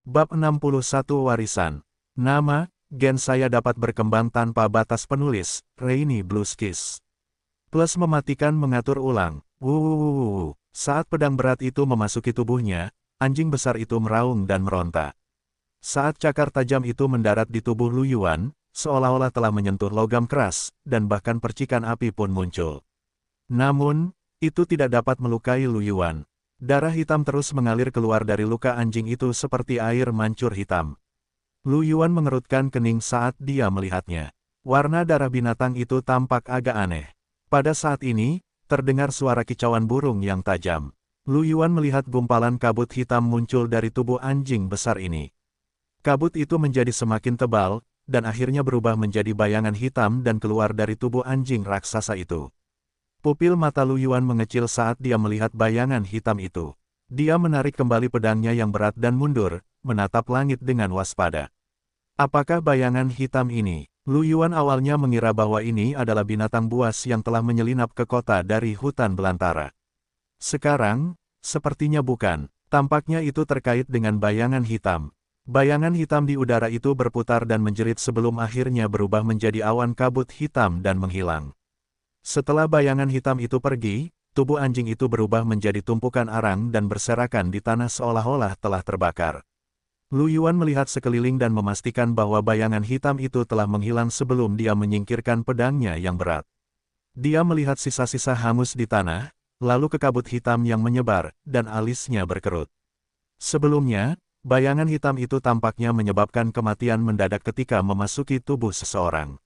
Bab 61 Warisan. Nama, gen saya dapat berkembang tanpa batas penulis, Rainy Blueskis. Plus mematikan mengatur ulang. Wuh. Saat pedang berat itu memasuki tubuhnya, anjing besar itu meraung dan meronta. Saat cakar tajam itu mendarat di tubuh Lu Yuan, seolah-olah telah menyentuh logam keras, dan bahkan percikan api pun muncul. Namun, itu tidak dapat melukai Lu Yuan. Darah hitam terus mengalir keluar dari luka anjing itu seperti air mancur hitam. Lu Yuan mengerutkan kening saat dia melihatnya. Warna darah binatang itu tampak agak aneh. Pada saat ini, terdengar suara kicauan burung yang tajam. Lu Yuan melihat gumpalan kabut hitam muncul dari tubuh anjing besar ini. Kabut itu menjadi semakin tebal, dan akhirnya berubah menjadi bayangan hitam dan keluar dari tubuh anjing raksasa itu. Pupil mata Lu Yuan mengecil saat dia melihat bayangan hitam itu. Dia menarik kembali pedangnya yang berat dan mundur, menatap langit dengan waspada. Apakah bayangan hitam ini? Lu Yuan awalnya mengira bahwa ini adalah binatang buas yang telah menyelinap ke kota dari hutan belantara. Sekarang, sepertinya bukan. Tampaknya itu terkait dengan bayangan hitam. Bayangan hitam di udara itu berputar dan menjerit sebelum akhirnya berubah menjadi awan kabut hitam dan menghilang. Setelah bayangan hitam itu pergi, tubuh anjing itu berubah menjadi tumpukan arang dan berserakan di tanah seolah-olah telah terbakar. Lu Yuan melihat sekeliling dan memastikan bahwa bayangan hitam itu telah menghilang sebelum dia menyingkirkan pedangnya yang berat. Dia melihat sisa-sisa hangus di tanah, lalu ke kabut hitam yang menyebar, dan alisnya berkerut. Sebelumnya, bayangan hitam itu tampaknya menyebabkan kematian mendadak ketika memasuki tubuh seseorang.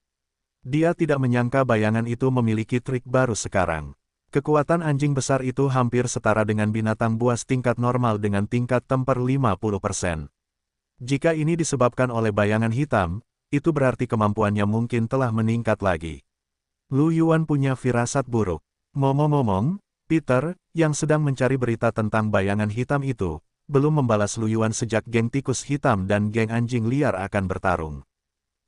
Dia tidak menyangka bayangan itu memiliki trik baru sekarang. Kekuatan anjing besar itu hampir setara dengan binatang buas tingkat normal dengan tingkat temper 50%. Jika ini disebabkan oleh bayangan hitam, itu berarti kemampuannya mungkin telah meningkat lagi. Lu Yuan punya firasat buruk. Ngomong-ngomong, Peter, yang sedang mencari berita tentang bayangan hitam itu, belum membalas Lu Yuan sejak geng tikus hitam dan geng anjing liar akan bertarung.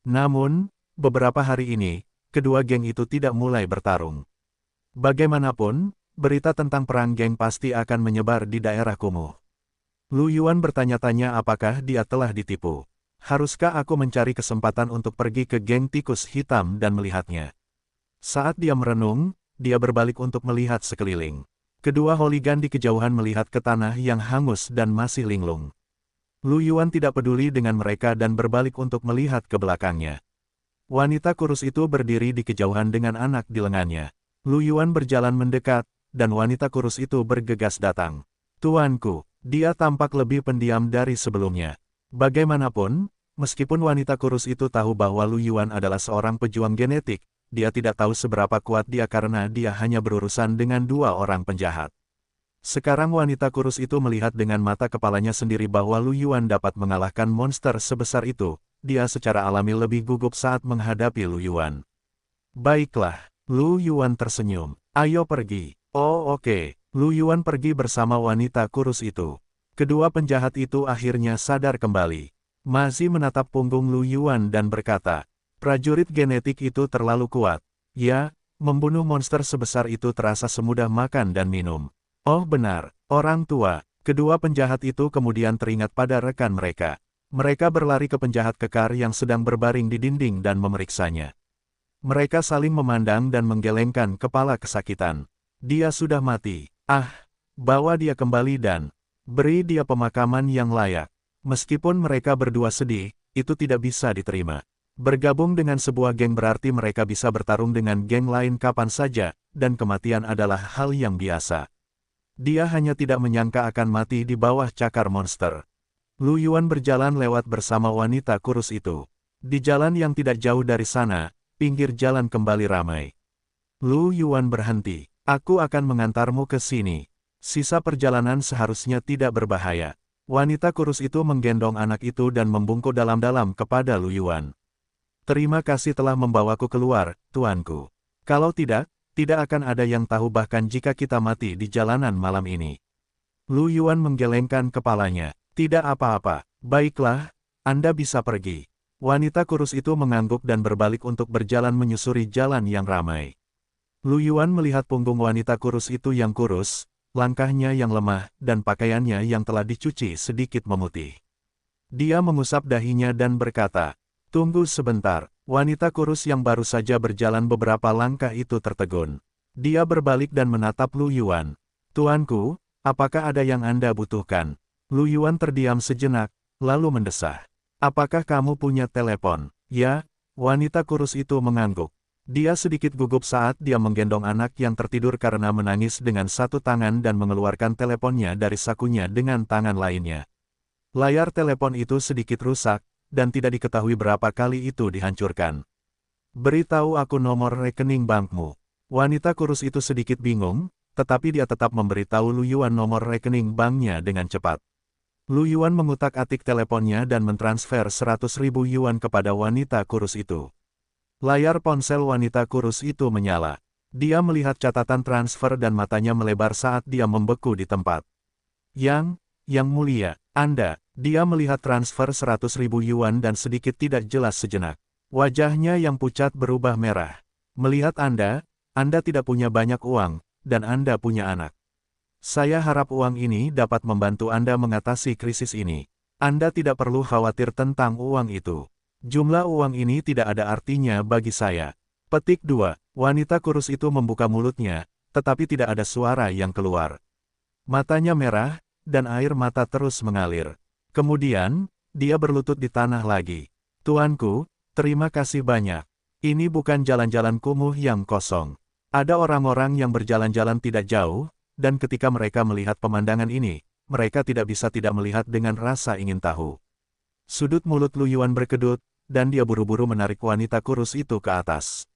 Namun, beberapa hari ini, kedua geng itu tidak mulai bertarung. Bagaimanapun, berita tentang perang geng pasti akan menyebar di daerah kumuh. Lu Yuan bertanya-tanya apakah dia telah ditipu. Haruskah aku mencari kesempatan untuk pergi ke geng tikus hitam dan melihatnya? Saat dia merenung, dia berbalik untuk melihat sekeliling. Kedua hooligan di kejauhan melihat ke tanah yang hangus dan masih linglung. Lu Yuan tidak peduli dengan mereka dan berbalik untuk melihat ke belakangnya. Wanita kurus itu berdiri di kejauhan dengan anak di lengannya. Lu Yuan berjalan mendekat, dan wanita kurus itu bergegas datang. Tuanku, dia tampak lebih pendiam dari sebelumnya. Bagaimanapun, meskipun wanita kurus itu tahu bahwa Lu Yuan adalah seorang pejuang genetik, dia tidak tahu seberapa kuat dia karena dia hanya berurusan dengan dua orang penjahat. Sekarang wanita kurus itu melihat dengan mata kepalanya sendiri bahwa Lu Yuan dapat mengalahkan monster sebesar itu. Dia secara alami lebih gugup saat menghadapi Lu Yuan. Baiklah, Lu Yuan tersenyum. Ayo pergi. Oh oke. Lu Yuan pergi bersama wanita kurus itu. Kedua penjahat itu akhirnya sadar kembali. Mazi menatap punggung Lu Yuan dan berkata, prajurit genetik itu terlalu kuat. Ya, membunuh monster sebesar itu terasa semudah makan dan minum. Oh benar, orang tua. Kedua penjahat itu kemudian teringat pada rekan mereka. Mereka berlari ke penjahat kekar yang sedang berbaring di dinding dan memeriksanya. Mereka saling memandang dan menggelengkan kepala kesakitan. Dia sudah mati. Bawa dia kembali dan beri dia pemakaman yang layak. Meskipun mereka berdua sedih, itu tidak bisa diterima. Bergabung dengan sebuah geng berarti mereka bisa bertarung dengan geng lain kapan saja, dan kematian adalah hal yang biasa. Dia hanya tidak menyangka akan mati di bawah cakar monster. Lu Yuan berjalan lewat bersama wanita kurus itu. Di jalan yang tidak jauh dari sana, pinggir jalan kembali ramai. Lu Yuan berhenti. Aku akan mengantarmu ke sini. Sisa perjalanan seharusnya tidak berbahaya. Wanita kurus itu menggendong anak itu dan membungkuk dalam-dalam kepada Lu Yuan. Terima kasih telah membawaku keluar, tuanku. Kalau tidak, tidak akan ada yang tahu bahkan jika kita mati di jalanan malam ini. Lu Yuan menggelengkan kepalanya. Tidak apa-apa, baiklah, Anda bisa pergi. Wanita kurus itu mengangguk dan berbalik untuk berjalan menyusuri jalan yang ramai. Lu Yuan melihat punggung wanita kurus itu yang kurus, langkahnya yang lemah, dan pakaiannya yang telah dicuci sedikit memutih. Dia mengusap dahinya dan berkata, "Tunggu sebentar." Wanita kurus yang baru saja berjalan beberapa langkah itu tertegun. Dia berbalik dan menatap Lu Yuan. "Tuanku, apakah ada yang Anda butuhkan?" Lu Yuan terdiam sejenak, lalu mendesah. "Apakah kamu punya telepon?" "Ya." Wanita kurus itu mengangguk. Dia sedikit gugup saat dia menggendong anak yang tertidur karena menangis dengan satu tangan dan mengeluarkan teleponnya dari sakunya dengan tangan lainnya. Layar telepon itu sedikit rusak, dan tidak diketahui berapa kali itu dihancurkan. "Beritahu aku nomor rekening bankmu." Wanita kurus itu sedikit bingung, tetapi dia tetap memberitahu Lu Yuan nomor rekening banknya dengan cepat. Lu Yuan mengutak-atik teleponnya dan mentransfer 100.000 yuan kepada wanita kurus itu. Layar ponsel wanita kurus itu menyala. Dia melihat catatan transfer dan matanya melebar saat dia membeku di tempat. Yang mulia, Anda." Dia melihat transfer 100.000 yuan dan sedikit tidak jelas sejenak. Wajahnya yang pucat berubah merah. "Melihat Anda tidak punya banyak uang, dan Anda punya anak. Saya harap uang ini dapat membantu Anda mengatasi krisis ini. Anda tidak perlu khawatir tentang uang itu. Jumlah uang ini tidak ada artinya bagi saya." Petik 2. Wanita kurus itu membuka mulutnya, tetapi tidak ada suara yang keluar. Matanya merah, dan air mata terus mengalir. Kemudian, dia berlutut di tanah lagi. "Tuanku, terima kasih banyak. Ini bukan jalan-jalan kumuh yang kosong. Ada orang-orang yang berjalan-jalan tidak jauh, dan ketika mereka melihat pemandangan ini, mereka tidak bisa tidak melihat dengan rasa ingin tahu." Sudut mulut Lu Yuan berkedut, dan dia buru-buru menarik wanita kurus itu ke atas.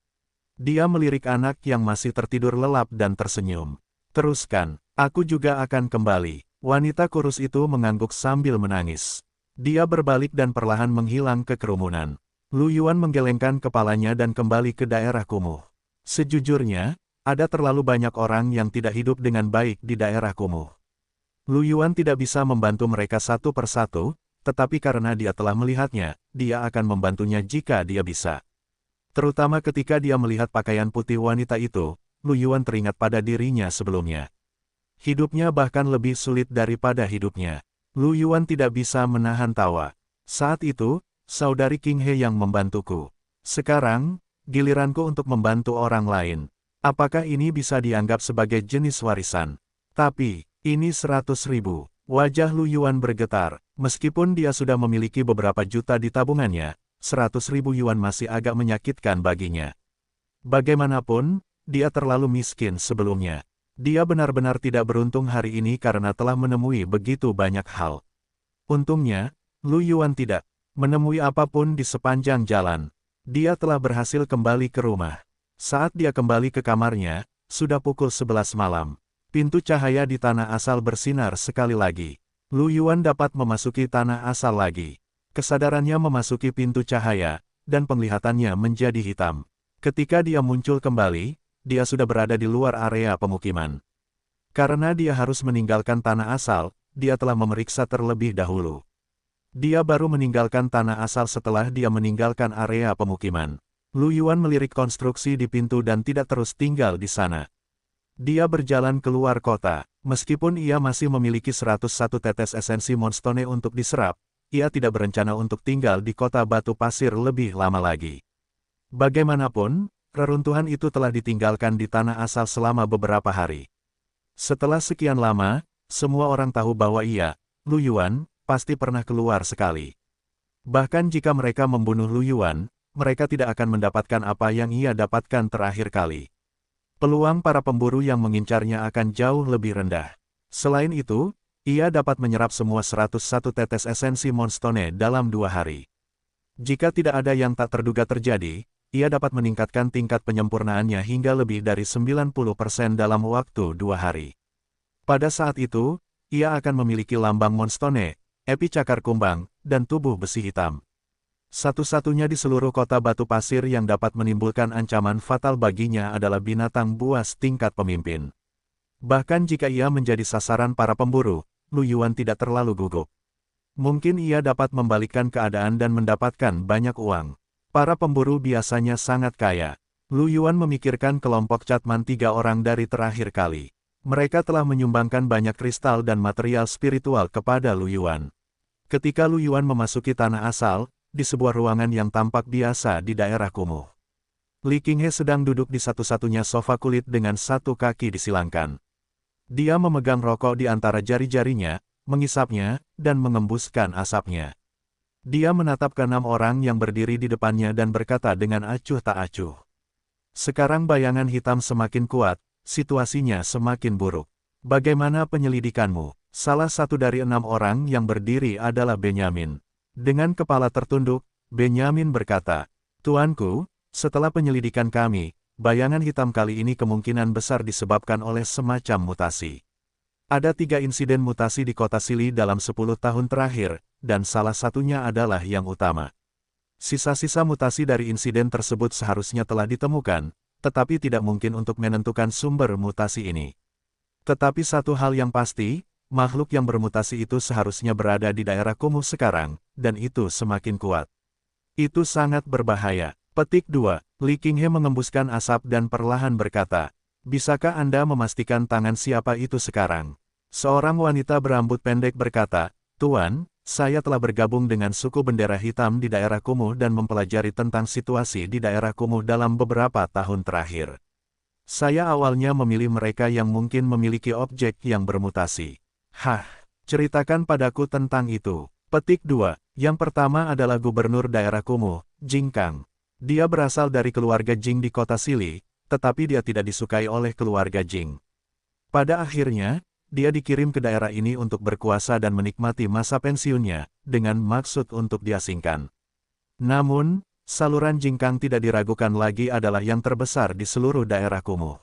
Dia melirik anak yang masih tertidur lelap dan tersenyum. "Teruskan, aku juga akan kembali." Wanita kurus itu mengangguk sambil menangis. Dia berbalik dan perlahan menghilang ke kerumunan. Lu Yuan menggelengkan kepalanya dan kembali ke daerah kumuh. Sejujurnya, ada terlalu banyak orang yang tidak hidup dengan baik di daerah kumuh. Lu Yuan tidak bisa membantu mereka satu persatu, tetapi karena dia telah melihatnya, dia akan membantunya jika dia bisa. Terutama ketika dia melihat pakaian putih wanita itu, Lu Yuan teringat pada dirinya sebelumnya. Hidupnya bahkan lebih sulit daripada hidupnya. Lu Yuan tidak bisa menahan tawa. "Saat itu, saudari King He yang membantuku. Sekarang, giliranku untuk membantu orang lain. Apakah ini bisa dianggap sebagai jenis warisan? Tapi, ini 100.000. Wajah Lu Yuan bergetar. Meskipun dia sudah memiliki beberapa juta di tabungannya, 100.000 yuan masih agak menyakitkan baginya. Bagaimanapun, dia terlalu miskin sebelumnya. Dia benar-benar tidak beruntung hari ini karena telah menemui begitu banyak hal. Untungnya, Lu Yuan tidak menemui apapun di sepanjang jalan. Dia telah berhasil kembali ke rumah. Saat dia kembali ke kamarnya, sudah pukul 11 malam. Pintu cahaya di tanah asal bersinar sekali lagi. Lu Yuan dapat memasuki tanah asal lagi. Kesadarannya memasuki pintu cahaya, dan penglihatannya menjadi hitam. Ketika dia muncul kembali, dia sudah berada di luar area pemukiman. Karena dia harus meninggalkan tanah asal, dia telah memeriksa terlebih dahulu. Dia baru meninggalkan tanah asal setelah dia meninggalkan area pemukiman. Lu Yuan melirik konstruksi di pintu dan tidak terus tinggal di sana. Dia berjalan keluar kota. Meskipun ia masih memiliki 101 tetes esensi Moonstone untuk diserap, ia tidak berencana untuk tinggal di kota batu pasir lebih lama lagi. Bagaimanapun, reruntuhan itu telah ditinggalkan di tanah asal selama beberapa hari. Setelah sekian lama, semua orang tahu bahwa ia, Lu Yuan, pasti pernah keluar sekali. Bahkan jika mereka membunuh Lu Yuan, mereka tidak akan mendapatkan apa yang ia dapatkan terakhir kali. Peluang para pemburu yang mengincarnya akan jauh lebih rendah. Selain itu, ia dapat menyerap semua 101 tetes esensi Moonstone dalam 2 hari. Jika tidak ada yang tak terduga terjadi, ia dapat meningkatkan tingkat penyempurnaannya hingga lebih dari 90% dalam waktu 2 hari. Pada saat itu, ia akan memiliki lambang Moonstone, epi cakar kumbang, dan tubuh besi hitam. Satu-satunya di seluruh kota batu pasir yang dapat menimbulkan ancaman fatal baginya adalah binatang buas tingkat pemimpin. Bahkan jika ia menjadi sasaran para pemburu, Lu Yuan tidak terlalu gugup. Mungkin ia dapat membalikkan keadaan dan mendapatkan banyak uang. Para pemburu biasanya sangat kaya. Lu Yuan memikirkan kelompok Catman 3 orang dari terakhir kali. Mereka telah menyumbangkan banyak kristal dan material spiritual kepada Lu Yuan. Ketika Lu Yuan memasuki tanah asal, di sebuah ruangan yang tampak biasa di daerah kumuh. Li Qinghe sedang duduk di satu-satunya sofa kulit dengan satu kaki disilangkan. Dia memegang rokok di antara jari-jarinya, mengisapnya, dan mengembuskan asapnya. Dia menatap ke 6 orang yang berdiri di depannya dan berkata dengan acuh tak acuh. Sekarang bayangan hitam semakin kuat, situasinya semakin buruk. Bagaimana penyelidikanmu? Salah satu dari 6 orang yang berdiri adalah Benyamin. Dengan kepala tertunduk, Benyamin berkata, "Tuanku, setelah penyelidikan kami, bayangan hitam kali ini kemungkinan besar disebabkan oleh semacam mutasi. Ada 3 insiden mutasi di kota Sili dalam 10 tahun terakhir, dan salah satunya adalah yang utama. Sisa-sisa mutasi dari insiden tersebut seharusnya telah ditemukan, tetapi tidak mungkin untuk menentukan sumber mutasi ini. Tetapi satu hal yang pasti, makhluk yang bermutasi itu seharusnya berada di daerah kumuh sekarang, dan itu semakin kuat. Itu sangat berbahaya." Petik 2. Li Qinghe mengembuskan asap dan perlahan berkata, "Bisakah Anda memastikan tangan siapa itu sekarang?" Seorang wanita berambut pendek berkata, "Tuan, saya telah bergabung dengan suku bendera hitam di daerah kumuh dan mempelajari tentang situasi di daerah kumuh dalam beberapa tahun terakhir. Saya awalnya memilih mereka yang mungkin memiliki objek yang bermutasi." "Hah, ceritakan padaku tentang itu." Petik 2. Yang pertama adalah gubernur daerah kumuh, Jing Kang. Dia berasal dari keluarga Jing di kota Sili, tetapi dia tidak disukai oleh keluarga Jing. Pada akhirnya, dia dikirim ke daerah ini untuk berkuasa dan menikmati masa pensiunnya, dengan maksud untuk diasingkan. Namun, saluran Jing Kang tidak diragukan lagi adalah yang terbesar di seluruh daerah kumuh.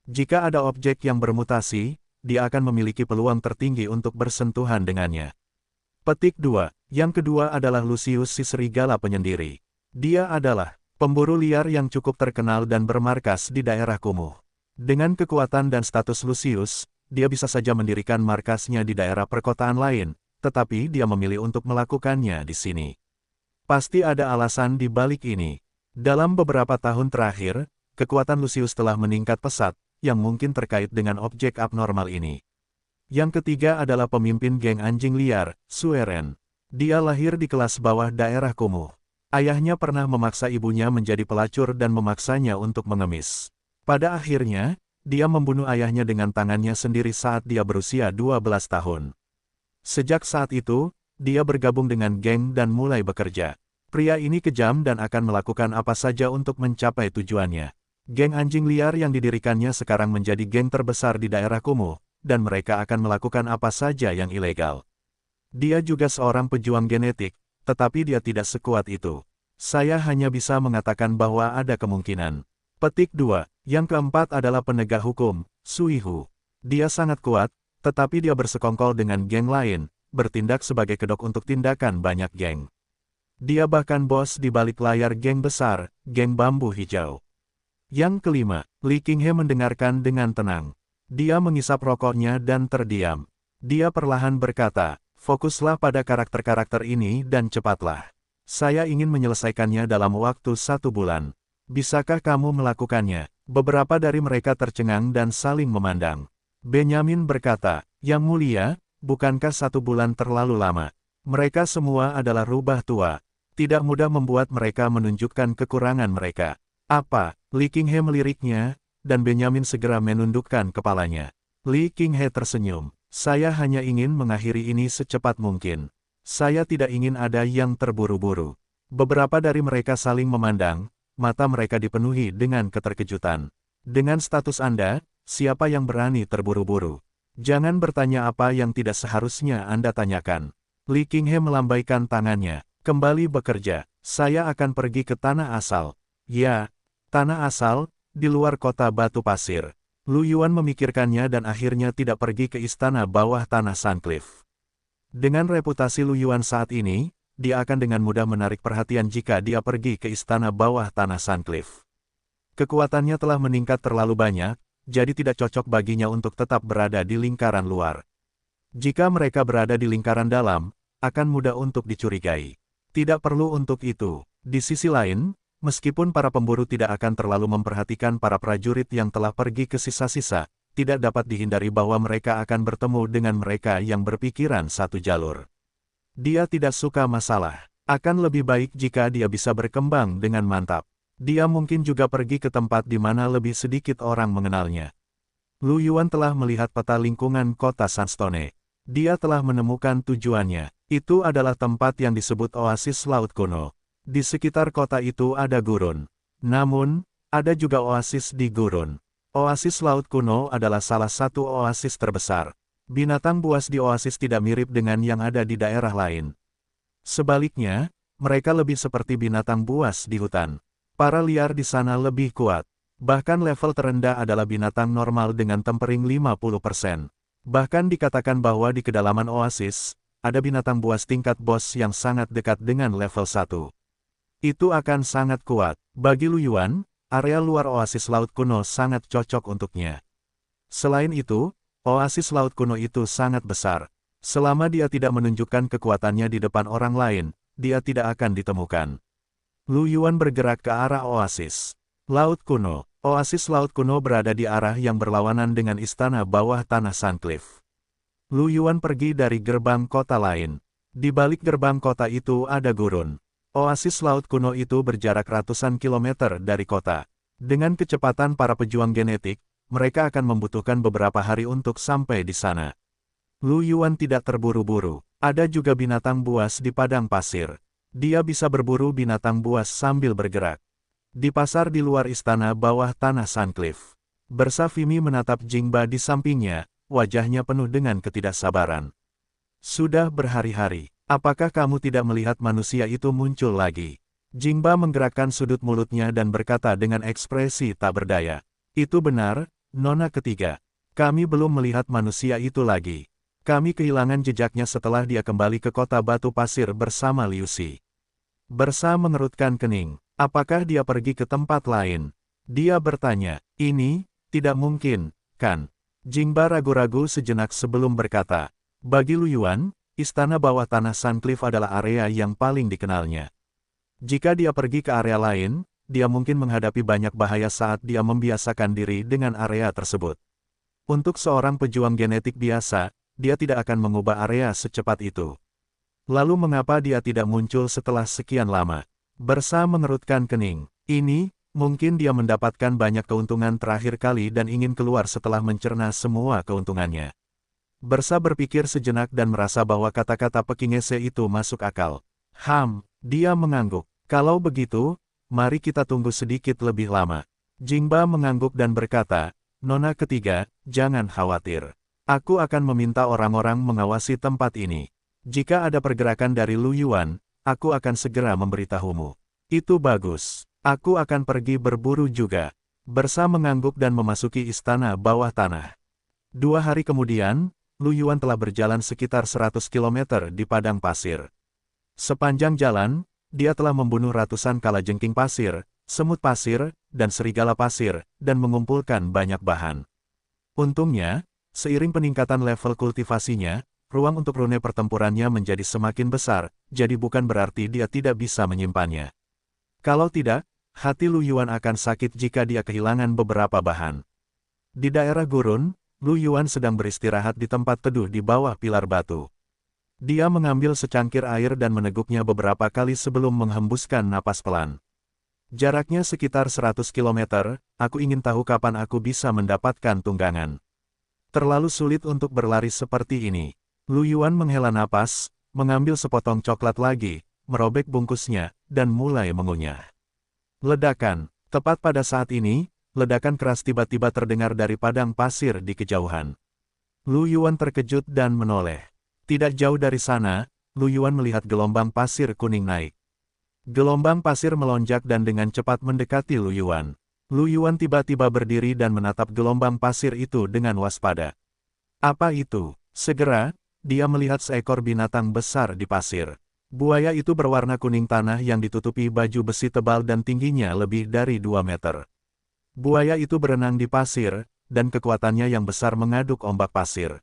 Jika ada objek yang bermutasi, dia akan memiliki peluang tertinggi untuk bersentuhan dengannya. Petik 2. Yang kedua adalah Lucius si serigala penyendiri. Dia adalah pemburu liar yang cukup terkenal dan bermarkas di daerah kumuh. Dengan kekuatan dan status Lucius, dia bisa saja mendirikan markasnya di daerah perkotaan lain, tetapi dia memilih untuk melakukannya di sini. Pasti ada alasan di balik ini. Dalam beberapa tahun terakhir, kekuatan Lucius telah meningkat pesat, yang mungkin terkait dengan objek abnormal ini. Yang ketiga adalah pemimpin geng anjing liar, Sueren. Dia lahir di kelas bawah daerah kumuh. Ayahnya pernah memaksa ibunya menjadi pelacur dan memaksanya untuk mengemis. Pada akhirnya, dia membunuh ayahnya dengan tangannya sendiri saat dia berusia 12 tahun. Sejak saat itu, dia bergabung dengan geng dan mulai bekerja. Pria ini kejam dan akan melakukan apa saja untuk mencapai tujuannya. Geng anjing liar yang didirikannya sekarang menjadi geng terbesar di daerah kumuh, dan mereka akan melakukan apa saja yang ilegal. Dia juga seorang pejuang genetik, tetapi dia tidak sekuat itu. Saya hanya bisa mengatakan bahwa ada kemungkinan. Petik 2. Yang keempat adalah penegak hukum, Suihu. Dia sangat kuat, tetapi dia bersekongkol dengan geng lain, bertindak sebagai kedok untuk tindakan banyak geng. Dia bahkan bos di balik layar geng besar, geng bambu hijau. Yang kelima, Li Qinghe mendengarkan dengan tenang. Dia mengisap rokoknya dan terdiam. Dia perlahan berkata, "Fokuslah pada karakter-karakter ini dan cepatlah. Saya ingin menyelesaikannya dalam waktu 1 bulan. Bisakah kamu melakukannya?" Beberapa dari mereka tercengang dan saling memandang. Benyamin berkata, "Yang mulia, bukankah 1 bulan terlalu lama? Mereka semua adalah rubah tua. Tidak mudah membuat mereka menunjukkan kekurangan mereka." "Apa?" Li Qinghe meliriknya, dan Benyamin segera menundukkan kepalanya. Li Qinghe tersenyum. "Saya hanya ingin mengakhiri ini secepat mungkin. Saya tidak ingin ada yang terburu-buru." Beberapa dari mereka saling memandang, mata mereka dipenuhi dengan keterkejutan. "Dengan status Anda, siapa yang berani terburu-buru? Jangan bertanya apa yang tidak seharusnya Anda tanyakan." Li Qinghe melambaikan tangannya. "Kembali bekerja. Saya akan pergi ke tanah asal." "Ya, tanah asal, di luar kota batu pasir." Lu Yuan memikirkannya dan akhirnya tidak pergi ke istana bawah tanah Suncliff. Dengan reputasi Lu Yuan saat ini, dia akan dengan mudah menarik perhatian jika dia pergi ke istana bawah tanah Suncliff. Kekuatannya telah meningkat terlalu banyak, jadi tidak cocok baginya untuk tetap berada di lingkaran luar. Jika mereka berada di lingkaran dalam, akan mudah untuk dicurigai. Tidak perlu untuk itu. Di sisi lain, meskipun para pemburu tidak akan terlalu memperhatikan para prajurit yang telah pergi ke sisa-sisa, tidak dapat dihindari bahwa mereka akan bertemu dengan mereka yang berpikiran satu jalur. Dia tidak suka masalah. Akan lebih baik jika dia bisa berkembang dengan mantap. Dia mungkin juga pergi ke tempat di mana lebih sedikit orang mengenalnya. Lu Yuan telah melihat peta lingkungan kota Sunstone. Dia telah menemukan tujuannya. Itu adalah tempat yang disebut Oasis Laut Kuno. Di sekitar kota itu ada gurun. Namun, ada juga oasis di gurun. Oasis Laut Kuno adalah salah satu oasis terbesar. Binatang buas di oasis tidak mirip dengan yang ada di daerah lain. Sebaliknya, mereka lebih seperti binatang buas di hutan. Para liar di sana lebih kuat. Bahkan level terendah adalah binatang normal dengan tempering 50%. Bahkan dikatakan bahwa di kedalaman oasis, ada binatang buas tingkat bos yang sangat dekat dengan level 1. Itu akan sangat kuat. Bagi Lu Yuan, area luar oasis Laut Kuno sangat cocok untuknya. Selain itu, oasis Laut Kuno itu sangat besar. Selama dia tidak menunjukkan kekuatannya di depan orang lain, dia tidak akan ditemukan. Lu Yuan bergerak ke arah oasis Laut Kuno. Oasis Laut Kuno berada di arah yang berlawanan dengan istana bawah tanah Suncliff. Lu Yuan pergi dari gerbang kota lain. Di balik gerbang kota itu ada gurun. Oasis Laut Kuno itu berjarak ratusan kilometer dari kota. Dengan kecepatan para pejuang genetik, mereka akan membutuhkan beberapa hari untuk sampai di sana. Lu Yuan tidak terburu-buru. Ada juga binatang buas di padang pasir. Dia bisa berburu binatang buas sambil bergerak. Di pasar di luar istana bawah tanah Suncliff, Bersafimi menatap Jingba di sampingnya, wajahnya penuh dengan ketidaksabaran. Sudah berhari-hari, apakah kamu tidak melihat manusia itu muncul lagi? Jingba menggerakkan sudut mulutnya dan berkata dengan ekspresi tak berdaya. Itu benar, Nona ketiga. Kami belum melihat manusia itu lagi. Kami kehilangan jejaknya setelah dia kembali ke kota batu pasir bersama Liu Si. Bersa mengerutkan kening. Apakah dia pergi ke tempat lain? Dia bertanya. Ini, tidak mungkin, kan? Jingba ragu-ragu sejenak sebelum berkata. Bagi Lu Yuan, istana bawah tanah Suncliff adalah area yang paling dikenalnya. Jika dia pergi ke area lain, dia mungkin menghadapi banyak bahaya saat dia membiasakan diri dengan area tersebut. Untuk seorang pejuang genetik biasa, dia tidak akan mengubah area secepat itu. Lalu mengapa dia tidak muncul setelah sekian lama? Bersa mengerutkan kening. Ini, mungkin dia mendapatkan banyak keuntungan terakhir kali dan ingin keluar setelah mencerna semua keuntungannya. Bersa berpikir sejenak dan merasa bahwa kata-kata Pekingese itu masuk akal. Dia mengangguk. Kalau begitu, mari kita tunggu sedikit lebih lama. Jingba mengangguk dan berkata, Nona ketiga, jangan khawatir. Aku akan meminta orang-orang mengawasi tempat ini. Jika ada pergerakan dari Lu Yuan, aku akan segera memberitahumu. Itu bagus. Aku akan pergi berburu juga. Bersa mengangguk dan memasuki istana bawah tanah. 2 hari kemudian, Lu Yuan telah berjalan sekitar 100 km di padang pasir. Sepanjang jalan, dia telah membunuh ratusan kalajengking pasir, semut pasir, dan serigala pasir, dan mengumpulkan banyak bahan. Untungnya, seiring peningkatan level kultivasinya, ruang untuk rune pertempurannya menjadi semakin besar, jadi bukan berarti dia tidak bisa menyimpannya. Kalau tidak, hati Lu Yuan akan sakit jika dia kehilangan beberapa bahan. Di daerah gurun, Lu Yuan sedang beristirahat di tempat teduh di bawah pilar batu. Dia mengambil secangkir air dan meneguknya beberapa kali sebelum menghembuskan napas pelan. Jaraknya sekitar 100 km, aku ingin tahu kapan aku bisa mendapatkan tunggangan. Terlalu sulit untuk berlari seperti ini. Lu Yuan menghela napas, mengambil sepotong coklat lagi, merobek bungkusnya, dan mulai mengunyah. Ledakan. Tepat pada saat ini, ledakan keras tiba-tiba terdengar dari padang pasir di kejauhan. Lu Yuan terkejut dan menoleh. Tidak jauh dari sana, Lu Yuan melihat gelombang pasir kuning naik. Gelombang pasir melonjak dan dengan cepat mendekati Lu Yuan. Lu Yuan tiba-tiba berdiri dan menatap gelombang pasir itu dengan waspada. Apa itu? Segera, dia melihat seekor binatang besar di pasir. Buaya itu berwarna kuning tanah yang ditutupi baju besi tebal dan tingginya lebih dari 2 meter. Buaya itu berenang di pasir, dan kekuatannya yang besar mengaduk ombak pasir.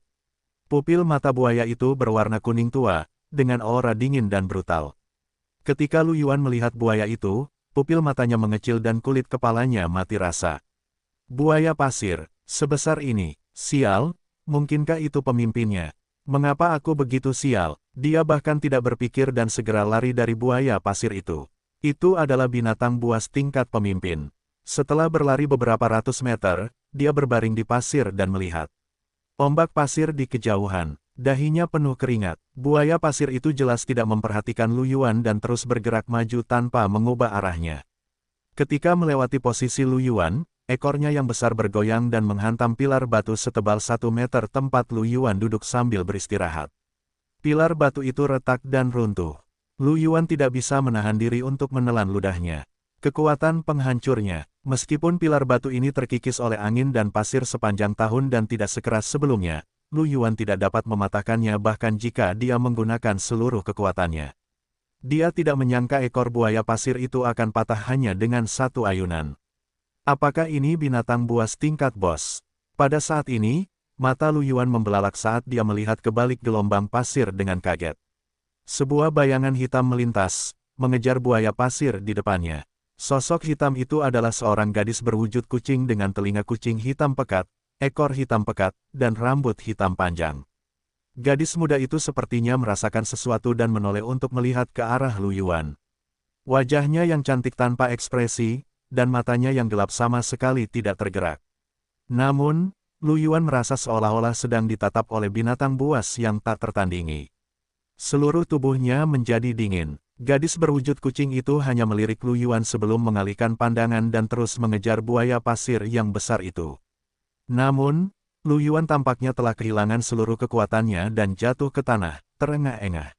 Pupil mata buaya itu berwarna kuning tua, dengan aura dingin dan brutal. Ketika Lu Yuan melihat buaya itu, pupil matanya mengecil dan kulit kepalanya mati rasa. Buaya pasir, sebesar ini, sial, mungkinkah itu pemimpinnya? Mengapa aku begitu sial? Dia bahkan tidak berpikir dan segera lari dari buaya pasir itu. Itu adalah binatang buas tingkat pemimpin. Setelah berlari beberapa ratus meter, dia berbaring di pasir dan melihat ombak pasir di kejauhan. Dahinya penuh keringat. Buaya pasir itu jelas tidak memperhatikan Lu Yuan dan terus bergerak maju tanpa mengubah arahnya. Ketika melewati posisi Lu Yuan, ekornya yang besar bergoyang dan menghantam pilar batu setebal 1 meter tempat Lu Yuan duduk sambil beristirahat. Pilar batu itu retak dan runtuh. Lu Yuan tidak bisa menahan diri untuk menelan ludahnya. Kekuatan penghancurnya, meskipun pilar batu ini terkikis oleh angin dan pasir sepanjang tahun dan tidak sekeras sebelumnya, Lu Yuan tidak dapat mematahkannya bahkan jika dia menggunakan seluruh kekuatannya. Dia tidak menyangka ekor buaya pasir itu akan patah hanya dengan satu ayunan. Apakah ini binatang buas tingkat bos? Pada saat ini, mata Lu Yuan membelalak saat dia melihat ke balik gelombang pasir dengan kaget. Sebuah bayangan hitam melintas, mengejar buaya pasir di depannya. Sosok hitam itu adalah seorang gadis berwujud kucing dengan telinga kucing hitam pekat, ekor hitam pekat, dan rambut hitam panjang. Gadis muda itu sepertinya merasakan sesuatu dan menoleh untuk melihat ke arah Lu Yuan. Wajahnya yang cantik tanpa ekspresi, dan matanya yang gelap sama sekali tidak tergerak. Namun, Lu Yuan merasa seolah-olah sedang ditatap oleh binatang buas yang tak tertandingi. Seluruh tubuhnya menjadi dingin. Gadis berwujud kucing itu hanya melirik Lu Yuan sebelum mengalihkan pandangan dan terus mengejar buaya pasir yang besar itu. Namun, Lu Yuan tampaknya telah kehilangan seluruh kekuatannya dan jatuh ke tanah, terengah-engah.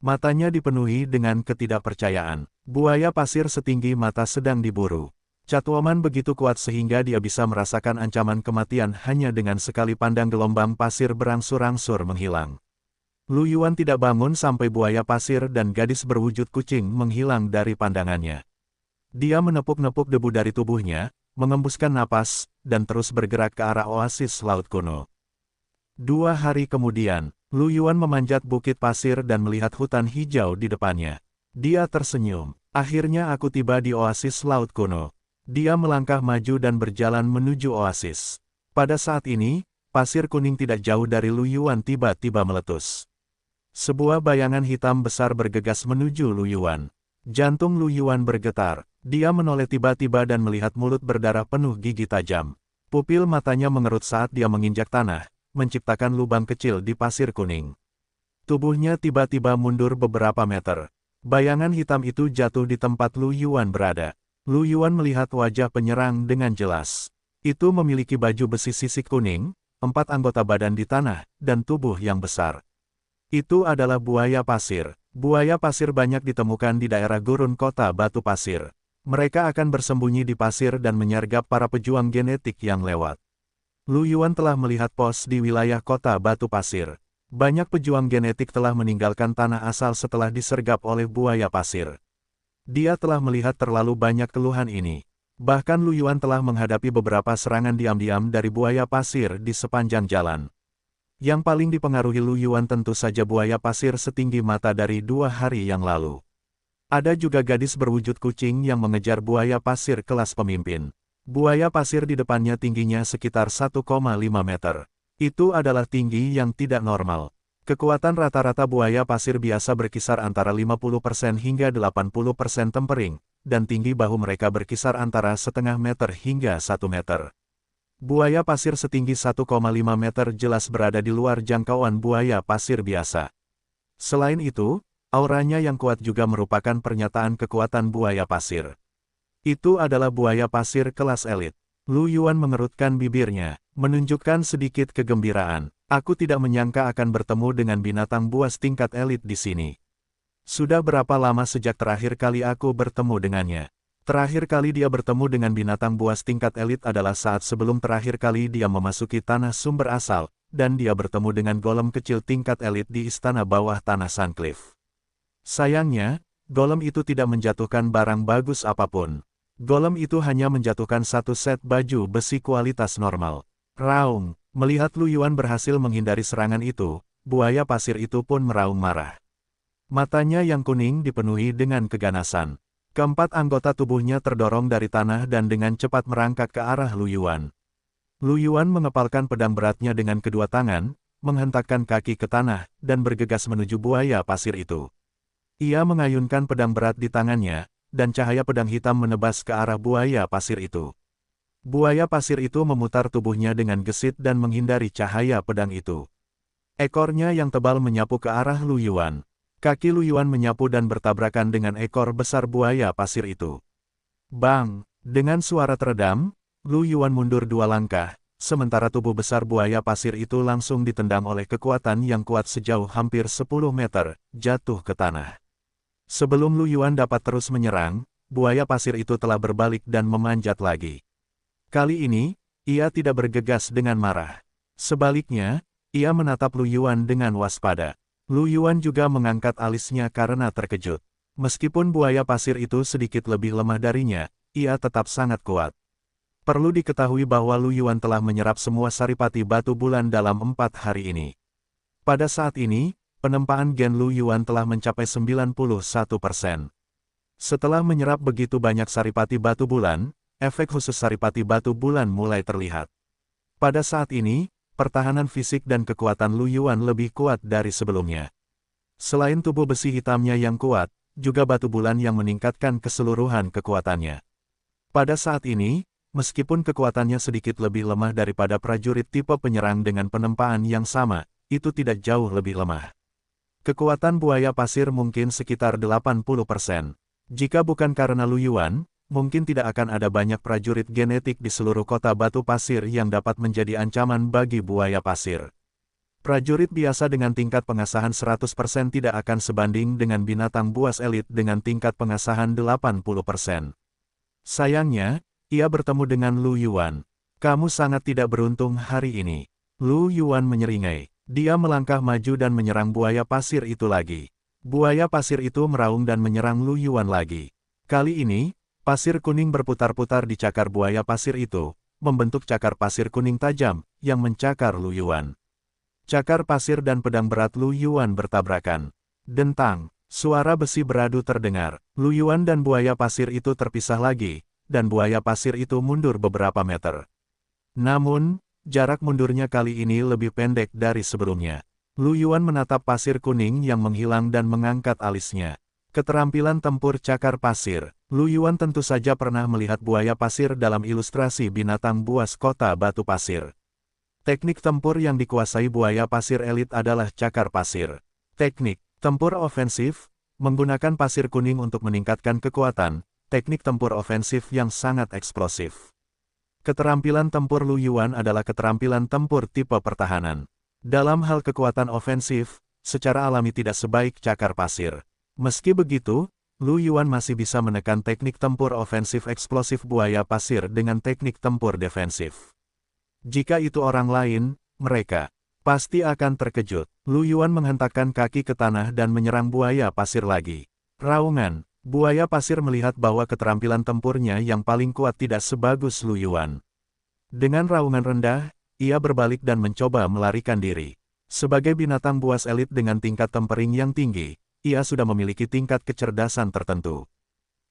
Matanya dipenuhi dengan ketidakpercayaan. Buaya pasir setinggi mata sedang diburu. Catwoman begitu kuat sehingga dia bisa merasakan ancaman kematian hanya dengan sekali pandang gelombang pasir berangsur-angsur menghilang. Lu Yuan tidak bangun sampai buaya pasir dan gadis berwujud kucing menghilang dari pandangannya. Dia menepuk-nepuk debu dari tubuhnya, mengembuskan napas, dan terus bergerak ke arah oasis laut kuno. 2 hari kemudian, Lu Yuan memanjat bukit pasir dan melihat hutan hijau di depannya. Dia tersenyum. Akhirnya aku tiba di oasis laut kuno. Dia melangkah maju dan berjalan menuju oasis. Pada saat ini, pasir kuning tidak jauh dari Lu Yuan tiba-tiba meletus. Sebuah bayangan hitam besar bergegas menuju Lu Yuan. Jantung Lu Yuan bergetar. Dia menoleh tiba-tiba dan melihat mulut berdarah penuh gigi tajam. Pupil matanya mengerut saat dia menginjak tanah, menciptakan lubang kecil di pasir kuning. Tubuhnya tiba-tiba mundur beberapa meter. Bayangan hitam itu jatuh di tempat Lu Yuan berada. Lu Yuan melihat wajah penyerang dengan jelas. Itu memiliki baju besi sisik kuning, 4 anggota badan di tanah, dan tubuh yang besar. Itu adalah buaya pasir. Buaya pasir banyak ditemukan di daerah gurun kota batu pasir. Mereka akan bersembunyi di pasir dan menyergap para pejuang genetik yang lewat. Lu Yuan telah melihat pos di wilayah kota batu pasir. Banyak pejuang genetik telah meninggalkan tanah asal setelah disergap oleh buaya pasir. Dia telah melihat terlalu banyak keluhan ini. Bahkan Lu Yuan telah menghadapi beberapa serangan diam-diam dari buaya pasir di sepanjang jalan. Yang paling dipengaruhi Lu Yuan tentu saja buaya pasir setinggi mata dari 2 hari yang lalu. Ada juga gadis berwujud kucing yang mengejar buaya pasir kelas pemimpin. Buaya pasir di depannya tingginya sekitar 1,5 meter. Itu adalah tinggi yang tidak normal. Kekuatan rata-rata buaya pasir biasa berkisar antara 50% hingga 80% tempering, dan tinggi bahu mereka berkisar antara setengah meter hingga 1 meter. Buaya pasir setinggi 1,5 meter jelas berada di luar jangkauan buaya pasir biasa. Selain itu, auranya yang kuat juga merupakan pernyataan kekuatan buaya pasir. Itu adalah buaya pasir kelas elit. Lu Yuan mengerutkan bibirnya, menunjukkan sedikit kegembiraan. Aku tidak menyangka akan bertemu dengan binatang buas tingkat elit di sini. Sudah berapa lama sejak terakhir kali aku bertemu dengannya? Terakhir kali dia bertemu dengan binatang buas tingkat elit adalah saat sebelum terakhir kali dia memasuki tanah sumber asal, dan dia bertemu dengan golem kecil tingkat elit di istana bawah tanah Suncliff. Sayangnya, golem itu tidak menjatuhkan barang bagus apapun. Golem itu hanya menjatuhkan 1 set baju besi kualitas normal. Raung, melihat Lu Yuan berhasil menghindari serangan itu, buaya pasir itu pun meraung marah. Matanya yang kuning dipenuhi dengan keganasan. Keempat anggota tubuhnya terdorong dari tanah dan dengan cepat merangkak ke arah Lu Yuan. Lu Yuan mengepalkan pedang beratnya dengan kedua tangan, menghentakkan kaki ke tanah, dan bergegas menuju buaya pasir itu. Ia mengayunkan pedang berat di tangannya, dan cahaya pedang hitam menebas ke arah buaya pasir itu. Buaya pasir itu memutar tubuhnya dengan gesit dan menghindari cahaya pedang itu. Ekornya yang tebal menyapu ke arah Lu Yuan. Kaki Lu Yuan menyapu dan bertabrakan dengan ekor besar buaya pasir itu. Bang! Dengan suara teredam, Lu Yuan mundur 2 langkah, sementara tubuh besar buaya pasir itu langsung ditendang oleh kekuatan yang kuat sejauh hampir 10 meter, jatuh ke tanah. Sebelum Lu Yuan dapat terus menyerang, buaya pasir itu telah berbalik dan memanjat lagi. Kali ini, ia tidak bergegas dengan marah. Sebaliknya, ia menatap Lu Yuan dengan waspada. Lu Yuan juga mengangkat alisnya karena terkejut. Meskipun buaya pasir itu sedikit lebih lemah darinya, ia tetap sangat kuat. Perlu diketahui bahwa Lu Yuan telah menyerap semua saripati batu bulan dalam 4 hari ini. Pada saat ini, penempaan gen Lu Yuan telah mencapai 91%. Setelah menyerap begitu banyak saripati batu bulan, efek khusus saripati batu bulan mulai terlihat. Pada saat ini, pertahanan fisik dan kekuatan Lu Yuan lebih kuat dari sebelumnya. Selain tubuh besi hitamnya yang kuat, juga batu bulan yang meningkatkan keseluruhan kekuatannya. Pada saat ini, meskipun kekuatannya sedikit lebih lemah daripada prajurit tipe penyerang dengan penempaan yang sama, itu tidak jauh lebih lemah. Kekuatan buaya pasir mungkin sekitar 80%. Jika bukan karena Lu Yuan, mungkin tidak akan ada banyak prajurit genetik di seluruh kota batu pasir yang dapat menjadi ancaman bagi buaya pasir. Prajurit biasa dengan tingkat pengasahan 100% tidak akan sebanding dengan binatang buas elit dengan tingkat pengasahan 80%. Sayangnya, ia bertemu dengan Lu Yuan. Kamu sangat tidak beruntung hari ini. Lu Yuan menyeringai. Dia melangkah maju dan menyerang buaya pasir itu lagi. Buaya pasir itu meraung dan menyerang Lu Yuan lagi. Kali ini, pasir kuning berputar-putar di cakar buaya pasir itu, membentuk cakar pasir kuning tajam, yang mencakar Lu Yuan. Cakar pasir dan pedang berat Lu Yuan bertabrakan. Dentang, suara besi beradu terdengar. Lu Yuan dan buaya pasir itu terpisah lagi, dan buaya pasir itu mundur beberapa meter. Namun, jarak mundurnya kali ini lebih pendek dari sebelumnya. Lu Yuan menatap pasir kuning yang menghilang dan mengangkat alisnya. Keterampilan tempur cakar pasir. Lu Yuan tentu saja pernah melihat buaya pasir dalam ilustrasi binatang buas kota batu pasir. Teknik tempur yang dikuasai buaya pasir elit adalah cakar pasir. Teknik tempur ofensif, menggunakan pasir kuning untuk meningkatkan kekuatan, teknik tempur ofensif yang sangat eksplosif. Keterampilan tempur Lu Yuan adalah keterampilan tempur tipe pertahanan. Dalam hal kekuatan ofensif, secara alami tidak sebaik cakar pasir. Meski begitu, Lu Yuan masih bisa menekan teknik tempur ofensif eksplosif buaya pasir dengan teknik tempur defensif. Jika itu orang lain, mereka pasti akan terkejut. Lu Yuan menghentakkan kaki ke tanah dan menyerang buaya pasir lagi. Raungan, buaya pasir melihat bahwa keterampilan tempurnya yang paling kuat tidak sebagus Lu Yuan. Dengan raungan rendah, ia berbalik dan mencoba melarikan diri. Sebagai binatang buas elit dengan tingkat tempering yang tinggi, ia sudah memiliki tingkat kecerdasan tertentu.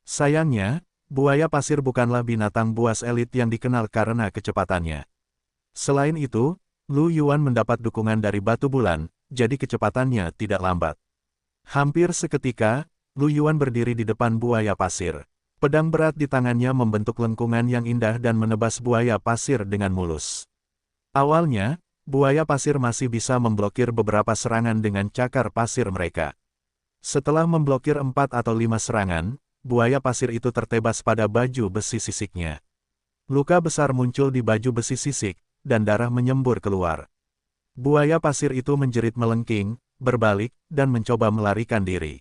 Sayangnya, buaya pasir bukanlah binatang buas elit yang dikenal karena kecepatannya. Selain itu, Lu Yuan mendapat dukungan dari batu bulan, jadi kecepatannya tidak lambat. Hampir seketika, Lu Yuan berdiri di depan buaya pasir. Pedang berat di tangannya membentuk lengkungan yang indah dan menebas buaya pasir dengan mulus. Awalnya, buaya pasir masih bisa memblokir beberapa serangan dengan cakar pasir mereka. Setelah memblokir 4 atau 5 serangan, buaya pasir itu tertebas pada baju besi sisiknya. Luka besar muncul di baju besi sisik, dan darah menyembur keluar. Buaya pasir itu menjerit melengking, berbalik, dan mencoba melarikan diri.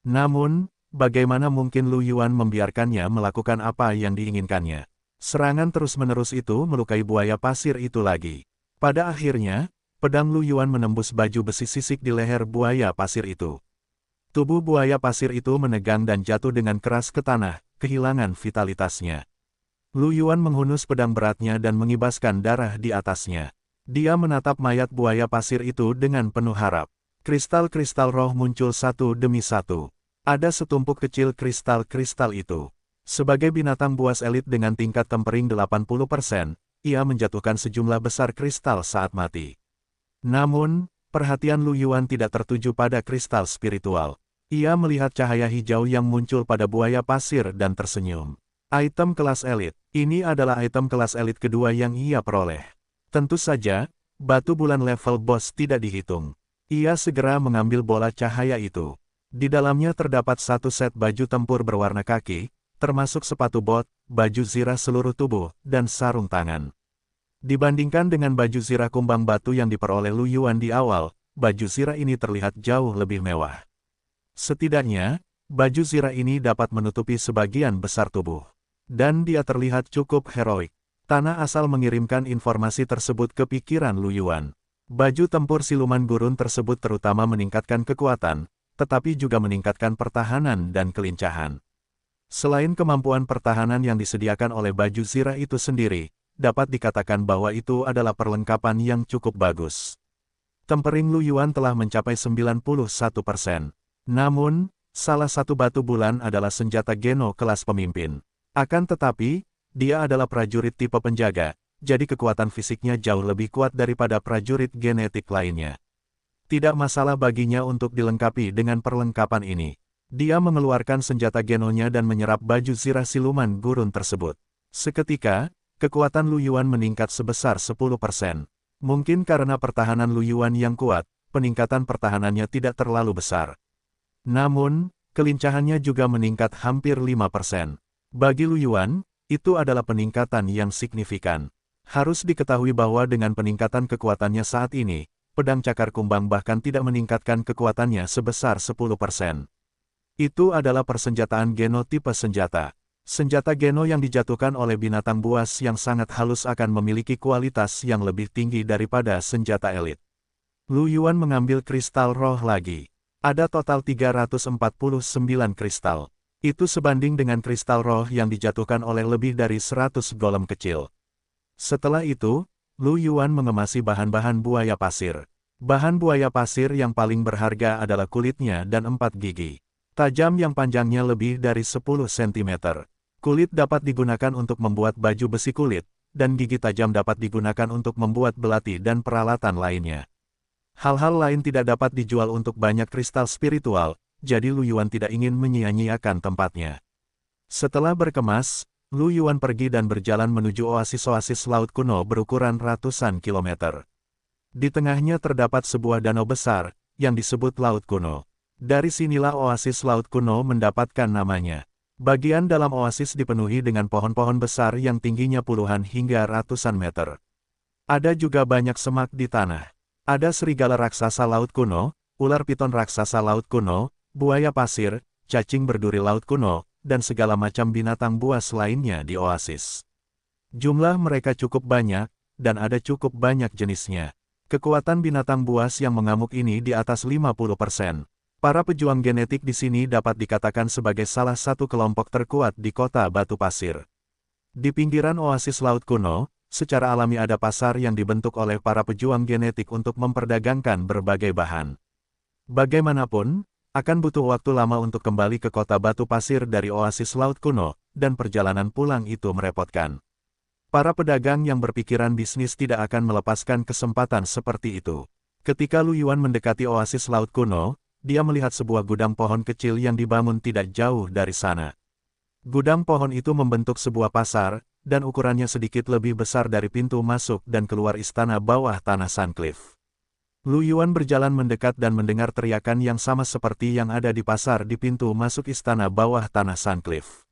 Namun, bagaimana mungkin Lu Yuan membiarkannya melakukan apa yang diinginkannya? Serangan terus-menerus itu melukai buaya pasir itu lagi. Pada akhirnya, pedang Lu Yuan menembus baju besi sisik di leher buaya pasir itu. Tubuh buaya pasir itu menegang dan jatuh dengan keras ke tanah, kehilangan vitalitasnya. Lu Yuan menghunus pedang beratnya dan mengibaskan darah di atasnya. Dia menatap mayat buaya pasir itu dengan penuh harap. Kristal-kristal roh muncul satu demi satu. Ada setumpuk kecil kristal-kristal itu. Sebagai binatang buas elit dengan tingkat tempering 80%, ia menjatuhkan sejumlah besar kristal saat mati. Namun, perhatian Lu Yuan tidak tertuju pada kristal spiritual. Ia melihat cahaya hijau yang muncul pada buaya pasir dan tersenyum. Item kelas elit. Ini adalah item kelas elit kedua yang ia peroleh. Tentu saja, batu bulan level boss tidak dihitung. Ia segera mengambil bola cahaya itu. Di dalamnya terdapat satu set baju tempur berwarna kaki, termasuk sepatu bot, baju zirah seluruh tubuh, dan sarung tangan. Dibandingkan dengan baju zirah kumbang batu yang diperoleh Lu Yuan di awal, baju zirah ini terlihat jauh lebih mewah. Setidaknya, baju zirah ini dapat menutupi sebagian besar tubuh. Dan dia terlihat cukup heroik. Tanah asal mengirimkan informasi tersebut ke pikiran Lu Yuan. Baju tempur siluman gurun tersebut terutama meningkatkan kekuatan, tetapi juga meningkatkan pertahanan dan kelincahan. Selain kemampuan pertahanan yang disediakan oleh baju zirah itu sendiri, dapat dikatakan bahwa itu adalah perlengkapan yang cukup bagus. Tempering Lu Yuan telah mencapai 91%. Namun, salah satu batu bulan adalah senjata Geno kelas pemimpin. Akan tetapi, dia adalah prajurit tipe penjaga, jadi kekuatan fisiknya jauh lebih kuat daripada prajurit genetik lainnya. Tidak masalah baginya untuk dilengkapi dengan perlengkapan ini. Dia mengeluarkan senjata Genonya dan menyerap baju zirah siluman gurun tersebut. Seketika, kekuatan Lu Yuan meningkat sebesar 10%. Mungkin karena pertahanan Lu Yuan yang kuat, peningkatan pertahanannya tidak terlalu besar. Namun, kelincahannya juga meningkat hampir 5%. Bagi Lu Yuan, itu adalah peningkatan yang signifikan. Harus diketahui bahwa dengan peningkatan kekuatannya saat ini, pedang cakar kumbang bahkan tidak meningkatkan kekuatannya sebesar 10%. Itu adalah persenjataan Geno tipe senjata. Senjata Geno yang dijatuhkan oleh binatang buas yang sangat halus akan memiliki kualitas yang lebih tinggi daripada senjata elit. Lu Yuan mengambil kristal roh lagi. Ada total 349 kristal. Itu sebanding dengan kristal roh yang dijatuhkan oleh lebih dari 100 golem kecil. Setelah itu, Lu Yuan mengemasi bahan-bahan buaya pasir. Bahan buaya pasir yang paling berharga adalah kulitnya dan 4 gigi. Tajam yang panjangnya lebih dari 10 cm. Kulit dapat digunakan untuk membuat baju besi kulit, dan gigi tajam dapat digunakan untuk membuat belati dan peralatan lainnya. Hal-hal lain tidak dapat dijual untuk banyak kristal spiritual, jadi Lu Yuan tidak ingin menyia-nyiakan tempatnya. Setelah berkemas, Lu Yuan pergi dan berjalan menuju oasis-oasis laut kuno berukuran ratusan kilometer. Di tengahnya terdapat sebuah danau besar, yang disebut Laut Kuno. Dari sinilah oasis laut kuno mendapatkan namanya. Bagian dalam oasis dipenuhi dengan pohon-pohon besar yang tingginya puluhan hingga ratusan meter. Ada juga banyak semak di tanah. Ada serigala raksasa laut kuno, ular piton raksasa laut kuno, buaya pasir, cacing berduri laut kuno, dan segala macam binatang buas lainnya di oasis. Jumlah mereka cukup banyak, dan ada cukup banyak jenisnya. Kekuatan binatang buas yang mengamuk ini di atas 50%. Para pejuang genetik di sini dapat dikatakan sebagai salah satu kelompok terkuat di kota batu pasir. Di pinggiran oasis laut kuno, secara alami ada pasar yang dibentuk oleh para pejuang genetik untuk memperdagangkan berbagai bahan. Bagaimanapun, akan butuh waktu lama untuk kembali ke kota batu pasir dari oasis laut kuno, dan perjalanan pulang itu merepotkan. Para pedagang yang berpikiran bisnis tidak akan melepaskan kesempatan seperti itu. Ketika Lu Yuan mendekati oasis laut kuno, dia melihat sebuah gudang pohon kecil yang dibangun tidak jauh dari sana. Gudang pohon itu membentuk sebuah pasar, dan ukurannya sedikit lebih besar dari pintu masuk dan keluar istana bawah tanah Sun Cliff. Lu Yuan berjalan mendekat dan mendengar teriakan yang sama seperti yang ada di pasar di pintu masuk istana bawah tanah Sun Cliff.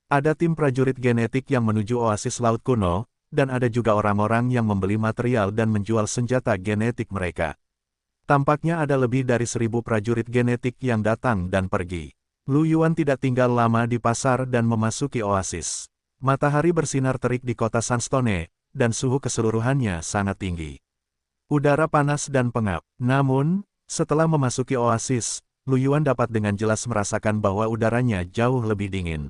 Ada tim prajurit genetik yang menuju oasis laut kuno, dan ada juga orang-orang yang membeli material dan menjual senjata genetik mereka. Tampaknya ada lebih dari 1000 prajurit genetik yang datang dan pergi. Lu Yuan tidak tinggal lama di pasar dan memasuki oasis. Matahari bersinar terik di kota Sunstone, dan suhu keseluruhannya sangat tinggi. Udara panas dan pengap. Namun, setelah memasuki oasis, Lu Yuan dapat dengan jelas merasakan bahwa udaranya jauh lebih dingin.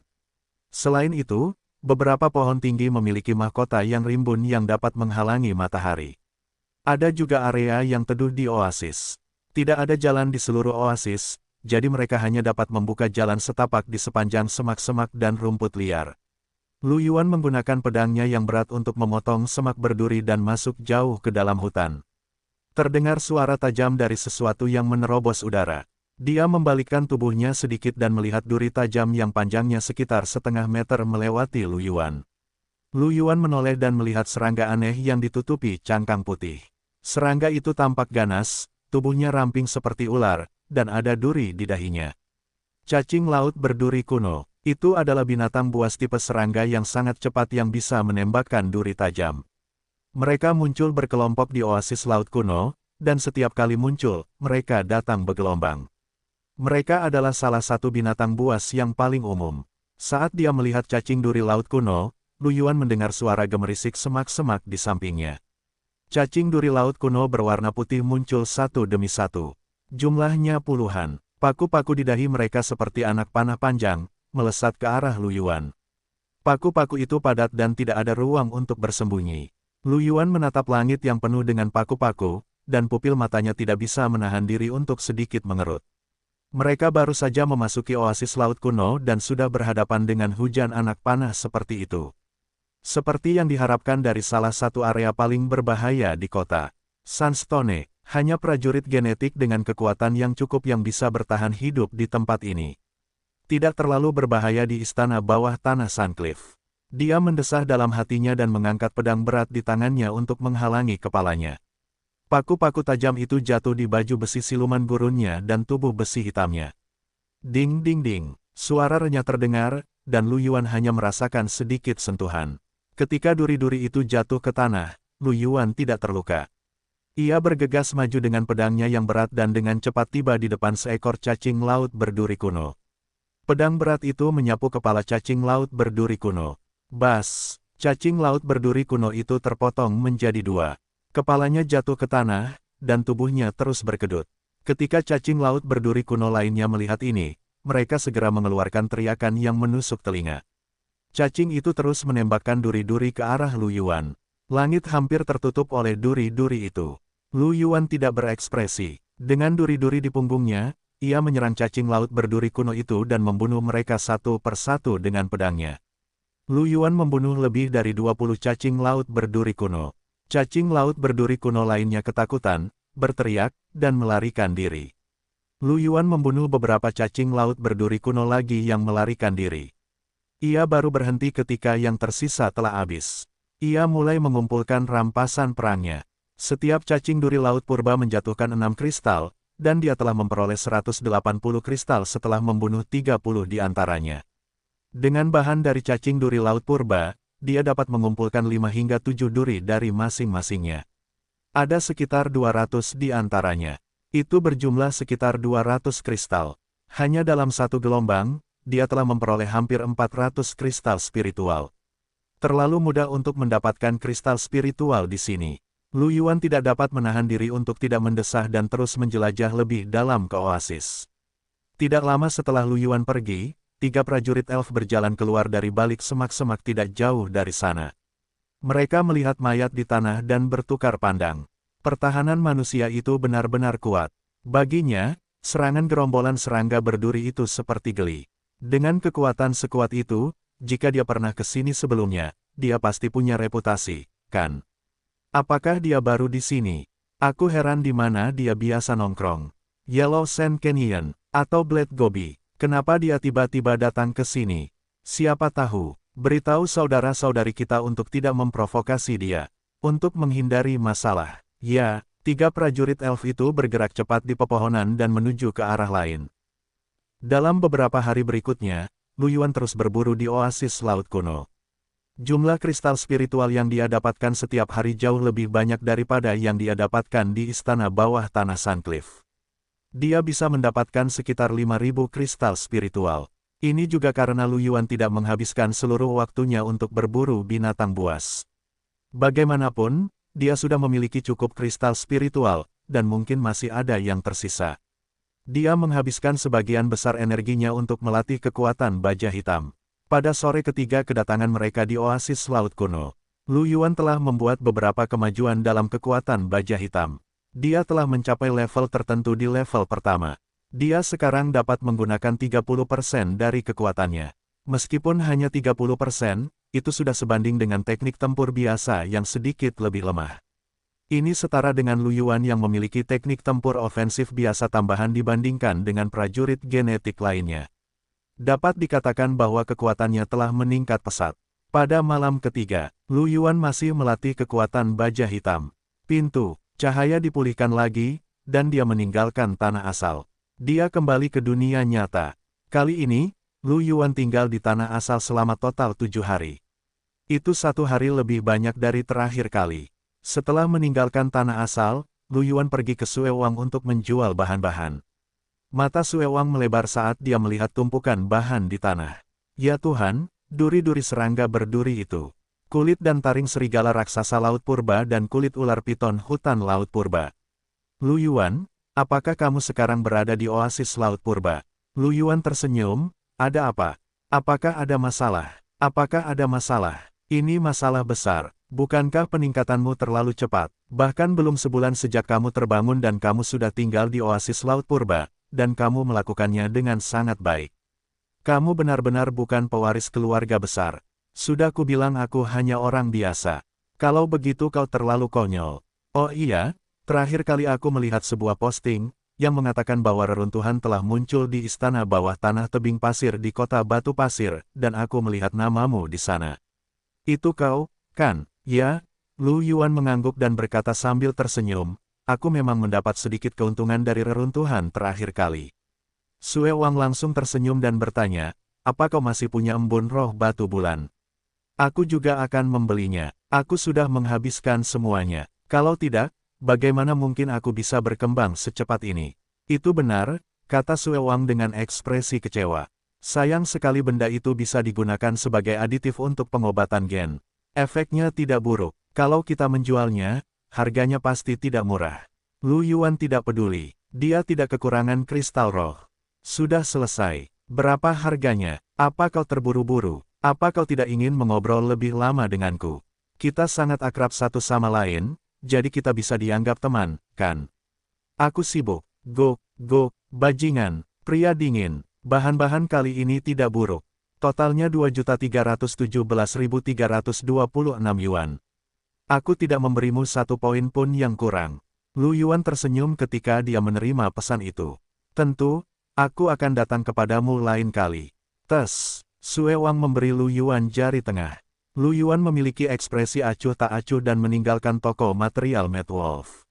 Selain itu, beberapa pohon tinggi memiliki mahkota yang rimbun yang dapat menghalangi matahari. Ada juga area yang teduh di oasis. Tidak ada jalan di seluruh oasis, jadi mereka hanya dapat membuka jalan setapak di sepanjang semak-semak dan rumput liar. Lu Yuan menggunakan pedangnya yang berat untuk memotong semak berduri dan masuk jauh ke dalam hutan. Terdengar suara tajam dari sesuatu yang menerobos udara. Dia membalikkan tubuhnya sedikit dan melihat duri tajam yang panjangnya sekitar setengah meter melewati Lu Yuan. Lu Yuan menoleh dan melihat serangga aneh yang ditutupi cangkang putih. Serangga itu tampak ganas, tubuhnya ramping seperti ular, dan ada duri di dahinya. Cacing laut berduri kuno. Itu adalah binatang buas tipe serangga yang sangat cepat yang bisa menembakkan duri tajam. Mereka muncul berkelompok di oasis laut kuno, dan setiap kali muncul, mereka datang bergelombang. Mereka adalah salah satu binatang buas yang paling umum. Saat dia melihat cacing duri laut kuno, Lu Yuan mendengar suara gemerisik semak-semak di sampingnya. Cacing duri laut kuno berwarna putih muncul satu demi satu. Jumlahnya puluhan. Paku-paku di dahi mereka seperti anak panah panjang, melesat ke arah Lu Yuan. Paku-paku itu padat dan tidak ada ruang untuk bersembunyi. Lu Yuan menatap langit yang penuh dengan paku-paku, dan pupil matanya tidak bisa menahan diri untuk sedikit mengerut. Mereka baru saja memasuki oasis laut kuno dan sudah berhadapan dengan hujan anak panah seperti itu. Seperti yang diharapkan dari salah satu area paling berbahaya di kota. Sunstone, hanya prajurit genetik dengan kekuatan yang cukup yang bisa bertahan hidup di tempat ini. Tidak terlalu berbahaya di istana bawah tanah Suncliff. Dia mendesah dalam hatinya dan mengangkat pedang berat di tangannya untuk menghalangi kepalanya. Paku-paku tajam itu jatuh di baju besi siluman gurunnya dan tubuh besi hitamnya. Ding ding ding, suara renyah terdengar, dan Lu Yuan hanya merasakan sedikit sentuhan. Ketika duri-duri itu jatuh ke tanah, Lu Yuan tidak terluka. Ia bergegas maju dengan pedangnya yang berat dan dengan cepat tiba di depan seekor cacing laut berduri kuno. Pedang berat itu menyapu kepala cacing laut berduri kuno. Bas, cacing laut berduri kuno itu terpotong menjadi dua. Kepalanya jatuh ke tanah, dan tubuhnya terus berkedut. Ketika cacing laut berduri kuno lainnya melihat ini, mereka segera mengeluarkan teriakan yang menusuk telinga. Cacing itu terus menembakkan duri-duri ke arah Lu Yuan. Langit hampir tertutup oleh duri-duri itu. Lu Yuan tidak berekspresi. Dengan duri-duri di punggungnya, ia menyerang cacing laut berduri kuno itu dan membunuh mereka satu persatu dengan pedangnya. Lu Yuan membunuh lebih dari 20 cacing laut berduri kuno. Cacing laut berduri kuno lainnya ketakutan, berteriak, dan melarikan diri. Lu Yuan membunuh beberapa cacing laut berduri kuno lagi yang melarikan diri. Ia baru berhenti ketika yang tersisa telah habis. Ia mulai mengumpulkan rampasan perangnya. Setiap cacing duri laut purba menjatuhkan 6 kristal, dan dia telah memperoleh 180 kristal setelah membunuh 30 di antaranya. Dengan bahan dari cacing duri laut purba, dia dapat mengumpulkan 5 hingga 7 duri dari masing-masingnya. Ada sekitar 200 di antaranya. Itu berjumlah sekitar 200 kristal. Hanya dalam satu gelombang, dia telah memperoleh hampir 400 kristal spiritual. Terlalu mudah untuk mendapatkan kristal spiritual di sini. Lu Yuan tidak dapat menahan diri untuk tidak mendesah dan terus menjelajah lebih dalam ke oasis. Tidak lama setelah Lu Yuan pergi, 3 prajurit elf berjalan keluar dari balik semak-semak tidak jauh dari sana. Mereka melihat mayat di tanah dan bertukar pandang. Pertahanan manusia itu benar-benar kuat. Baginya, serangan gerombolan serangga berduri itu seperti geli. Dengan kekuatan sekuat itu, jika dia pernah ke sini sebelumnya, dia pasti punya reputasi, kan? Apakah dia baru di sini? Aku heran di mana dia biasa nongkrong. Yellow Sand Canyon, atau Blade Gobi. Kenapa dia tiba-tiba datang ke sini? Siapa tahu, beritahu saudara-saudari kita untuk tidak memprovokasi dia. Untuk menghindari masalah. Ya, 3 prajurit elf itu bergerak cepat di pepohonan dan menuju ke arah lain. Dalam beberapa hari berikutnya, Lu Yuan terus berburu di oasis laut kuno. Jumlah kristal spiritual yang dia dapatkan setiap hari jauh lebih banyak daripada yang dia dapatkan di istana bawah tanah Suncliff. Dia bisa mendapatkan sekitar 5.000 kristal spiritual. Ini juga karena Lu Yuan tidak menghabiskan seluruh waktunya untuk berburu binatang buas. Bagaimanapun, dia sudah memiliki cukup kristal spiritual, dan mungkin masih ada yang tersisa. Dia menghabiskan sebagian besar energinya untuk melatih kekuatan baja hitam. Pada sore ketiga kedatangan mereka di oasis laut kuno, Lu Yuan telah membuat beberapa kemajuan dalam kekuatan baja hitam. Dia telah mencapai level tertentu di level pertama. Dia sekarang dapat menggunakan 30% dari kekuatannya. Meskipun hanya 30%, itu sudah sebanding dengan teknik tempur biasa yang sedikit lebih lemah. Ini setara dengan Lu Yuan yang memiliki teknik tempur ofensif biasa tambahan dibandingkan dengan prajurit genetik lainnya. Dapat dikatakan bahwa kekuatannya telah meningkat pesat. Pada malam ketiga, Lu Yuan masih melatih kekuatan baja hitam. Pintu, cahaya dipulihkan lagi, dan dia meninggalkan tanah asal. Dia kembali ke dunia nyata. Kali ini, Lu Yuan tinggal di tanah asal selama total 7 hari. Itu 1 hari lebih banyak dari terakhir kali. Setelah meninggalkan tanah asal, Lu Yuan pergi ke Sue Wang untuk menjual bahan-bahan. Mata Sue Wang melebar saat dia melihat tumpukan bahan di tanah. Ya Tuhan, duri-duri serangga berduri itu. Kulit dan taring serigala raksasa laut purba dan kulit ular piton hutan laut purba. Lu Yuan, apakah kamu sekarang berada di oasis laut purba? Lu Yuan tersenyum, ada apa? Apakah ada masalah? Apakah ada masalah? Ini masalah besar. Bukankah peningkatanmu terlalu cepat? Bahkan belum sebulan sejak kamu terbangun dan kamu sudah tinggal di oasis laut purba, dan kamu melakukannya dengan sangat baik. Kamu benar-benar bukan pewaris keluarga besar. Sudah kubilang aku hanya orang biasa. Kalau begitu kau terlalu konyol. Oh iya, terakhir kali aku melihat sebuah posting, yang mengatakan bahwa reruntuhan telah muncul di istana bawah tanah tebing pasir di kota Batu Pasir, dan aku melihat namamu di sana. Itu kau, kan? Ya, Lu Yuan mengangguk dan berkata sambil tersenyum, aku memang mendapat sedikit keuntungan dari reruntuhan terakhir kali. Sue Wang langsung tersenyum dan bertanya, apa kau masih punya embun roh batu bulan? Aku juga akan membelinya. Aku sudah menghabiskan semuanya. Kalau tidak, bagaimana mungkin aku bisa berkembang secepat ini? Itu benar, kata Sue Wang dengan ekspresi kecewa. Sayang sekali benda itu bisa digunakan sebagai aditif untuk pengobatan gen. Efeknya tidak buruk. Kalau kita menjualnya, harganya pasti tidak murah. Lu Yuan tidak peduli. Dia tidak kekurangan kristal roh. Sudah selesai. Berapa harganya? Apa kau terburu-buru? Apa kau tidak ingin mengobrol lebih lama denganku? Kita sangat akrab satu sama lain, jadi kita bisa dianggap teman, kan? Aku sibuk. Go, bajingan, pria dingin. Bahan-bahan kali ini tidak buruk. Totalnya 2.317.326 yuan. Aku tidak memberimu 1 poin pun yang kurang. Lu Yuan tersenyum ketika dia menerima pesan itu. Tentu, aku akan datang kepadamu lain kali. Tes, Sue Wang memberi Lu Yuan jari tengah. Lu Yuan memiliki ekspresi acuh tak acuh dan meninggalkan toko material Mad Wolf.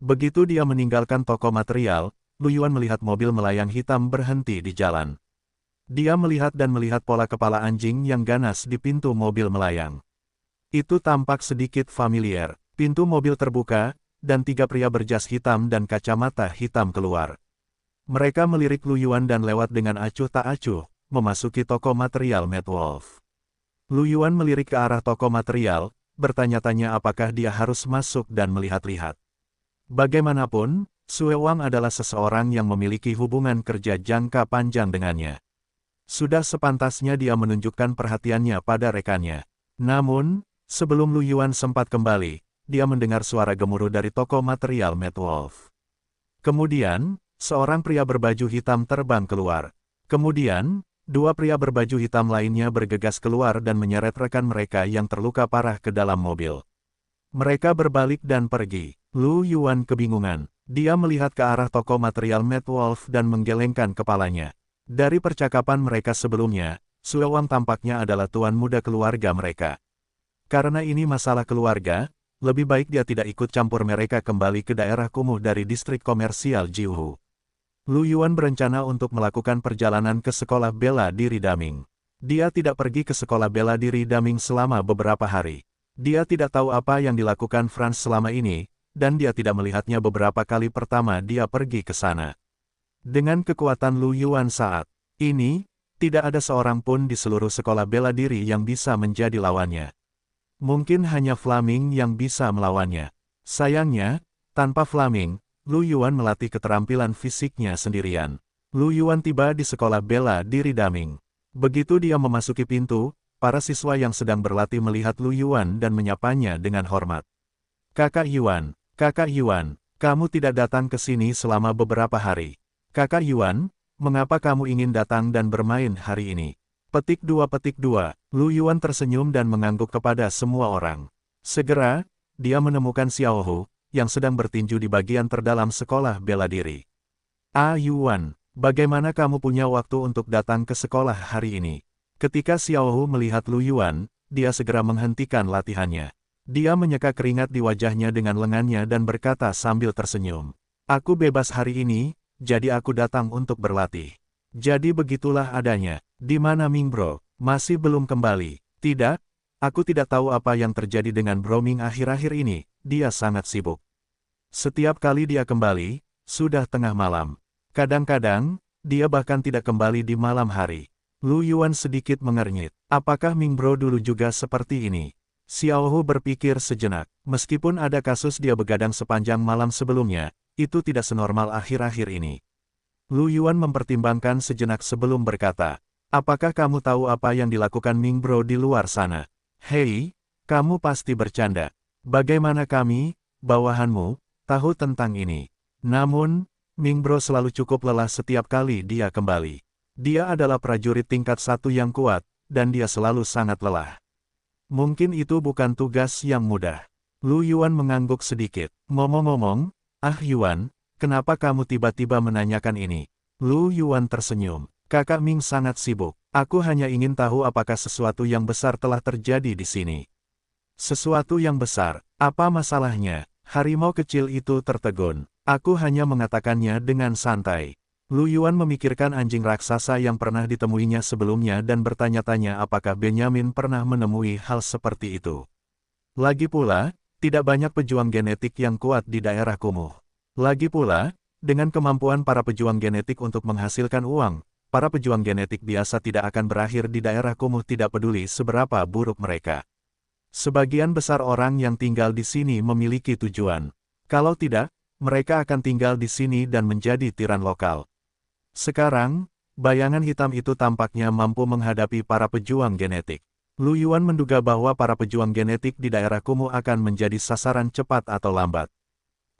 Begitu dia meninggalkan toko material, Lu Yuan melihat mobil melayang hitam berhenti di jalan. Dia melihat dan melihat pola kepala anjing yang ganas di pintu mobil melayang. Itu tampak sedikit familiar. Pintu mobil terbuka, dan 3 pria berjas hitam dan kacamata hitam keluar. Mereka melirik Lu Yuan dan lewat dengan acuh tak acuh, memasuki toko material Mad Wolf. Lu Yuan melirik ke arah toko material, bertanya-tanya apakah dia harus masuk dan melihat-lihat. Bagaimanapun, Sue Wang adalah seseorang yang memiliki hubungan kerja jangka panjang dengannya. Sudah sepantasnya dia menunjukkan perhatiannya pada rekannya. Namun, sebelum Lu Yuan sempat kembali, dia mendengar suara gemuruh dari toko material Mad Wolf. Kemudian, seorang pria berbaju hitam terbang keluar. Kemudian, 2 pria berbaju hitam lainnya bergegas keluar dan menyeret rekan mereka yang terluka parah ke dalam mobil. Mereka berbalik dan pergi. Lu Yuan kebingungan. Dia melihat ke arah toko material Mad Wolf dan menggelengkan kepalanya. Dari percakapan mereka sebelumnya, Sue Wang tampaknya adalah tuan muda keluarga mereka. Karena ini masalah keluarga, lebih baik dia tidak ikut campur mereka kembali ke daerah kumuh dari distrik komersial Jiuhu. Lu Yuan berencana untuk melakukan perjalanan ke sekolah bela diri Daming. Dia tidak pergi ke sekolah bela diri Daming selama beberapa hari. Dia tidak tahu apa yang dilakukan Franz selama ini, dan dia tidak melihatnya beberapa kali pertama dia pergi ke sana. Dengan kekuatan Lu Yuan saat ini, tidak ada seorang pun di seluruh sekolah bela diri yang bisa menjadi lawannya. Mungkin hanya Flaming yang bisa melawannya. Sayangnya, tanpa Flaming, Lu Yuan melatih keterampilan fisiknya sendirian. Lu Yuan tiba di sekolah bela diri Daming. Begitu dia memasuki pintu, para siswa yang sedang berlatih melihat Lu Yuan dan menyapanya dengan hormat. Kakak Yuan, kamu tidak datang ke sini selama beberapa hari. Kakak Yuan, mengapa kamu ingin datang dan bermain hari ini? Petik 2. Lu Yuan tersenyum dan mengangguk kepada semua orang. Segera, dia menemukan Xiaohu, yang sedang bertinju di bagian terdalam sekolah bela diri. "Ah Yuan, bagaimana kamu punya waktu untuk datang ke sekolah hari ini?" Ketika Xiaohu melihat Lu Yuan, dia segera menghentikan latihannya. Dia menyeka keringat di wajahnya dengan lengannya dan berkata sambil tersenyum. "Aku bebas hari ini, jadi aku datang untuk berlatih." Jadi begitulah adanya. "Di mana Ming Bro? Masih belum kembali?" "Tidak, aku tidak tahu apa yang terjadi dengan Bro Ming akhir-akhir ini, dia sangat sibuk. Setiap kali dia kembali, sudah tengah malam. Kadang-kadang, dia bahkan tidak kembali di malam hari." Lu Yuan sedikit mengernyit. Apakah Ming Bro dulu juga seperti ini? Xiaohu berpikir sejenak. Meskipun ada kasus dia begadang sepanjang malam sebelumnya, itu tidak senormal akhir-akhir ini. Lu Yuan mempertimbangkan sejenak sebelum berkata, "Apakah kamu tahu apa yang dilakukan Ming Bro di luar sana?" "Hei, kamu pasti bercanda. Bagaimana kami, bawahanmu, tahu tentang ini?" Namun, Ming Bro selalu cukup lelah setiap kali dia kembali. Dia adalah prajurit tingkat 1 yang kuat, dan dia selalu sangat lelah. Mungkin itu bukan tugas yang mudah. Lu Yuan mengangguk sedikit. "Ngomong-ngomong, ah Yuan, kenapa kamu tiba-tiba menanyakan ini?" Lu Yuan tersenyum. "Kakak Ming sangat sibuk. Aku hanya ingin tahu apakah sesuatu yang besar telah terjadi di sini." "Sesuatu yang besar? Apa masalahnya?" Harimau kecil itu tertegun. "Aku hanya mengatakannya dengan santai." Lu Yuan memikirkan anjing raksasa yang pernah ditemuinya sebelumnya dan bertanya-tanya apakah Benyamin pernah menemui hal seperti itu. Lagi pula, tidak banyak pejuang genetik yang kuat di daerah kumuh. Lagi pula, dengan kemampuan para pejuang genetik untuk menghasilkan uang, para pejuang genetik biasa tidak akan berakhir di daerah kumuh tidak peduli seberapa buruk mereka. Sebagian besar orang yang tinggal di sini memiliki tujuan. Kalau tidak, mereka akan tinggal di sini dan menjadi tiran lokal. Sekarang, bayangan hitam itu tampaknya mampu menghadapi para pejuang genetik. Lu Yuan menduga bahwa para pejuang genetik di daerah kumuh akan menjadi sasaran cepat atau lambat.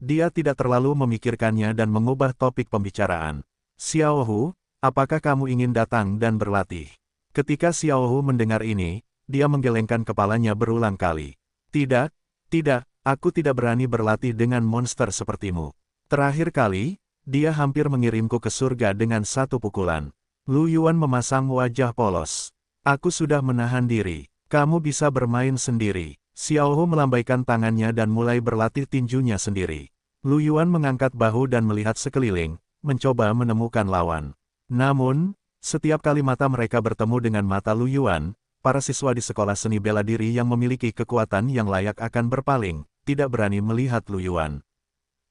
Dia tidak terlalu memikirkannya dan mengubah topik pembicaraan. "Xiaohu, apakah kamu ingin datang dan berlatih?" Ketika Xiaohu mendengar ini, dia menggelengkan kepalanya berulang kali. "Tidak, tidak, aku tidak berani berlatih dengan monster sepertimu. Terakhir kali, dia hampir mengirimku ke surga dengan satu pukulan." Lu Yuan memasang wajah polos. "Aku sudah menahan diri. Kamu bisa bermain sendiri." Xiaohu melambaikan tangannya dan mulai berlatih tinjunya sendiri. Lu Yuan mengangkat bahu dan melihat sekeliling, mencoba menemukan lawan. Namun, setiap kali mata mereka bertemu dengan mata Lu Yuan, para siswa di sekolah seni bela diri yang memiliki kekuatan yang layak akan berpaling, tidak berani melihat Lu Yuan.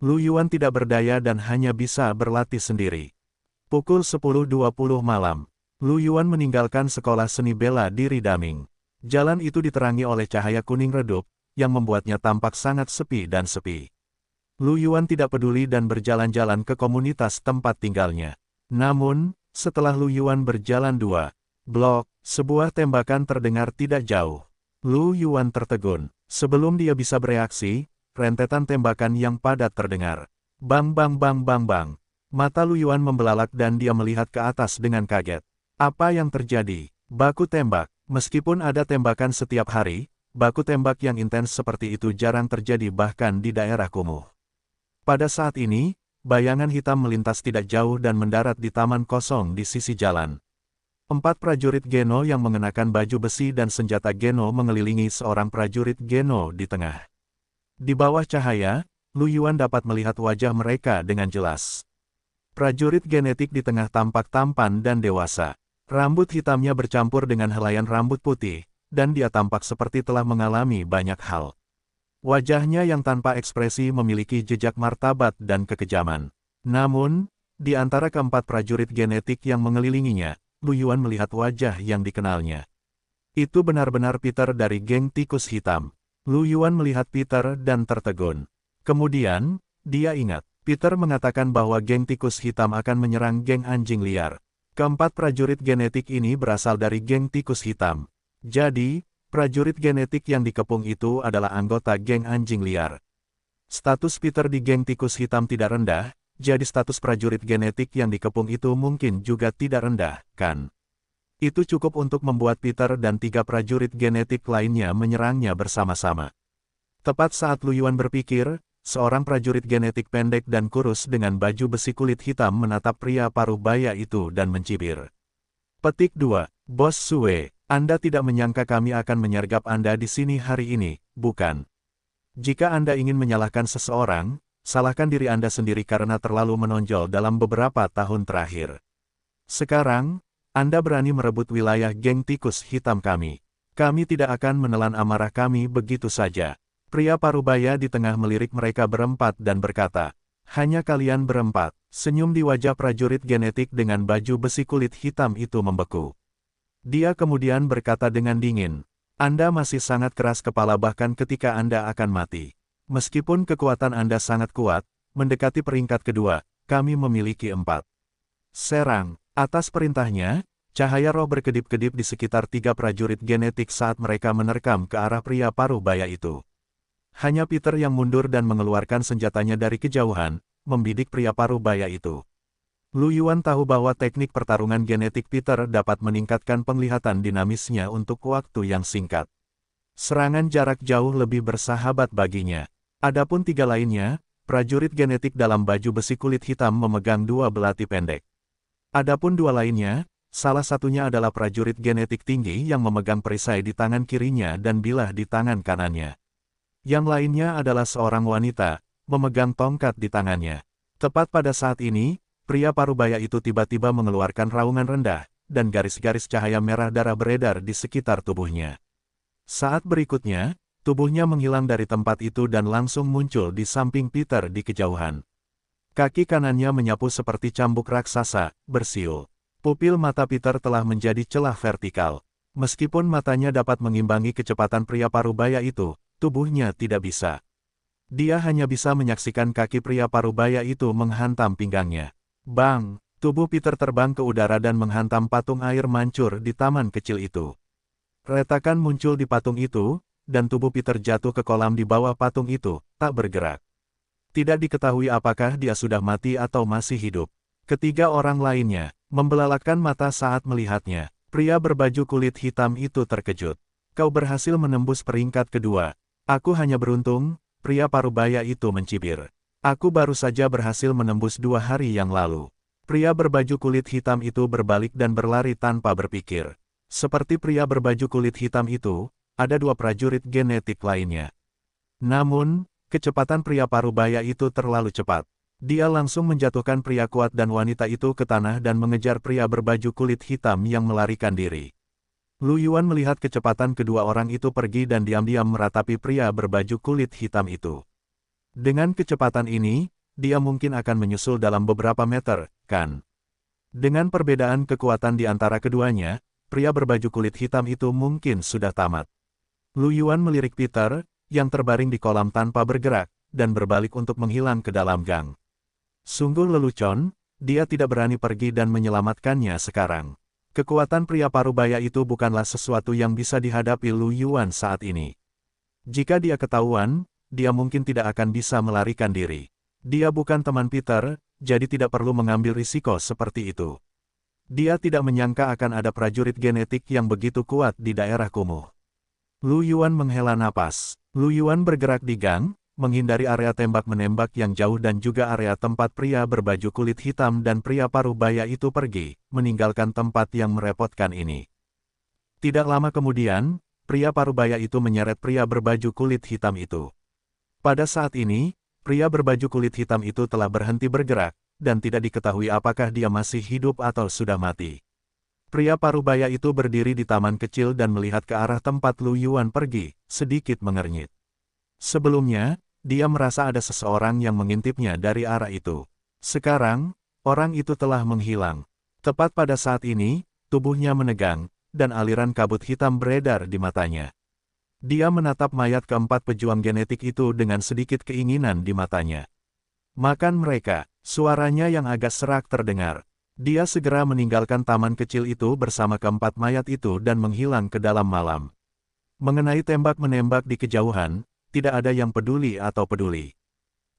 Lu Yuan tidak berdaya dan hanya bisa berlatih sendiri. Pukul 10.20 malam, Lu Yuan meninggalkan sekolah seni bela diri Daming. Jalan itu diterangi oleh cahaya kuning redup, yang membuatnya tampak sangat sepi dan sepi. Lu Yuan tidak peduli dan berjalan-jalan ke komunitas tempat tinggalnya. Namun, setelah Lu Yuan berjalan 2 blok, sebuah tembakan terdengar tidak jauh. Lu Yuan tertegun. Sebelum dia bisa bereaksi, rentetan tembakan yang padat terdengar. Bang bang bang bang bang. Mata Lu Yuan membelalak dan dia melihat ke atas dengan kaget. Apa yang terjadi? Baku tembak. Meskipun ada tembakan setiap hari, baku tembak yang intens seperti itu jarang terjadi bahkan di daerah kumuh. Pada saat ini, bayangan hitam melintas tidak jauh dan mendarat di taman kosong di sisi jalan. 4 prajurit Geno yang mengenakan baju besi dan senjata Geno mengelilingi seorang prajurit Geno di tengah. Di bawah cahaya, Lu Yuan dapat melihat wajah mereka dengan jelas. Prajurit genetik di tengah tampak tampan dan dewasa. Rambut hitamnya bercampur dengan helaian rambut putih, dan dia tampak seperti telah mengalami banyak hal. Wajahnya yang tanpa ekspresi memiliki jejak martabat dan kekejaman. Namun, di antara keempat prajurit genetik yang mengelilinginya, Lu Yuan melihat wajah yang dikenalnya. Itu benar-benar Peter dari geng tikus hitam. Lu Yuan melihat Peter dan tertegun. Kemudian, dia ingat, Peter mengatakan bahwa geng tikus hitam akan menyerang geng anjing liar. Keempat prajurit genetik ini berasal dari geng tikus hitam. Jadi, prajurit genetik yang dikepung itu adalah anggota geng anjing liar. Status Peter di geng tikus hitam tidak rendah, jadi status prajurit genetik yang dikepung itu mungkin juga tidak rendah, kan? Itu cukup untuk membuat Peter dan 3 prajurit genetik lainnya menyerangnya bersama-sama. Tepat saat Lu Yuan berpikir, seorang prajurit genetik pendek dan kurus dengan baju besi kulit hitam menatap pria paruh baya itu dan mencibir. Petik 2. Bos Sue, Anda tidak menyangka kami akan menyergap Anda di sini hari ini, bukan? Jika Anda ingin menyalahkan seseorang, salahkan diri Anda sendiri karena terlalu menonjol dalam beberapa tahun terakhir. Sekarang, Anda berani merebut wilayah geng tikus hitam kami. Kami tidak akan menelan amarah kami begitu saja. Pria parubaya di tengah melirik mereka berempat dan berkata, hanya kalian berempat. Senyum di wajah prajurit genetik dengan baju besi kulit hitam itu membeku. Dia kemudian berkata dengan dingin, Anda masih sangat keras kepala bahkan ketika Anda akan mati. Meskipun kekuatan Anda sangat kuat, mendekati peringkat kedua, kami memiliki 4. Serang. Atas perintahnya, cahaya roh berkedip-kedip di sekitar 3 prajurit genetik saat mereka menerkam ke arah pria paruh baya itu. Hanya Peter yang mundur dan mengeluarkan senjatanya dari kejauhan, membidik pria paruh baya itu. Lu Yuan tahu bahwa teknik pertarungan genetik Peter dapat meningkatkan penglihatan dinamisnya untuk waktu yang singkat. Serangan jarak jauh lebih bersahabat baginya. Adapun 3 lainnya, prajurit genetik dalam baju besi kulit hitam memegang 2 belati pendek. Adapun 2 lainnya, salah satunya adalah prajurit genetik tinggi yang memegang perisai di tangan kirinya dan bilah di tangan kanannya. Yang lainnya adalah seorang wanita, memegang tongkat di tangannya. Tepat pada saat ini, pria parubaya itu tiba-tiba mengeluarkan raungan rendah, dan garis-garis cahaya merah darah beredar di sekitar tubuhnya. Saat berikutnya, tubuhnya menghilang dari tempat itu dan langsung muncul di samping Peter di kejauhan. Kaki kanannya menyapu seperti cambuk raksasa, bersiul. Pupil mata Peter telah menjadi celah vertikal. Meskipun matanya dapat mengimbangi kecepatan pria parubaya itu, tubuhnya tidak bisa. Dia hanya bisa menyaksikan kaki pria parubaya itu menghantam pinggangnya. Bang! Tubuh Peter terbang ke udara dan menghantam patung air mancur di taman kecil itu. Retakan muncul di patung itu, dan tubuh Peter jatuh ke kolam di bawah patung itu, tak bergerak. Tidak diketahui apakah dia sudah mati atau masih hidup. Ketiga orang lainnya, membelalakan mata saat melihatnya. Pria berbaju kulit hitam itu terkejut. Kau berhasil menembus peringkat kedua. Aku hanya beruntung, pria parubaya itu mencibir. Aku baru saja berhasil menembus 2 hari yang lalu. Pria berbaju kulit hitam itu berbalik dan berlari tanpa berpikir. Seperti pria berbaju kulit hitam itu, ada 2 prajurit genetik lainnya. Namun, kecepatan pria parubaya itu terlalu cepat. Dia langsung menjatuhkan pria kuat dan wanita itu ke tanah dan mengejar pria berbaju kulit hitam yang melarikan diri. Lu Yuan melihat kecepatan kedua orang itu pergi dan diam-diam meratapi pria berbaju kulit hitam itu. Dengan kecepatan ini, dia mungkin akan menyusul dalam beberapa meter, kan? Dengan perbedaan kekuatan di antara keduanya, pria berbaju kulit hitam itu mungkin sudah tamat. Lu Yuan melirik Peter, yang terbaring di kolam tanpa bergerak, dan berbalik untuk menghilang ke dalam gang. Sungguh lelucon, dia tidak berani pergi dan menyelamatkannya sekarang. Kekuatan pria parubaya itu bukanlah sesuatu yang bisa dihadapi Lu Yuan saat ini. Jika dia ketahuan, dia mungkin tidak akan bisa melarikan diri. Dia bukan teman Peter, jadi tidak perlu mengambil risiko seperti itu. Dia tidak menyangka akan ada prajurit genetik yang begitu kuat di daerah kumuh. Lu Yuan menghela napas. Lu Yuan bergerak di gang, menghindari area tembak-menembak yang jauh dan juga area tempat pria berbaju kulit hitam dan pria parubaya itu pergi, meninggalkan tempat yang merepotkan ini. Tidak lama kemudian, pria parubaya itu menyeret pria berbaju kulit hitam itu. Pada saat ini, pria berbaju kulit hitam itu telah berhenti bergerak, dan tidak diketahui apakah dia masih hidup atau sudah mati. Pria parubaya itu berdiri di taman kecil dan melihat ke arah tempat Lu Yuan pergi, sedikit mengernyit. Sebelumnya, dia merasa ada seseorang yang mengintipnya dari arah itu. Sekarang, orang itu telah menghilang. Tepat pada saat ini, tubuhnya menegang, dan aliran kabut hitam beredar di matanya. Dia menatap mayat keempat pejuang genetik itu dengan sedikit keinginan di matanya. Makan mereka, suaranya yang agak serak terdengar. Dia segera meninggalkan taman kecil itu bersama keempat mayat itu dan menghilang ke dalam malam. Mengenai tembak-menembak di kejauhan, tidak ada yang peduli atau peduli.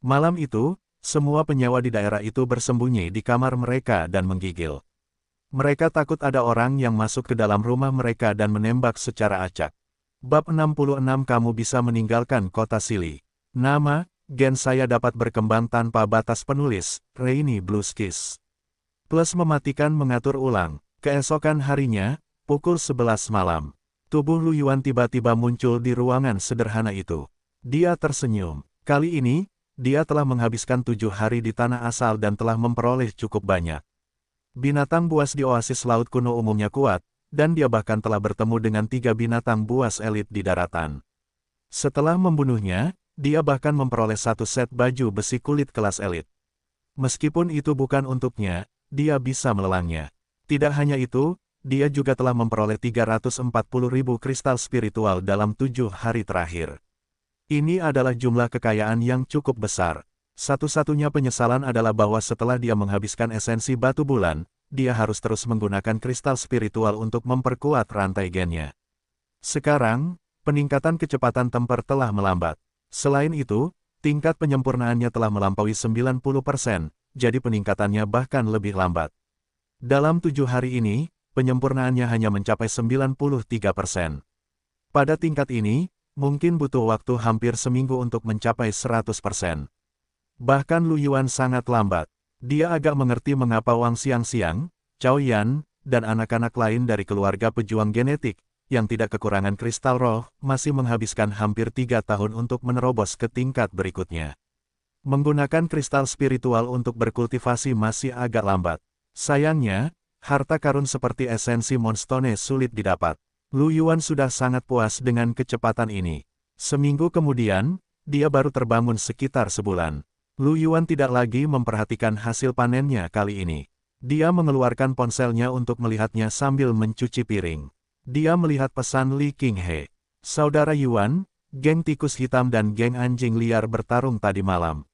Malam itu, semua penyewa di daerah itu bersembunyi di kamar mereka dan menggigil. Mereka takut ada orang yang masuk ke dalam rumah mereka dan menembak secara acak. Bab 66 Kamu bisa meninggalkan kota Sili. Nama, gen saya dapat berkembang tanpa batas penulis, Rainy Blueskis. Plus mematikan mengatur ulang. Keesokan harinya, pukul 11 malam. Tubuh Lu Yuan tiba-tiba muncul di ruangan sederhana itu. Dia tersenyum. Kali ini, dia telah menghabiskan 7 hari di tanah asal dan telah memperoleh cukup banyak. Binatang buas di oasis laut kuno umumnya kuat, dan dia bahkan telah bertemu dengan 3 binatang buas elit di daratan. Setelah membunuhnya, dia bahkan memperoleh 1 set baju besi kulit kelas elit. Meskipun itu bukan untuknya, dia bisa melelangnya. Tidak hanya itu, dia juga telah memperoleh 340.000 kristal spiritual dalam 7 hari terakhir. Ini adalah jumlah kekayaan yang cukup besar. Satu-satunya penyesalan adalah bahwa setelah dia menghabiskan esensi batu bulan, dia harus terus menggunakan kristal spiritual untuk memperkuat rantai gennya. Sekarang, peningkatan kecepatan temper telah melambat. Selain itu, tingkat penyempurnaannya telah melampaui 90%, jadi peningkatannya bahkan lebih lambat. Dalam 7 hari ini, penyempurnaannya hanya mencapai 93%. Pada tingkat ini, mungkin butuh waktu hampir seminggu untuk mencapai 100%. Bahkan Lu Yuan sangat lambat. Dia agak mengerti mengapa Wang Xiangxiang, Cao Yan, dan anak-anak lain dari keluarga pejuang genetik, yang tidak kekurangan kristal roh, masih menghabiskan hampir 3 tahun untuk menerobos ke tingkat berikutnya. Menggunakan kristal spiritual untuk berkultivasi masih agak lambat. Sayangnya, harta karun seperti esensi Moonstone sulit didapat. Lu Yuan sudah sangat puas dengan kecepatan ini. Seminggu kemudian, dia baru terbangun sekitar sebulan. Lu Yuan tidak lagi memperhatikan hasil panennya kali ini. Dia mengeluarkan ponselnya untuk melihatnya sambil mencuci piring. Dia melihat pesan Li Qinghe. Saudara Yuan, geng tikus hitam dan geng anjing liar bertarung tadi malam.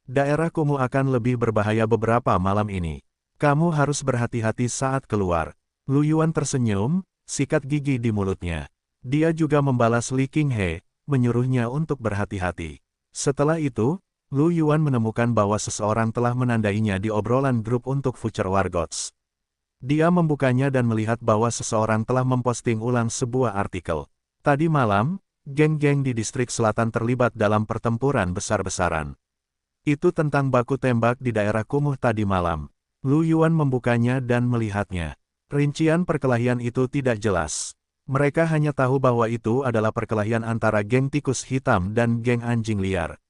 Daerah kumuh akan lebih berbahaya beberapa malam ini. Kamu harus berhati-hati saat keluar. Lu Yuan tersenyum, sikat gigi di mulutnya. Dia juga membalas Li Qinghe, menyuruhnya untuk berhati-hati. Setelah itu, Lu Yuan menemukan bahwa seseorang telah menandainya di obrolan grup untuk Future War Gods. Dia membukanya dan melihat bahwa seseorang telah memposting ulang sebuah artikel. Tadi malam, geng-geng di distrik selatan terlibat dalam pertempuran besar-besaran. Itu tentang baku tembak di daerah kumuh tadi malam. Lu Yuan membukanya dan melihatnya. Rincian perkelahian itu tidak jelas. Mereka hanya tahu bahwa itu adalah perkelahian antara geng tikus hitam dan geng anjing liar.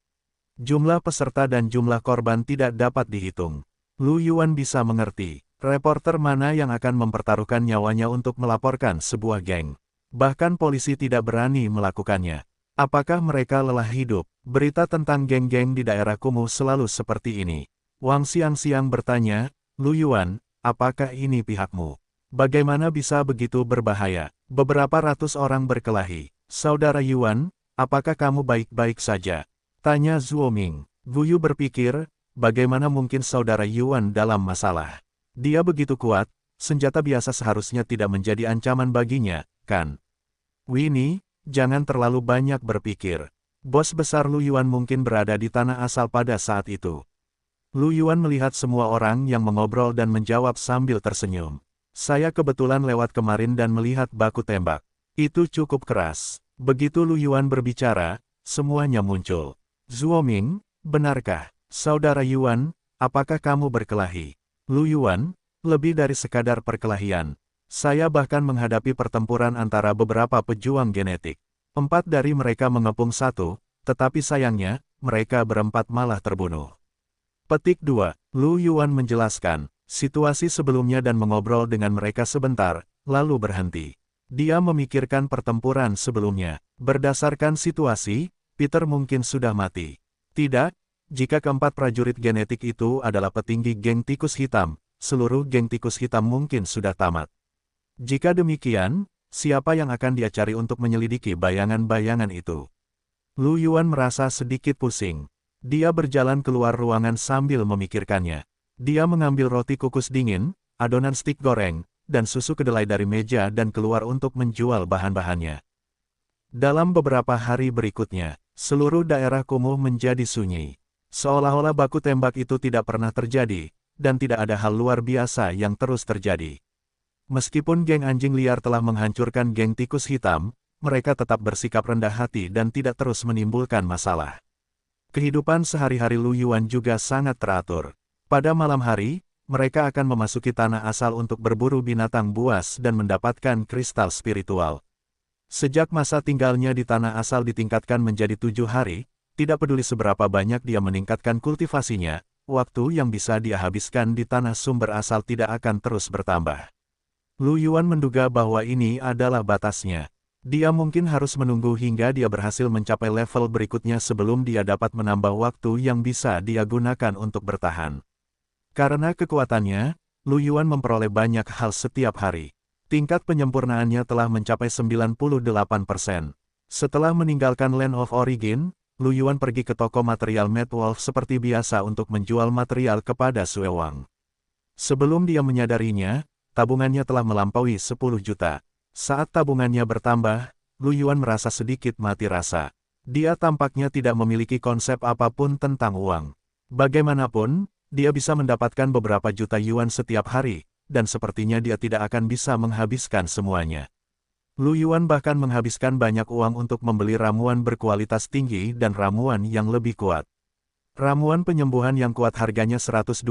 Jumlah peserta dan jumlah korban tidak dapat dihitung. Lu Yuan bisa mengerti, reporter mana yang akan mempertaruhkan nyawanya untuk melaporkan sebuah geng. Bahkan polisi tidak berani melakukannya. Apakah mereka lelah hidup? Berita tentang geng-geng di daerah kumuh selalu seperti ini. Wang Xiangxiang bertanya, Lu Yuan, apakah ini pihakmu? Bagaimana bisa begitu berbahaya? Beberapa ratus orang berkelahi. Saudara Yuan, apakah kamu baik-baik saja? Tanya Zhuo Ming. Guyu berpikir, bagaimana mungkin saudara Yuan dalam masalah? Dia begitu kuat, senjata biasa seharusnya tidak menjadi ancaman baginya, kan? Winnie, jangan terlalu banyak berpikir. Bos besar Lu Yuan mungkin berada di tanah asal pada saat itu. Lu Yuan melihat semua orang yang mengobrol dan menjawab sambil tersenyum. Saya kebetulan lewat kemarin dan melihat baku tembak. Itu cukup keras. Begitu Lu Yuan berbicara, semuanya muncul. Zhuo Ming, benarkah? Saudara Yuan, apakah kamu berkelahi? Lu Yuan, lebih dari sekadar perkelahian. Saya bahkan menghadapi pertempuran antara beberapa pejuang genetik. 4 dari mereka mengepung 1, tetapi sayangnya, mereka berempat malah terbunuh. Petik 2, Lu Yuan menjelaskan situasi sebelumnya dan mengobrol dengan mereka sebentar, lalu berhenti. Dia memikirkan pertempuran sebelumnya. Berdasarkan situasi, Peter mungkin sudah mati. Tidak, jika keempat prajurit genetik itu adalah petinggi geng tikus hitam, seluruh geng tikus hitam mungkin sudah tamat. Jika demikian, siapa yang akan dia cari untuk menyelidiki bayangan-bayangan itu? Lu Yuan merasa sedikit pusing. Dia berjalan keluar ruangan sambil memikirkannya. Dia mengambil roti kukus dingin, adonan stik goreng, dan susu kedelai dari meja dan keluar untuk menjual bahan-bahannya. Dalam beberapa hari berikutnya, seluruh daerah kumuh menjadi sunyi. Seolah-olah baku tembak itu tidak pernah terjadi, dan tidak ada hal luar biasa yang terus terjadi. Meskipun geng anjing liar telah menghancurkan geng tikus hitam, mereka tetap bersikap rendah hati dan tidak terus menimbulkan masalah. Kehidupan sehari-hari Lu Yuan juga sangat teratur. Pada malam hari, mereka akan memasuki tanah asal untuk berburu binatang buas dan mendapatkan kristal spiritual. Sejak masa tinggalnya di tanah asal ditingkatkan menjadi 7 hari, tidak peduli seberapa banyak dia meningkatkan kultivasinya, waktu yang bisa dia habiskan di tanah sumber asal tidak akan terus bertambah. Lu Yuan menduga bahwa ini adalah batasnya. Dia mungkin harus menunggu hingga dia berhasil mencapai level berikutnya sebelum dia dapat menambah waktu yang bisa dia gunakan untuk bertahan. Karena kekuatannya, Lu Yuan memperoleh banyak hal setiap hari. Tingkat penyempurnaannya telah mencapai 98%. Setelah meninggalkan Land of Origin, Lu Yuan pergi ke toko material Mad Wolf seperti biasa untuk menjual material kepada Sue Wang. Sebelum dia menyadarinya, tabungannya telah melampaui 10 juta. Saat tabungannya bertambah, Lu Yuan merasa sedikit mati rasa. Dia tampaknya tidak memiliki konsep apapun tentang uang. Bagaimanapun, dia bisa mendapatkan beberapa juta yuan setiap hari, dan sepertinya dia tidak akan bisa menghabiskan semuanya. Lu Yuan bahkan menghabiskan banyak uang untuk membeli ramuan berkualitas tinggi dan ramuan yang lebih kuat. Ramuan penyembuhan yang kuat harganya 120.000,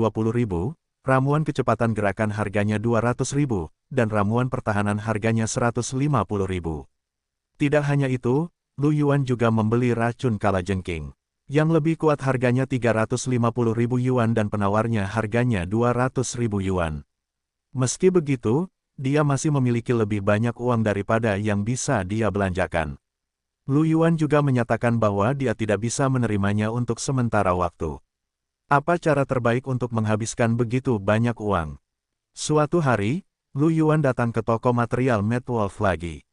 ramuan kecepatan gerakan harganya 200.000, dan ramuan pertahanan harganya 150.000. Tidak hanya itu, Lu Yuan juga membeli racun kalajengking. Yang lebih kuat harganya 350.000 yuan dan penawarnya harganya 200.000 yuan. Meski begitu, dia masih memiliki lebih banyak uang daripada yang bisa dia belanjakan. Lu Yuan juga menyatakan bahwa dia tidak bisa menerimanya untuk sementara waktu. Apa cara terbaik untuk menghabiskan begitu banyak uang? Suatu hari, Lu Yuan datang ke toko material Mad Wolf lagi.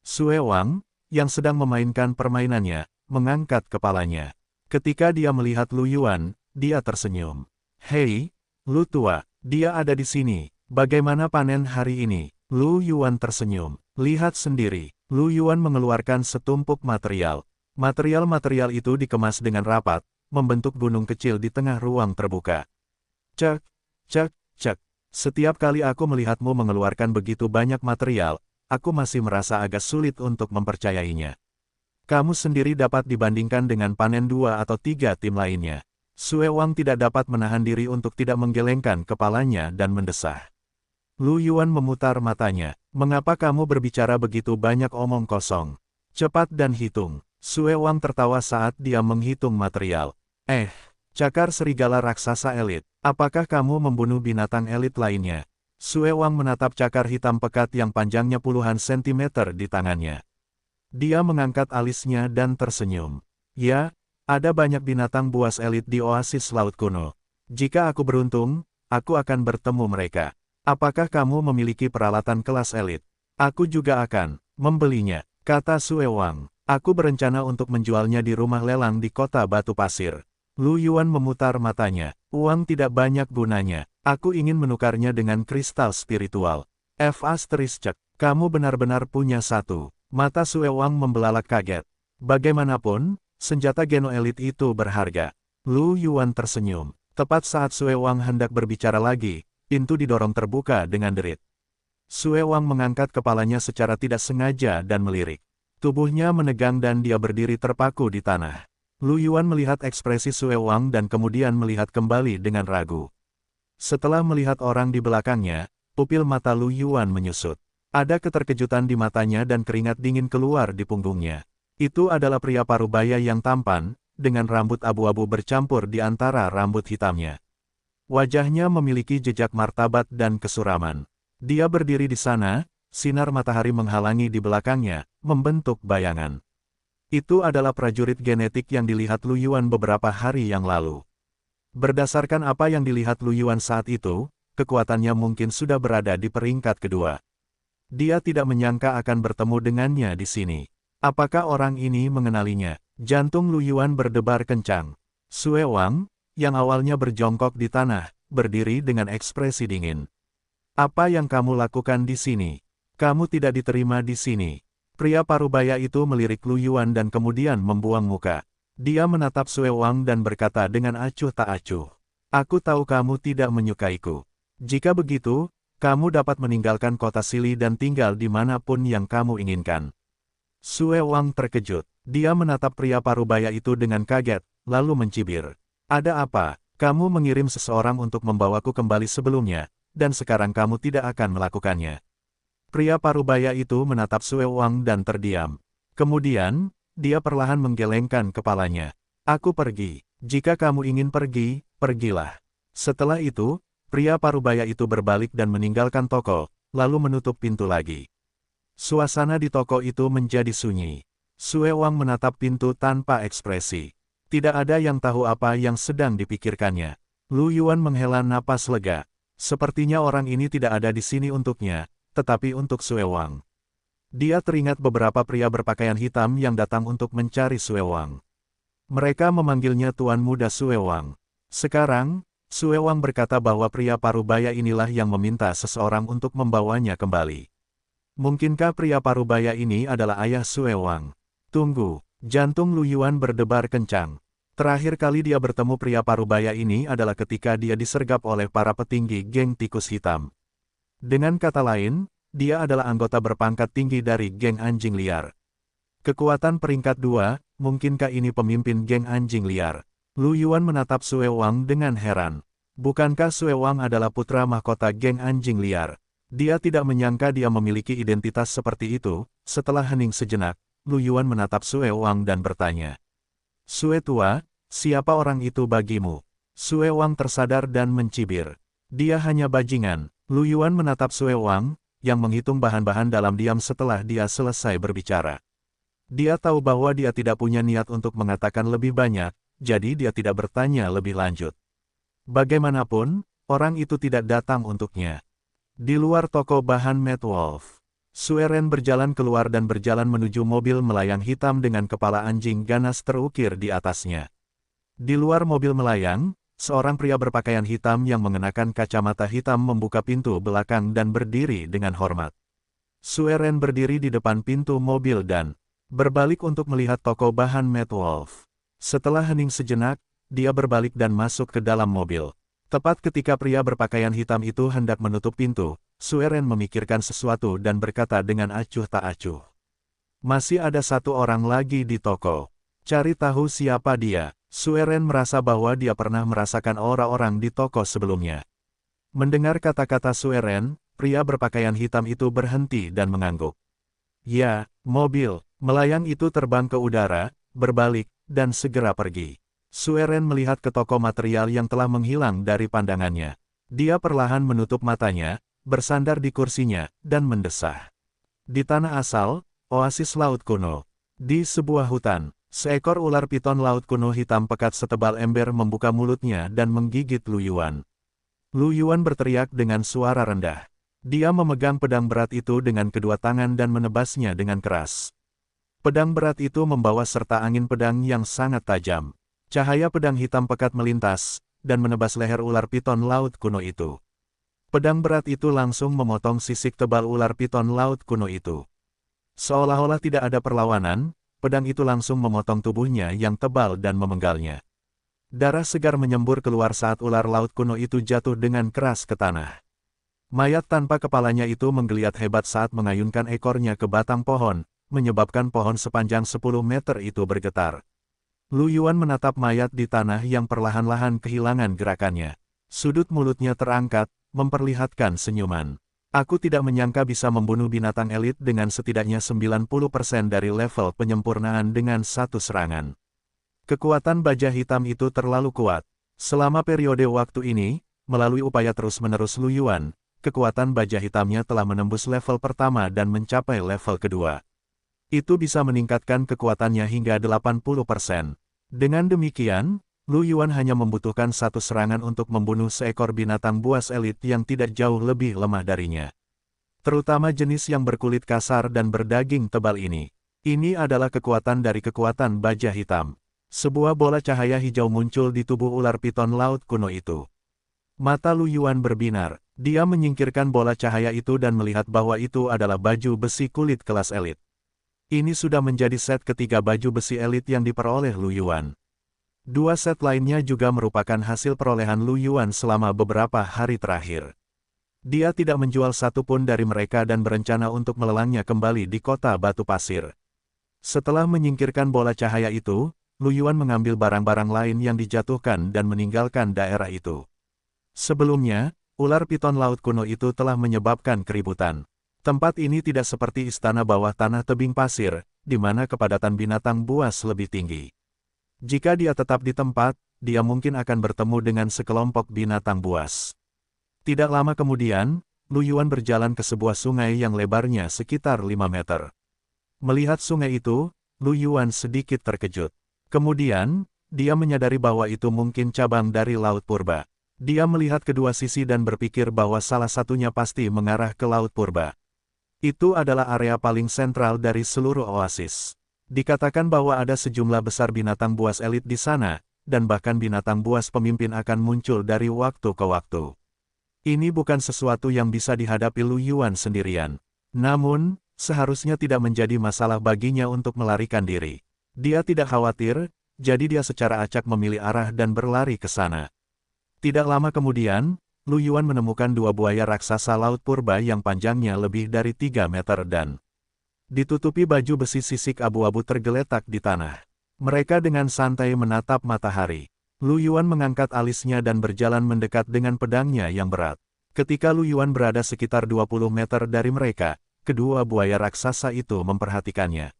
Sue Wang, yang sedang memainkan permainannya, mengangkat kepalanya. Ketika dia melihat Lu Yuan, dia tersenyum. "Hei, Lu tua, dia ada di sini. Bagaimana panen hari ini?" Lu Yuan tersenyum. "Lihat sendiri." Lu Yuan mengeluarkan setumpuk material. Material-material itu dikemas dengan rapat, membentuk gunung kecil di tengah ruang terbuka. Cek, cek, cek. Setiap kali aku melihatmu mengeluarkan begitu banyak material, aku masih merasa agak sulit untuk mempercayainya. Kamu sendiri dapat dibandingkan dengan panen 2 atau 3 tim lainnya. Sue Wang tidak dapat menahan diri untuk tidak menggelengkan kepalanya dan mendesah. Lu Yuan memutar matanya. "Mengapa kamu berbicara begitu banyak omong kosong? Cepat dan hitung." Sue Wang tertawa saat dia menghitung material. Cakar serigala raksasa elit. Apakah kamu membunuh binatang elit lainnya?" Sue Wang menatap cakar hitam pekat yang panjangnya puluhan sentimeter di tangannya. Dia mengangkat alisnya dan tersenyum. "Ya, ada banyak binatang buas elit di oasis laut kuno. Jika aku beruntung, aku akan bertemu mereka. Apakah kamu memiliki peralatan kelas elit? Aku juga akan membelinya," kata Sue Wang. "Aku berencana untuk menjualnya di rumah lelang di kota Batu Pasir." Lu Yuan memutar matanya. "Uang tidak banyak gunanya. Aku ingin menukarnya dengan kristal spiritual." Cek, "Kamu benar-benar punya satu." Mata Sue Wang membelalak kaget. Bagaimanapun, senjata Geno elit itu berharga. Lu Yuan tersenyum. Tepat saat Sue Wang hendak berbicara lagi, pintu didorong terbuka dengan derit. Sue Wang mengangkat kepalanya secara tidak sengaja dan melirik. Tubuhnya menegang dan dia berdiri terpaku di tanah. Lu Yuan melihat ekspresi Sue Wang dan kemudian melihat kembali dengan ragu. Setelah melihat orang di belakangnya, pupil mata Lu Yuan menyusut. Ada keterkejutan di matanya dan keringat dingin keluar di punggungnya. Itu adalah pria parubaya yang tampan, dengan rambut abu-abu bercampur di antara rambut hitamnya. Wajahnya memiliki jejak martabat dan kesuraman. Dia berdiri di sana, sinar matahari menghalangi di belakangnya, membentuk bayangan. Itu adalah prajurit genetik yang dilihat Lu Yuan beberapa hari yang lalu. Berdasarkan apa yang dilihat Lu Yuan saat itu, kekuatannya mungkin sudah berada di peringkat kedua. Dia tidak menyangka akan bertemu dengannya di sini. Apakah orang ini mengenalinya? Jantung Lu Yuan berdebar kencang. Sue Wang, yang awalnya berjongkok di tanah, berdiri dengan ekspresi dingin. "Apa yang kamu lakukan di sini? Kamu tidak diterima di sini." Pria parubaya itu melirik Lu Yuan dan kemudian membuang muka. Dia menatap Sue Wang dan berkata dengan acuh tak acuh. "Aku tahu kamu tidak menyukaiku. Jika begitu, kamu dapat meninggalkan kota Sili dan tinggal di manapun yang kamu inginkan." Sue Wang terkejut. Dia menatap pria parubaya itu dengan kaget, lalu mencibir. Ada apa? Kamu mengirim seseorang untuk membawaku kembali sebelumnya, dan sekarang kamu tidak akan melakukannya. Pria parubaya itu menatap Sue Wang dan terdiam. Kemudian, dia perlahan menggelengkan kepalanya. Aku pergi. Jika kamu ingin pergi, pergilah. Setelah itu, pria parubaya itu berbalik dan meninggalkan toko, lalu menutup pintu lagi. Suasana di toko itu menjadi sunyi. Sue Wang menatap pintu tanpa ekspresi. Tidak ada yang tahu apa yang sedang dipikirkannya. Lu Yuan menghela napas lega. Sepertinya orang ini tidak ada di sini untuknya, tetapi untuk Sue Wang. Dia teringat beberapa pria berpakaian hitam yang datang untuk mencari Sue Wang. Mereka memanggilnya Tuan Muda Sue Wang. Sekarang, Sue Wang berkata bahwa pria parubaya inilah yang meminta seseorang untuk membawanya kembali. Mungkinkah pria parubaya ini adalah ayah Sue Wang? Tunggu, jantung Lu Yuan berdebar kencang. Terakhir kali dia bertemu pria parubaya ini adalah ketika dia disergap oleh para petinggi geng tikus hitam. Dengan kata lain, dia adalah anggota berpangkat tinggi dari geng anjing liar. Kekuatan peringkat 2, mungkinkah ini pemimpin geng anjing liar? Lu Yuan menatap Sue Wang dengan heran. Bukankah Sue Wang adalah putra mahkota geng anjing liar? Dia tidak menyangka dia memiliki identitas seperti itu. Setelah hening sejenak, Lu Yuan menatap Sue Wang dan bertanya. Sue tua, siapa orang itu bagimu? Sue Wang tersadar dan mencibir. Dia hanya bajingan. Lu Yuan menatap Sue Wang, yang menghitung bahan-bahan dalam diam setelah dia selesai berbicara. Dia tahu bahwa dia tidak punya niat untuk mengatakan lebih banyak, jadi dia tidak bertanya lebih lanjut. Bagaimanapun, orang itu tidak datang untuknya. Di luar toko bahan Mad Wolf, Sue Ren berjalan keluar dan berjalan menuju mobil melayang hitam dengan kepala anjing ganas terukir di atasnya. Di luar mobil melayang, seorang pria berpakaian hitam yang mengenakan kacamata hitam membuka pintu belakang dan berdiri dengan hormat. Sue Ren berdiri di depan pintu mobil dan berbalik untuk melihat toko bahan Mad Wolf. Setelah hening sejenak, dia berbalik dan masuk ke dalam mobil. Tepat ketika pria berpakaian hitam itu hendak menutup pintu, Sue Ren memikirkan sesuatu dan berkata dengan acuh tak acuh. Masih ada satu orang lagi di toko. Cari tahu siapa dia. Sue Ren merasa bahwa dia pernah merasakan orang-orang di toko sebelumnya. Mendengar kata-kata Sue Ren, pria berpakaian hitam itu berhenti dan mengangguk. Ya, mobil melayang itu terbang ke udara, berbalik, dan segera pergi. Sue Ren melihat ke toko material yang telah menghilang dari pandangannya. Dia perlahan menutup matanya, bersandar di kursinya, dan mendesah. Di tanah asal, oasis laut kuno. Di sebuah hutan, seekor ular piton laut kuno hitam pekat setebal ember membuka mulutnya dan menggigit Lu Yuan. Lu Yuan berteriak dengan suara rendah. Dia memegang pedang berat itu dengan kedua tangan dan menebasnya dengan keras. Pedang berat itu membawa serta angin pedang yang sangat tajam. Cahaya pedang hitam pekat melintas, dan menebas leher ular piton laut kuno itu. Pedang berat itu langsung memotong sisik tebal ular piton laut kuno itu. Seolah-olah tidak ada perlawanan, pedang itu langsung memotong tubuhnya yang tebal dan memenggalnya. Darah segar menyembur keluar saat ular laut kuno itu jatuh dengan keras ke tanah. Mayat tanpa kepalanya itu menggeliat hebat saat mengayunkan ekornya ke batang pohon, menyebabkan pohon sepanjang 10 meter itu bergetar. Lu Yuan menatap mayat di tanah yang perlahan-lahan kehilangan gerakannya. Sudut mulutnya terangkat, memperlihatkan senyuman. Aku tidak menyangka bisa membunuh binatang elit dengan setidaknya 90% dari level penyempurnaan dengan satu serangan. Kekuatan baja hitam itu terlalu kuat. Selama periode waktu ini, melalui upaya terus-menerus Lu Yuan, kekuatan baja hitamnya telah menembus level pertama dan mencapai level kedua. Itu bisa meningkatkan kekuatannya hingga 80%. Dengan demikian, Lu Yuan hanya membutuhkan satu serangan untuk membunuh seekor binatang buas elit yang tidak jauh lebih lemah darinya. Terutama jenis yang berkulit kasar dan berdaging tebal ini. Ini adalah kekuatan dari kekuatan baja hitam. Sebuah bola cahaya hijau muncul di tubuh ular piton laut kuno itu. Mata Lu Yuan berbinar. Dia menyingkirkan bola cahaya itu dan melihat bahwa itu adalah baju besi kulit kelas elit. Ini sudah menjadi set ketiga baju besi elit yang diperoleh Lu Yuan. Dua set lainnya juga merupakan hasil perolehan Lu Yuan selama beberapa hari terakhir. Dia tidak menjual satupun dari mereka dan berencana untuk melelangnya kembali di kota batu pasir. Setelah menyingkirkan bola cahaya itu, Lu Yuan mengambil barang-barang lain yang dijatuhkan dan meninggalkan daerah itu. Sebelumnya, ular piton laut kuno itu telah menyebabkan keributan. Tempat ini tidak seperti istana bawah tanah tebing pasir, di mana kepadatan binatang buas lebih tinggi. Jika dia tetap di tempat, dia mungkin akan bertemu dengan sekelompok binatang buas. Tidak lama kemudian, Lu Yuan berjalan ke sebuah sungai yang lebarnya sekitar 5 meter. Melihat sungai itu, Lu Yuan sedikit terkejut. Kemudian, dia menyadari bahwa itu mungkin cabang dari Laut Purba. Dia melihat kedua sisi dan berpikir bahwa salah satunya pasti mengarah ke Laut Purba. Itu adalah area paling sentral dari seluruh oasis. Dikatakan bahwa ada sejumlah besar binatang buas elit di sana, dan bahkan binatang buas pemimpin akan muncul dari waktu ke waktu. Ini bukan sesuatu yang bisa dihadapi Lu Yuan sendirian. Namun, seharusnya tidak menjadi masalah baginya untuk melarikan diri. Dia tidak khawatir, jadi dia secara acak memilih arah dan berlari ke sana. Tidak lama kemudian, Lu Yuan menemukan dua buaya raksasa Laut Purba yang panjangnya lebih dari 3 meter dan ditutupi baju besi sisik abu-abu tergeletak di tanah. Mereka dengan santai menatap matahari. Lu Yuan mengangkat alisnya dan berjalan mendekat dengan pedangnya yang berat. Ketika Lu Yuan berada sekitar 20 meter dari mereka, kedua buaya raksasa itu memperhatikannya.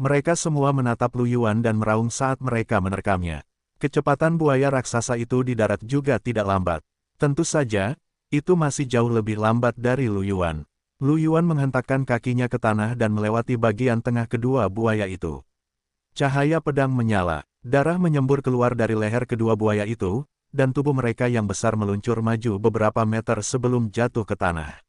Mereka semua menatap Lu Yuan dan meraung saat mereka menerkamnya. Kecepatan buaya raksasa itu di darat juga tidak lambat. Tentu saja, itu masih jauh lebih lambat dari Lu Yuan. Lu Yuan menghentakkan kakinya ke tanah dan melewati bagian tengah kedua buaya itu. Cahaya pedang menyala, darah menyembur keluar dari leher kedua buaya itu, dan tubuh mereka yang besar meluncur maju beberapa meter sebelum jatuh ke tanah.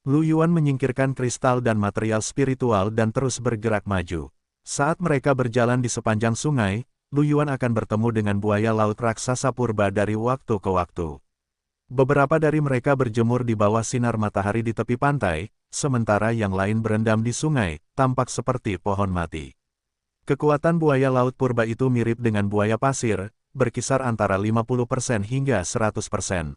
Lu Yuan menyingkirkan kristal dan material spiritual dan terus bergerak maju. Saat mereka berjalan di sepanjang sungai, Lu Yuan akan bertemu dengan buaya laut raksasa purba dari waktu ke waktu. Beberapa dari mereka berjemur di bawah sinar matahari di tepi pantai, sementara yang lain berendam di sungai, tampak seperti pohon mati. Kekuatan buaya laut purba itu mirip dengan buaya pasir, berkisar antara 50% hingga 100%.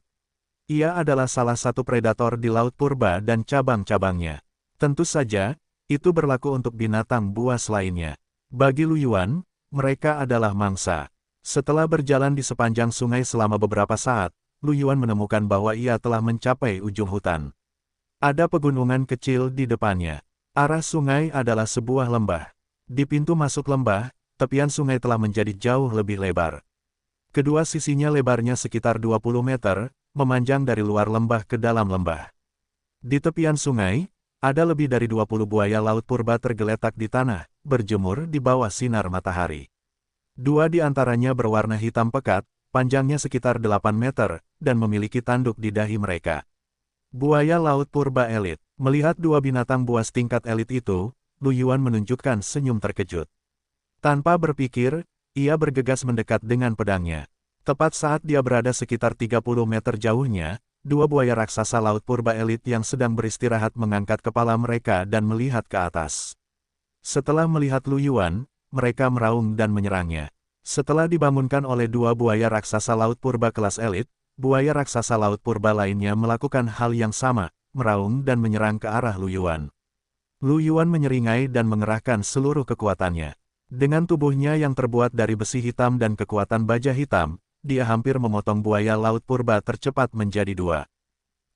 Ia adalah salah satu predator di Laut Purba dan cabang-cabangnya. Tentu saja, itu berlaku untuk binatang buas lainnya. Bagi Lu Yuan, mereka adalah mangsa. Setelah berjalan di sepanjang sungai selama beberapa saat, Lu Yuan menemukan bahwa ia telah mencapai ujung hutan. Ada pegunungan kecil di depannya. Arah sungai adalah sebuah lembah. Di pintu masuk lembah, tepian sungai telah menjadi jauh lebih lebar. Kedua sisinya lebarnya sekitar 20 meter, memanjang dari luar lembah ke dalam lembah. Di tepian sungai, ada lebih dari 20 buaya laut purba tergeletak di tanah, berjemur di bawah sinar matahari. Dua di antaranya berwarna hitam pekat, panjangnya sekitar 8 meter, dan memiliki tanduk di dahi mereka. Buaya laut purba elit. Melihat dua binatang buas tingkat elit itu, Lu Yuan menunjukkan senyum terkejut. Tanpa berpikir, ia bergegas mendekat dengan pedangnya. Tepat saat dia berada sekitar 30 meter jauhnya, dua buaya raksasa laut purba elit yang sedang beristirahat mengangkat kepala mereka dan melihat ke atas. Setelah melihat Lu Yuan, mereka meraung dan menyerangnya. Setelah dibangunkan oleh dua buaya raksasa laut purba kelas elit, buaya raksasa laut purba lainnya melakukan hal yang sama, meraung dan menyerang ke arah Lu Yuan. Lu Yuan menyeringai dan mengerahkan seluruh kekuatannya. Dengan tubuhnya yang terbuat dari besi hitam dan kekuatan baja hitam, dia hampir memotong buaya laut purba tercepat menjadi dua.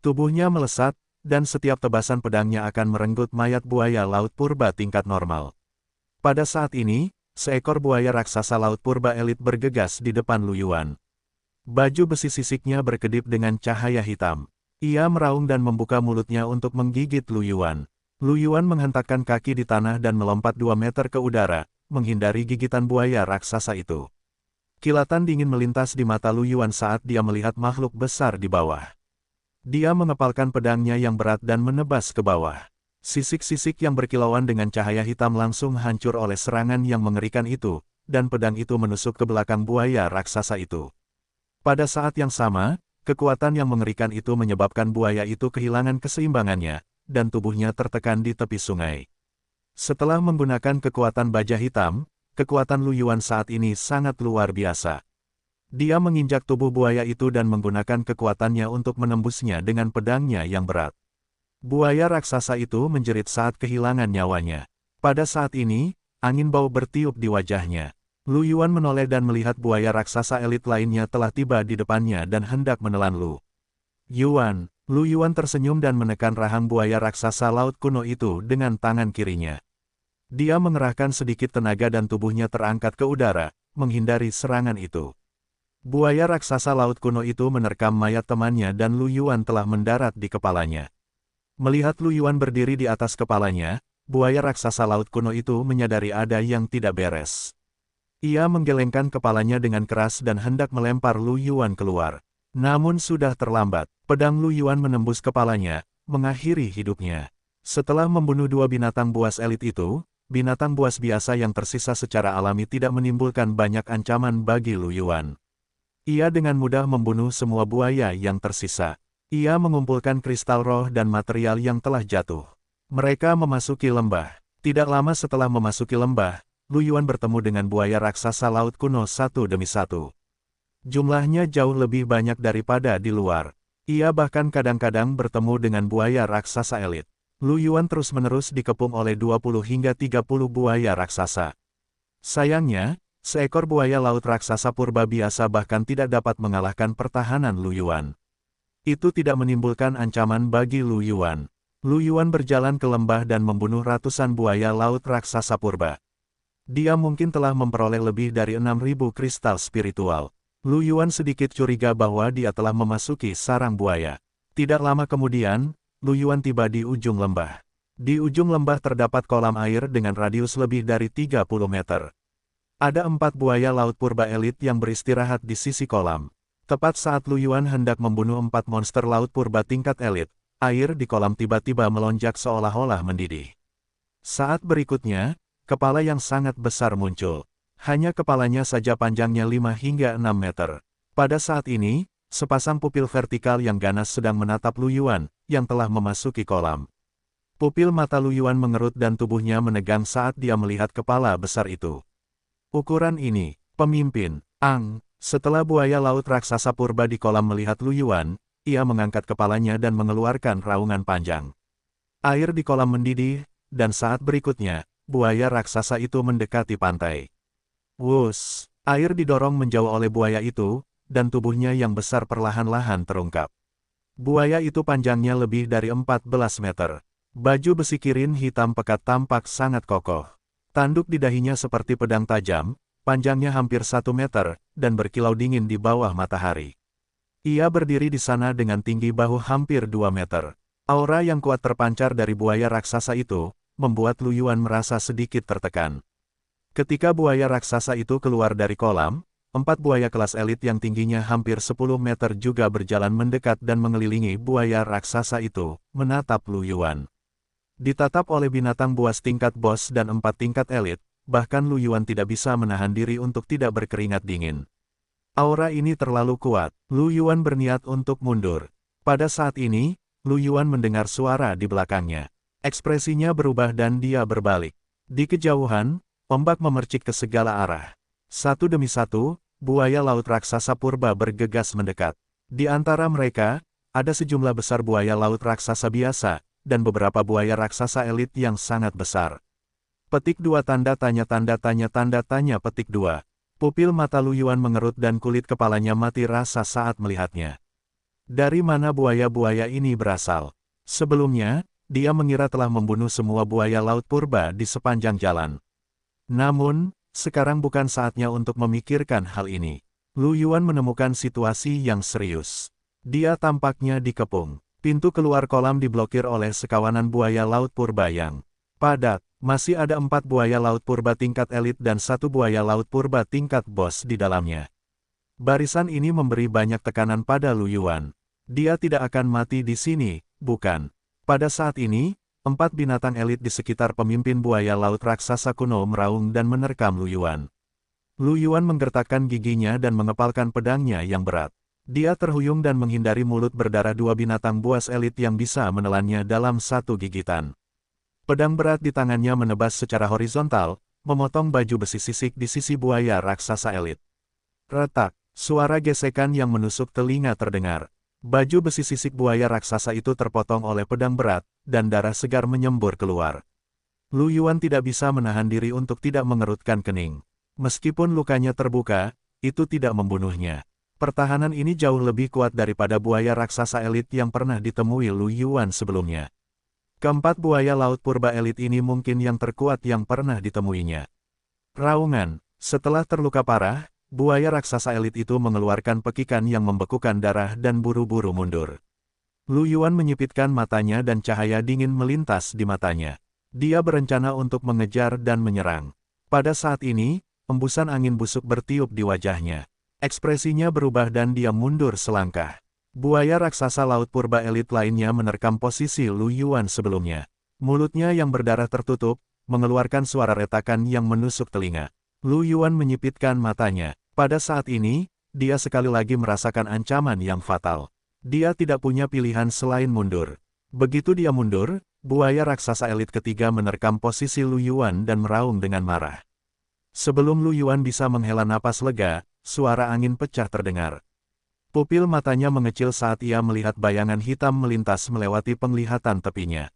Tubuhnya melesat, dan setiap tebasan pedangnya akan merenggut mayat buaya laut purba tingkat normal. Pada saat ini, seekor buaya raksasa laut purba elit bergegas di depan Lu Yuan. Baju besi sisiknya berkedip dengan cahaya hitam. Ia meraung dan membuka mulutnya untuk menggigit Lu Yuan. Lu Yuan menghentakkan kaki di tanah dan melompat 2 meter ke udara, menghindari gigitan buaya raksasa itu. Kilatan dingin melintas di mata Lu Yuan saat dia melihat makhluk besar di bawah. Dia mengepalkan pedangnya yang berat dan menebas ke bawah. Sisik-sisik yang berkilauan dengan cahaya hitam langsung hancur oleh serangan yang mengerikan itu, dan pedang itu menusuk ke belakang buaya raksasa itu. Pada saat yang sama, kekuatan yang mengerikan itu menyebabkan buaya itu kehilangan keseimbangannya, dan tubuhnya tertekan di tepi sungai. Setelah menggunakan kekuatan baja hitam, kekuatan Lu Yuan saat ini sangat luar biasa. Dia menginjak tubuh buaya itu dan menggunakan kekuatannya untuk menembusnya dengan pedangnya yang berat. Buaya raksasa itu menjerit saat kehilangan nyawanya. Pada saat ini, angin bau bertiup di wajahnya. Lu Yuan menoleh dan melihat buaya raksasa elit lainnya telah tiba di depannya dan hendak menelan Lu Yuan. Lu Yuan tersenyum dan menekan rahang buaya raksasa laut kuno itu dengan tangan kirinya. Dia mengerahkan sedikit tenaga dan tubuhnya terangkat ke udara, menghindari serangan itu. Buaya raksasa laut kuno itu menerkam mayat temannya dan Lu Yuan telah mendarat di kepalanya. Melihat Lu Yuan berdiri di atas kepalanya, buaya raksasa laut kuno itu menyadari ada yang tidak beres. Ia menggelengkan kepalanya dengan keras dan hendak melempar Lu Yuan keluar. Namun sudah terlambat, pedang Lu Yuan menembus kepalanya, mengakhiri hidupnya. Setelah membunuh dua binatang buas elit itu, binatang buas biasa yang tersisa secara alami tidak menimbulkan banyak ancaman bagi Lu Yuan. Ia dengan mudah membunuh semua buaya yang tersisa. Ia mengumpulkan kristal roh dan material yang telah jatuh. Mereka memasuki lembah. Tidak lama setelah memasuki lembah, Lu Yuan bertemu dengan buaya raksasa laut kuno satu demi satu. Jumlahnya jauh lebih banyak daripada di luar. Ia bahkan kadang-kadang bertemu dengan buaya raksasa elit. Lu Yuan terus-menerus dikepung oleh 20 hingga 30 buaya raksasa. Sayangnya, seekor buaya laut raksasa purba biasa bahkan tidak dapat mengalahkan pertahanan Lu Yuan. Itu tidak menimbulkan ancaman bagi Lu Yuan. Lu Yuan berjalan ke lembah dan membunuh ratusan buaya laut raksasa purba. Dia mungkin telah memperoleh lebih dari 6.000 kristal spiritual. Lu Yuan sedikit curiga bahwa dia telah memasuki sarang buaya. Tidak lama kemudian, Lu Yuan tiba di ujung lembah. Di ujung lembah terdapat kolam air dengan radius lebih dari 30 meter. Ada 4 buaya laut purba elit yang beristirahat di sisi kolam. Tepat saat Lu Yuan hendak membunuh 4 monster laut purba tingkat elit, air di kolam tiba-tiba melonjak seolah-olah mendidih. Saat berikutnya, kepala yang sangat besar muncul. Hanya kepalanya saja panjangnya 5 hingga 6 meter. Pada saat ini, sepasang pupil vertikal yang ganas sedang menatap Lu Yuan, yang telah memasuki kolam. Pupil mata Lu Yuan mengerut dan tubuhnya menegang saat dia melihat kepala besar itu. Ukuran ini, pemimpin, Setelah buaya laut raksasa purba di kolam melihat Lu Yuan, ia mengangkat kepalanya dan mengeluarkan raungan panjang. Air di kolam mendidih, dan saat berikutnya, buaya raksasa itu mendekati pantai. Wus, air didorong menjauh oleh buaya itu, dan tubuhnya yang besar perlahan-lahan terungkap. Buaya itu panjangnya lebih dari 14 meter. Baju besi kirin hitam pekat tampak sangat kokoh. Tanduk di dahinya seperti pedang tajam, panjangnya hampir 1 meter, dan berkilau dingin di bawah matahari. Ia berdiri di sana dengan tinggi bahu hampir 2 meter. Aura yang kuat terpancar dari buaya raksasa itu, membuat Lu Yuan merasa sedikit tertekan. Ketika buaya raksasa itu keluar dari kolam, 4 buaya kelas elit yang tingginya hampir 10 meter juga berjalan mendekat dan mengelilingi buaya raksasa itu, menatap Lu Yuan. Ditatap oleh binatang buas tingkat bos dan 4 tingkat elit, bahkan Lu Yuan tidak bisa menahan diri untuk tidak berkeringat dingin. Aura ini terlalu kuat. Lu Yuan berniat untuk mundur. Pada saat ini, Lu Yuan mendengar suara di belakangnya. Ekspresinya berubah dan dia berbalik. Di kejauhan, ombak memercik ke segala arah. Satu demi satu, buaya laut raksasa purba bergegas mendekat. Di antara mereka, ada sejumlah besar buaya laut raksasa biasa, dan beberapa buaya raksasa elit yang sangat besar. Petik 2 tanda tanya petik 2. Pupil mata Lu Yuan mengerut dan kulit kepalanya mati rasa saat melihatnya. Dari mana buaya-buaya ini berasal? Sebelumnya, dia mengira telah membunuh semua buaya laut purba di sepanjang jalan. Namun, sekarang bukan saatnya untuk memikirkan hal ini. Lu Yuan menemukan situasi yang serius. Dia tampaknya dikepung. Pintu keluar kolam diblokir oleh sekawanan buaya laut purba yang padat. Masih ada 4 buaya laut purba tingkat elit dan 1 buaya laut purba tingkat bos di dalamnya. Barisan ini memberi banyak tekanan pada Lu Yuan. Dia tidak akan mati di sini, bukan? Pada saat ini, 4 binatang elit di sekitar pemimpin buaya laut raksasa kuno meraung dan menerkam Lu Yuan. Lu Yuan menggertakkan giginya dan mengepalkan pedangnya yang berat. Dia terhuyung dan menghindari mulut berdarah 2 binatang buas elit yang bisa menelannya dalam satu gigitan. Pedang berat di tangannya menebas secara horizontal, memotong baju besi sisik di sisi buaya raksasa elit. Retak, suara gesekan yang menusuk telinga terdengar. Baju besi sisik buaya raksasa itu terpotong oleh pedang berat, dan darah segar menyembur keluar. Lu Yuan tidak bisa menahan diri untuk tidak mengerutkan kening. Meskipun lukanya terbuka, itu tidak membunuhnya. Pertahanan ini jauh lebih kuat daripada buaya raksasa elit yang pernah ditemui Lu Yuan sebelumnya. Keempat buaya laut purba elit ini mungkin yang terkuat yang pernah ditemuinya. Raungan. Setelah terluka parah, buaya raksasa elit itu mengeluarkan pekikan yang membekukan darah dan buru-buru mundur. Lu Yuan menyipitkan matanya dan cahaya dingin melintas di matanya. Dia berencana untuk mengejar dan menyerang. Pada saat ini, embusan angin busuk bertiup di wajahnya. Ekspresinya berubah dan dia mundur selangkah. Buaya raksasa laut purba elit lainnya menerkam posisi Lu Yuan sebelumnya. Mulutnya yang berdarah tertutup, mengeluarkan suara retakan yang menusuk telinga. Lu Yuan menyipitkan matanya. Pada saat ini, dia sekali lagi merasakan ancaman yang fatal. Dia tidak punya pilihan selain mundur. Begitu dia mundur, buaya raksasa elit ketiga menerkam posisi Lu Yuan dan meraung dengan marah. Sebelum Lu Yuan bisa menghela napas lega, suara angin pecah terdengar. Pupil matanya mengecil saat ia melihat bayangan hitam melintas melewati penglihatan tepinya.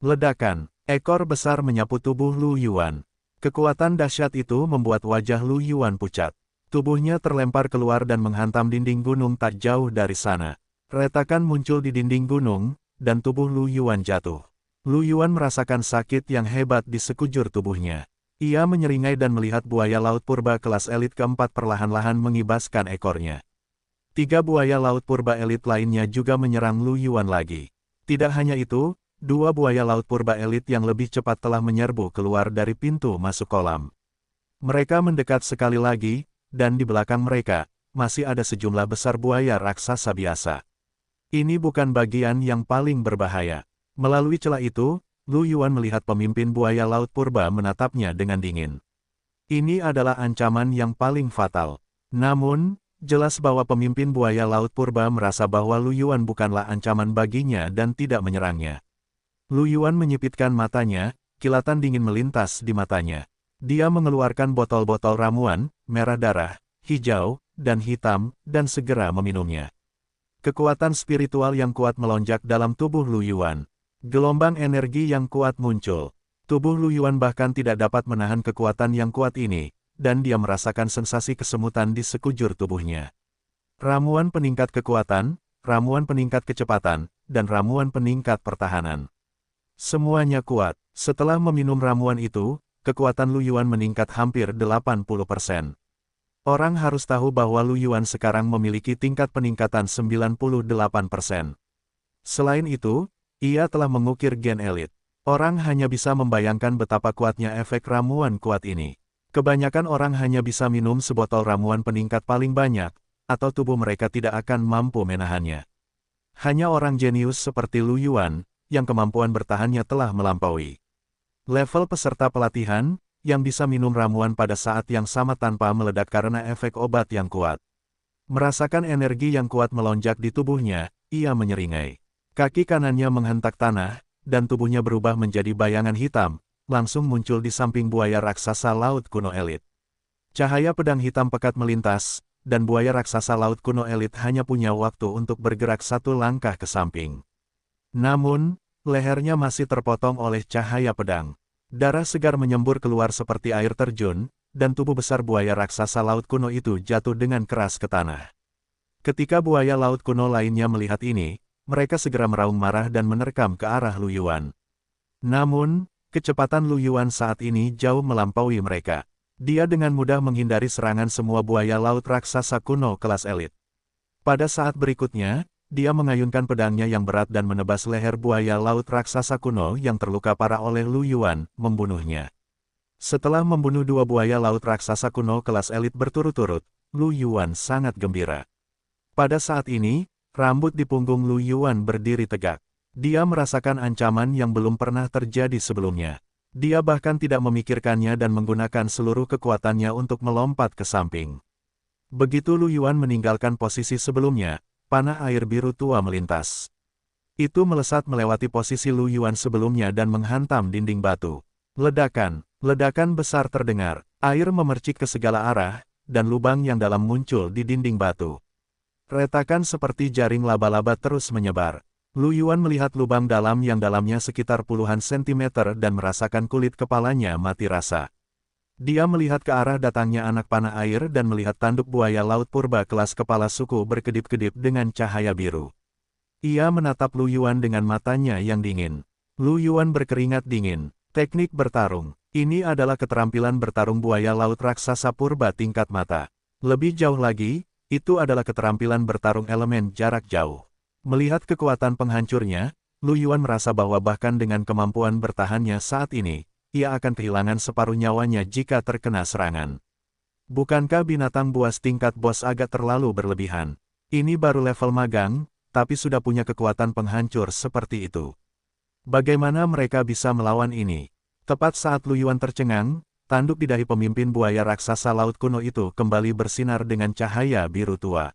Ledakan, ekor besar menyapu tubuh Lu Yuan. Kekuatan dahsyat itu membuat wajah Lu Yuan pucat. Tubuhnya terlempar keluar dan menghantam dinding gunung tak jauh dari sana. Retakan muncul di dinding gunung, dan tubuh Lu Yuan jatuh. Lu Yuan merasakan sakit yang hebat di sekujur tubuhnya. Ia menyeringai dan melihat buaya laut purba kelas elit keempat perlahan-lahan mengibaskan ekornya. 3 buaya laut purba elit lainnya juga menyerang Lu Yuan lagi. Tidak hanya itu, 2 buaya laut purba elit yang lebih cepat telah menyerbu keluar dari pintu masuk kolam. Mereka mendekat sekali lagi, dan di belakang mereka, masih ada sejumlah besar buaya raksasa biasa. Ini bukan bagian yang paling berbahaya. Melalui celah itu, Lu Yuan melihat pemimpin buaya laut purba menatapnya dengan dingin. Ini adalah ancaman yang paling fatal. Namun, jelas bahwa pemimpin buaya laut purba merasa bahwa Lu Yuan bukanlah ancaman baginya dan tidak menyerangnya. Lu Yuan menyipitkan matanya, kilatan dingin melintas di matanya. Dia mengeluarkan botol-botol ramuan, merah darah, hijau, dan hitam, dan segera meminumnya. Kekuatan spiritual yang kuat melonjak dalam tubuh Lu Yuan. Gelombang energi yang kuat muncul. Tubuh Lu Yuan bahkan tidak dapat menahan kekuatan yang kuat ini, dan dia merasakan sensasi kesemutan di sekujur tubuhnya. Ramuan peningkat kekuatan, ramuan peningkat kecepatan, dan ramuan peningkat pertahanan. Semuanya kuat. Setelah meminum ramuan itu, kekuatan Lu Yuan meningkat hampir 80%. Orang harus tahu bahwa Lu Yuan sekarang memiliki tingkat peningkatan 98%. Selain itu, ia telah mengukir gen elit. Orang hanya bisa membayangkan betapa kuatnya efek ramuan kuat ini. Kebanyakan orang hanya bisa minum sebotol ramuan peningkat paling banyak, atau tubuh mereka tidak akan mampu menahannya. Hanya orang jenius seperti Lu Yuan, yang kemampuan bertahannya telah melampaui level peserta pelatihan, yang bisa minum ramuan pada saat yang sama tanpa meledak karena efek obat yang kuat. Merasakan energi yang kuat melonjak di tubuhnya, ia menyeringai. Kaki kanannya menghentak tanah, dan tubuhnya berubah menjadi bayangan hitam, langsung muncul di samping buaya raksasa laut kuno elit. Cahaya pedang hitam pekat melintas, dan buaya raksasa laut kuno elit hanya punya waktu untuk bergerak 1 langkah ke samping. Namun, lehernya masih terpotong oleh cahaya pedang. Darah segar menyembur keluar seperti air terjun, dan tubuh besar buaya raksasa laut kuno itu jatuh dengan keras ke tanah. Ketika buaya laut kuno lainnya melihat ini, mereka segera meraung marah dan menerkam ke arah Lu Yuan. Namun, kecepatan Lu Yuan saat ini jauh melampaui mereka. Dia dengan mudah menghindari serangan semua buaya laut raksasa kuno kelas elit. Pada saat berikutnya, dia mengayunkan pedangnya yang berat dan menebas leher buaya laut raksasa kuno yang terluka parah oleh Lu Yuan, membunuhnya. Setelah membunuh 2 buaya laut raksasa kuno kelas elit berturut-turut, Lu Yuan sangat gembira. Pada saat ini, rambut di punggung Lu Yuan berdiri tegak. Dia merasakan ancaman yang belum pernah terjadi sebelumnya. Dia bahkan tidak memikirkannya dan menggunakan seluruh kekuatannya untuk melompat ke samping. Begitu Lu Yuan meninggalkan posisi sebelumnya, panah air biru tua melintas. Itu melesat melewati posisi Lu Yuan sebelumnya dan menghantam dinding batu. Ledakan besar terdengar, air memercik ke segala arah, dan lubang yang dalam muncul di dinding batu. Retakan seperti jaring laba-laba terus menyebar. Lu Yuan melihat lubang dalam yang dalamnya sekitar puluhan sentimeter dan merasakan kulit kepalanya mati rasa. Dia melihat ke arah datangnya anak panah air dan melihat tanduk buaya laut purba kelas kepala suku berkedip-kedip dengan cahaya biru. Ia menatap Lu Yuan dengan matanya yang dingin. Lu Yuan berkeringat dingin. Teknik bertarung. Ini adalah keterampilan bertarung buaya laut raksasa purba tingkat mata. Lebih jauh lagi, itu adalah keterampilan bertarung elemen jarak jauh. Melihat kekuatan penghancurnya, Lu Yuan merasa bahwa bahkan dengan kemampuan bertahannya saat ini, ia akan kehilangan separuh nyawanya jika terkena serangan. Bukankah binatang buas tingkat bos agak terlalu berlebihan? Ini baru level magang, tapi sudah punya kekuatan penghancur seperti itu. Bagaimana mereka bisa melawan ini? Tepat saat Lu Yuan tercengang, tanduk di dahi pemimpin buaya raksasa laut kuno itu kembali bersinar dengan cahaya biru tua.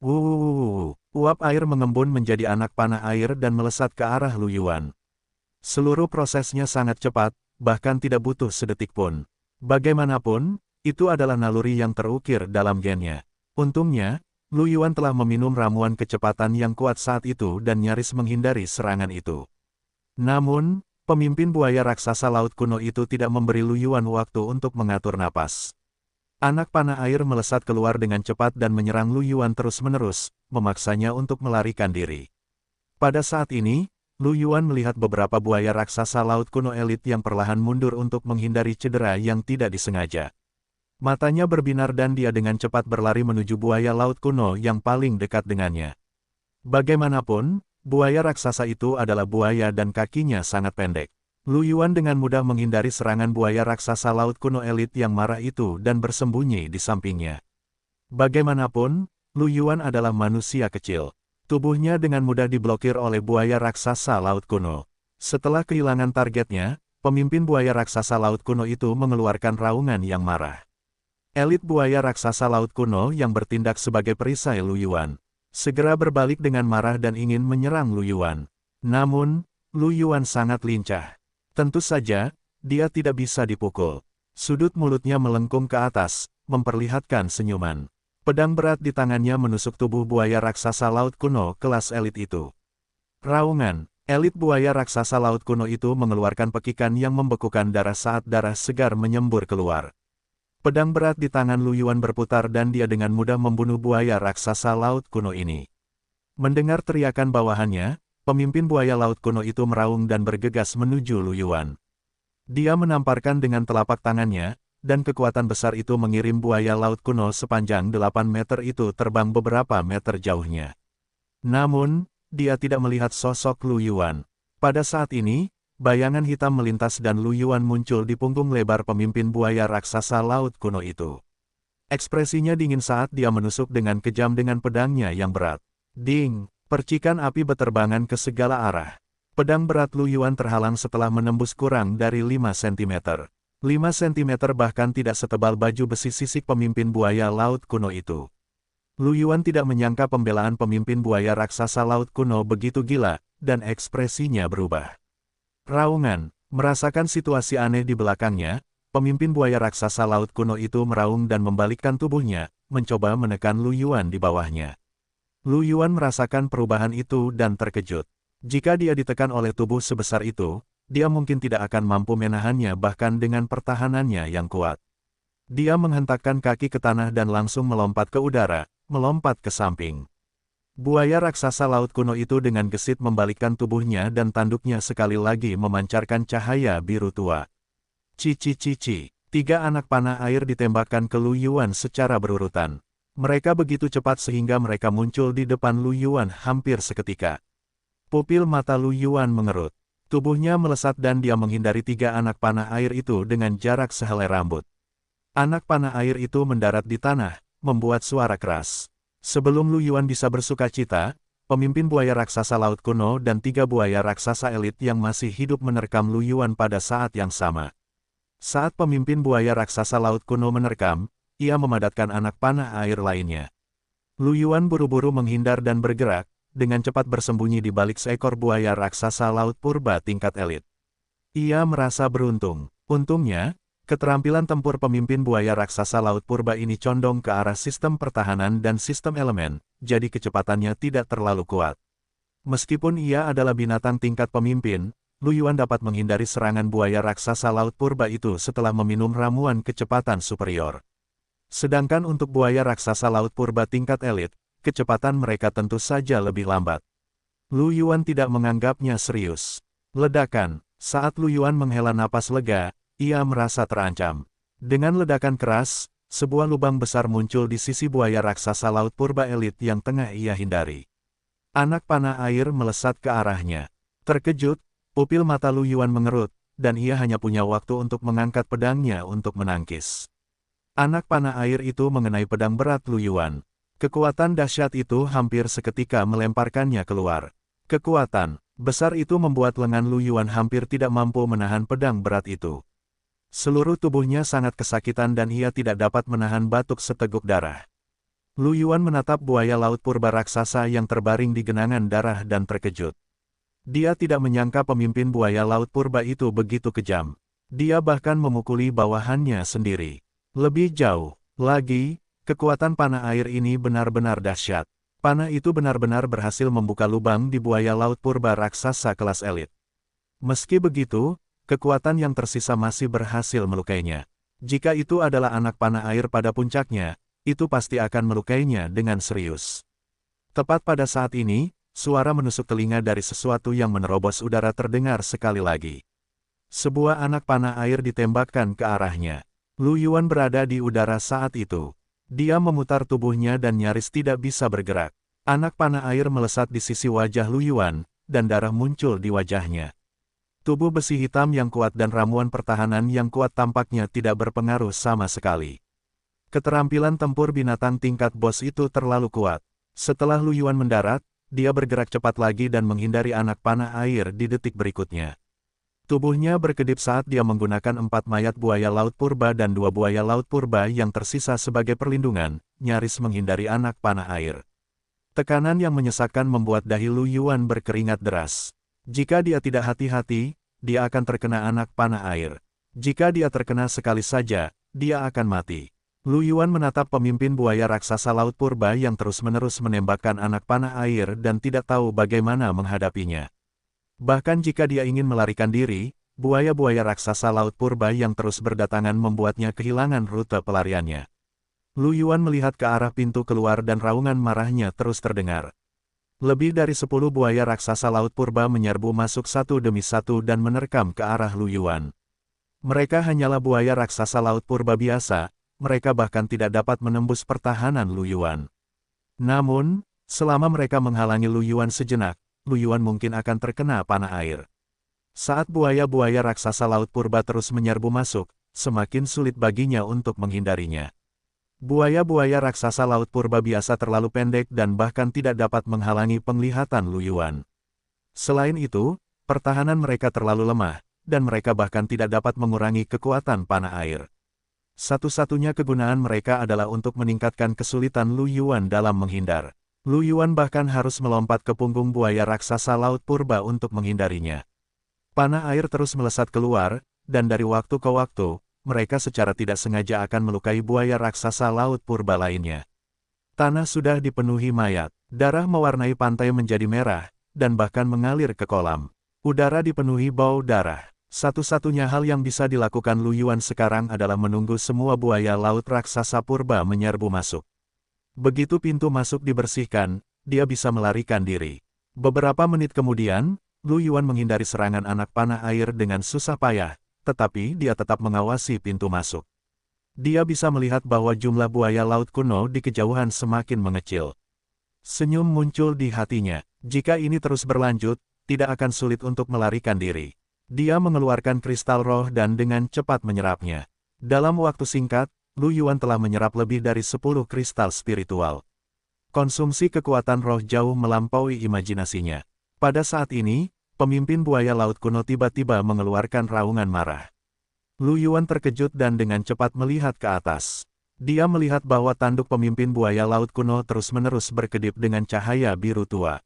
Wuh, uap air mengembun menjadi anak panah air dan melesat ke arah Lu Yuan. Seluruh prosesnya sangat cepat, bahkan tidak butuh sedetik pun. Bagaimanapun, itu adalah naluri yang terukir dalam gennya. Untungnya, Lu Yuan telah meminum ramuan kecepatan yang kuat saat itu dan nyaris menghindari serangan itu. Namun, pemimpin buaya raksasa laut kuno itu tidak memberi Lu Yuan waktu untuk mengatur napas. Anak panah air melesat keluar dengan cepat dan menyerang Lu Yuan terus-menerus, memaksanya untuk melarikan diri. Pada saat ini, Lu Yuan melihat beberapa buaya raksasa laut kuno elit yang perlahan mundur untuk menghindari cedera yang tidak disengaja. Matanya berbinar dan dia dengan cepat berlari menuju buaya laut kuno yang paling dekat dengannya. Bagaimanapun, buaya raksasa itu adalah buaya dan kakinya sangat pendek. Lu Yuan dengan mudah menghindari serangan buaya raksasa laut kuno elit yang marah itu dan bersembunyi di sampingnya. Bagaimanapun, Lu Yuan adalah manusia kecil. Tubuhnya dengan mudah diblokir oleh buaya raksasa laut kuno. Setelah kehilangan targetnya, pemimpin buaya raksasa laut kuno itu mengeluarkan raungan yang marah. Elit buaya raksasa laut kuno yang bertindak sebagai perisai Lu Yuan segera berbalik dengan marah dan ingin menyerang Lu Yuan. Namun, Lu Yuan sangat lincah. Tentu saja, dia tidak bisa dipukul. Sudut mulutnya melengkung ke atas, memperlihatkan senyuman. Pedang berat di tangannya menusuk tubuh buaya raksasa laut kuno kelas elit itu. Raungan, elit buaya raksasa laut kuno itu mengeluarkan pekikan yang membekukan darah saat darah segar menyembur keluar. Pedang berat di tangan Lu Yuan berputar dan dia dengan mudah membunuh buaya raksasa laut kuno ini. Mendengar teriakan bawahannya, pemimpin buaya laut kuno itu meraung dan bergegas menuju Lu Yuan. Dia menamparkan dengan telapak tangannya, dan kekuatan besar itu mengirim buaya laut kuno sepanjang 8 meter itu terbang beberapa meter jauhnya. Namun, dia tidak melihat sosok Lu Yuan. Pada saat ini, bayangan hitam melintas dan Lu Yuan muncul di punggung lebar pemimpin buaya raksasa laut kuno itu. Ekspresinya dingin saat dia menusuk dengan kejam dengan pedangnya yang berat. Ding! Percikan api beterbangan ke segala arah. Pedang berat Lu Yuan terhalang setelah menembus kurang dari 5 cm. 5 cm bahkan tidak setebal baju besi sisik pemimpin buaya laut kuno itu. Lu Yuan tidak menyangka pembelaan pemimpin buaya raksasa laut kuno begitu gila, dan ekspresinya berubah. Raungan, merasakan situasi aneh di belakangnya, pemimpin buaya raksasa laut kuno itu meraung dan membalikkan tubuhnya, mencoba menekan Lu Yuan di bawahnya. Lu Yuan merasakan perubahan itu dan terkejut. Jika dia ditekan oleh tubuh sebesar itu, dia mungkin tidak akan mampu menahannya bahkan dengan pertahanannya yang kuat. Dia menghentakkan kaki ke tanah dan langsung melompat ke udara, melompat ke samping. Buaya raksasa laut kuno itu dengan gesit membalikkan tubuhnya dan tanduknya sekali lagi memancarkan cahaya biru tua. Cici-cici, 3 anak panah air ditembakkan ke Lu Yuan secara berurutan. Mereka begitu cepat sehingga mereka muncul di depan Lu Yuan hampir seketika. Pupil mata Lu Yuan mengerut. Tubuhnya melesat dan dia menghindari 3 anak panah air itu dengan jarak sehelai rambut. Anak panah air itu mendarat di tanah, membuat suara keras. Sebelum Lu Yuan bisa bersukacita, pemimpin buaya raksasa laut kuno dan 3 buaya raksasa elit yang masih hidup menerkam Lu Yuan pada saat yang sama. Saat pemimpin buaya raksasa laut kuno menerkam, ia memadatkan anak panah air lainnya. Lu Yuan buru-buru menghindar dan bergerak, dengan cepat bersembunyi di balik seekor buaya raksasa laut purba tingkat elit. Ia merasa beruntung. Untungnya, keterampilan tempur pemimpin buaya raksasa laut purba ini condong ke arah sistem pertahanan dan sistem elemen, jadi kecepatannya tidak terlalu kuat. Meskipun ia adalah binatang tingkat pemimpin, Lu Yuan dapat menghindari serangan buaya raksasa laut purba itu setelah meminum ramuan kecepatan superior. Sedangkan untuk buaya raksasa laut purba tingkat elit, kecepatan mereka tentu saja lebih lambat. Lu Yuan tidak menganggapnya serius. Ledakan. Saat Lu Yuan menghela napas lega, ia merasa terancam. Dengan ledakan keras, sebuah lubang besar muncul di sisi buaya raksasa laut purba elit yang tengah ia hindari. Anak panah air melesat ke arahnya. Terkejut, pupil mata Lu Yuan mengerut, dan ia hanya punya waktu untuk mengangkat pedangnya untuk menangkis. Anak panah air itu mengenai pedang berat Lu Yuan. Kekuatan dahsyat itu hampir seketika melemparkannya keluar. Kekuatan besar itu membuat lengan Lu Yuan hampir tidak mampu menahan pedang berat itu. Seluruh tubuhnya sangat kesakitan dan ia tidak dapat menahan batuk seteguk darah. Lu Yuan menatap buaya laut purba raksasa yang terbaring di genangan darah dan terkejut. Dia tidak menyangka pemimpin buaya laut purba itu begitu kejam. Dia bahkan memukuli bawahannya sendiri. Lebih jauh lagi, kekuatan panah air ini benar-benar dahsyat. Panah itu benar-benar berhasil membuka lubang di buaya laut purba raksasa kelas elit. Meski begitu, kekuatan yang tersisa masih berhasil melukainya. Jika itu adalah anak panah air pada puncaknya, itu pasti akan melukainya dengan serius. Tepat pada saat ini, suara menusuk telinga dari sesuatu yang menerobos udara terdengar sekali lagi. Sebuah anak panah air ditembakkan ke arahnya. Lu Yuan berada di udara saat itu. Dia memutar tubuhnya dan nyaris tidak bisa bergerak. Anak panah air melesat di sisi wajah Lu Yuan, dan darah muncul di wajahnya. Tubuh besi hitam yang kuat dan ramuan pertahanan yang kuat tampaknya tidak berpengaruh sama sekali. Keterampilan tempur binatang tingkat bos itu terlalu kuat. Setelah Lu Yuan mendarat, dia bergerak cepat lagi dan menghindari anak panah air di detik berikutnya. Tubuhnya berkedip saat dia menggunakan 4 mayat buaya laut purba dan 2 buaya laut purba yang tersisa sebagai perlindungan, nyaris menghindari anak panah air. Tekanan yang menyesakkan membuat dahi Lu Yuan berkeringat deras. Jika dia tidak hati-hati, dia akan terkena anak panah air. Jika dia terkena sekali saja, dia akan mati. Lu Yuan menatap pemimpin buaya raksasa laut purba yang terus-menerus menembakkan anak panah air dan tidak tahu bagaimana menghadapinya. Bahkan jika dia ingin melarikan diri, buaya-buaya raksasa laut purba yang terus berdatangan membuatnya kehilangan rute pelariannya. Lu Yuan melihat ke arah pintu keluar dan raungan marahnya terus terdengar. Lebih dari 10 buaya raksasa laut purba menyerbu masuk satu demi satu dan menerkam ke arah Lu Yuan. Mereka hanyalah buaya raksasa laut purba biasa. Mereka bahkan tidak dapat menembus pertahanan Lu Yuan. Namun, selama mereka menghalangi Lu Yuan sejenak, Lu Yuan mungkin akan terkena panah air. Saat buaya-buaya raksasa laut purba terus menyerbu masuk, semakin sulit baginya untuk menghindarinya. Buaya-buaya raksasa laut purba biasa terlalu pendek dan bahkan tidak dapat menghalangi penglihatan Lu Yuan. Selain itu, pertahanan mereka terlalu lemah, dan mereka bahkan tidak dapat mengurangi kekuatan panah air. Satu-satunya kegunaan mereka adalah untuk meningkatkan kesulitan Lu Yuan dalam menghindar. Lu Yuan bahkan harus melompat ke punggung buaya raksasa laut purba untuk menghindarinya. Panah air terus melesat keluar, dan dari waktu ke waktu, mereka secara tidak sengaja akan melukai buaya raksasa laut purba lainnya. Tanah sudah dipenuhi mayat, darah mewarnai pantai menjadi merah, dan bahkan mengalir ke kolam. Udara dipenuhi bau darah. Satu-satunya hal yang bisa dilakukan Lu Yuan sekarang adalah menunggu semua buaya laut raksasa purba menyerbu masuk. Begitu pintu masuk dibersihkan, dia bisa melarikan diri. Beberapa menit kemudian, Lu Yuan menghindari serangan anak panah air dengan susah payah, tetapi dia tetap mengawasi pintu masuk. Dia bisa melihat bahwa jumlah buaya laut kuno di kejauhan semakin mengecil. Senyum muncul di hatinya. Jika ini terus berlanjut, tidak akan sulit untuk melarikan diri. Dia mengeluarkan kristal roh dan dengan cepat menyerapnya. Dalam waktu singkat, Lu Yuan telah menyerap lebih dari 10 kristal spiritual. Konsumsi kekuatan roh jauh melampaui imajinasinya. Pada saat ini, pemimpin buaya laut kuno tiba-tiba mengeluarkan raungan marah. Lu Yuan terkejut dan dengan cepat melihat ke atas. Dia melihat bahwa tanduk pemimpin buaya laut kuno terus-menerus berkedip dengan cahaya biru tua.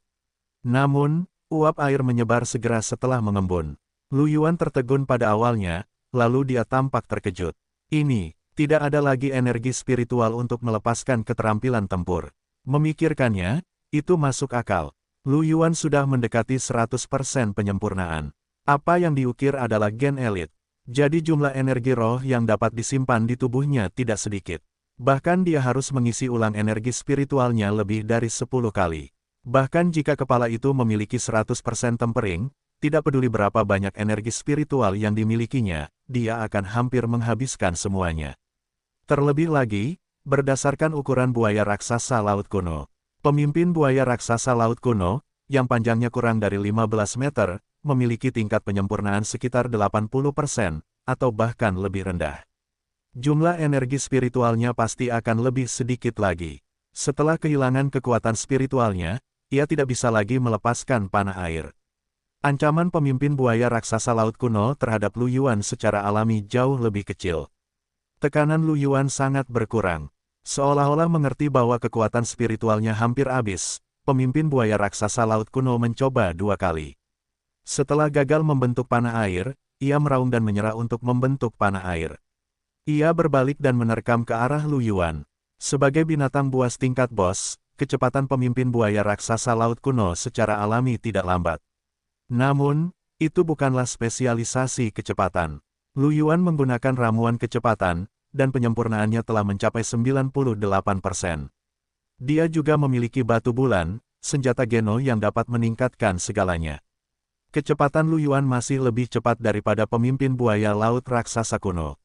Namun, uap air menyebar segera setelah mengembun. Lu Yuan tertegun pada awalnya, lalu dia tampak terkejut. Ini, tidak ada lagi energi spiritual untuk melepaskan keterampilan tempur. Memikirkannya, itu masuk akal. Lu Yuan sudah mendekati 100% penyempurnaan. Apa yang diukir adalah gen elit. Jadi jumlah energi roh yang dapat disimpan di tubuhnya tidak sedikit. Bahkan dia harus mengisi ulang energi spiritualnya lebih dari 10 kali. Bahkan jika kepala itu memiliki 100% tempering, tidak peduli berapa banyak energi spiritual yang dimilikinya, dia akan hampir menghabiskan semuanya. Terlebih lagi, berdasarkan ukuran buaya raksasa laut kuno, pemimpin buaya raksasa laut kuno, yang panjangnya kurang dari 15 meter, memiliki tingkat penyempurnaan sekitar 80%, atau bahkan lebih rendah. Jumlah energi spiritualnya pasti akan lebih sedikit lagi. Setelah kehilangan kekuatan spiritualnya, ia tidak bisa lagi melepaskan panah air. Ancaman pemimpin buaya raksasa laut kuno terhadap Lu Yuan secara alami jauh lebih kecil. Tekanan Lu Yuan sangat berkurang. Seolah-olah mengerti bahwa kekuatan spiritualnya hampir habis, pemimpin buaya raksasa laut kuno mencoba 2 kali. Setelah gagal membentuk panah air, ia meraung dan menyerah untuk membentuk panah air. Ia berbalik dan menerkam ke arah Lu Yuan. Sebagai binatang buas tingkat bos, kecepatan pemimpin buaya raksasa laut kuno secara alami tidak lambat. Namun, itu bukanlah spesialisasi kecepatan. Lu Yuan menggunakan ramuan kecepatan, dan penyempurnaannya telah mencapai 98%. Dia juga memiliki batu bulan, senjata Geno yang dapat meningkatkan segalanya. Kecepatan Lu Yuan masih lebih cepat daripada pemimpin buaya laut raksasa kuno.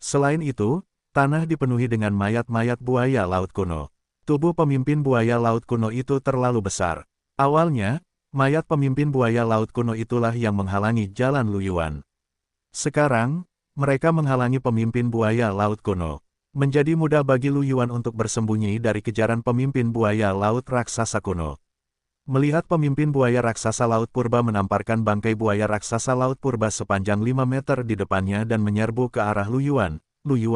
Selain itu, tanah dipenuhi dengan mayat-mayat buaya laut kuno. Tubuh pemimpin buaya laut kuno itu terlalu besar. Awalnya, mayat pemimpin buaya laut kuno itulah yang menghalangi jalan Lu Yuan. Sekarang, mereka menghalangi pemimpin buaya laut kuno. Menjadi mudah bagi Lu Yuan untuk bersembunyi dari kejaran pemimpin buaya laut raksasa kuno. Melihat pemimpin buaya raksasa laut purba menamparkan bangkai buaya raksasa laut purba sepanjang 5 meter di depannya dan menyerbu ke arah Lu Yuan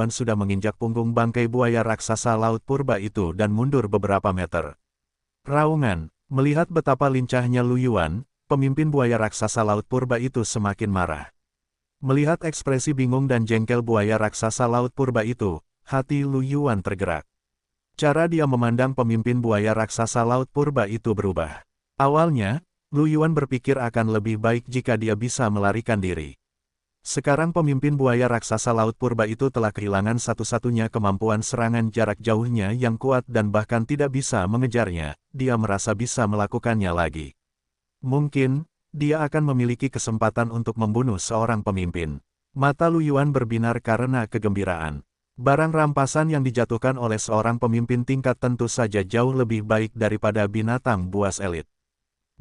sudah menginjak punggung bangkai buaya raksasa laut purba itu dan mundur beberapa meter. Raungan, melihat betapa lincahnya Lu Yuan, pemimpin buaya raksasa laut purba itu semakin marah. Melihat ekspresi bingung dan jengkel buaya raksasa laut purba itu, hati Lu Yuan tergerak. Cara dia memandang pemimpin buaya raksasa laut purba itu berubah. Awalnya, Lu Yuan berpikir akan lebih baik jika dia bisa melarikan diri. Sekarang pemimpin buaya raksasa laut purba itu telah kehilangan satu-satunya kemampuan serangan jarak jauhnya yang kuat dan bahkan tidak bisa mengejarnya, dia merasa bisa melakukannya lagi. Mungkin, dia akan memiliki kesempatan untuk membunuh seorang pemimpin. Mata Lu Yuan berbinar karena kegembiraan. Barang rampasan yang dijatuhkan oleh seorang pemimpin tingkat tentu saja jauh lebih baik daripada binatang buas elit.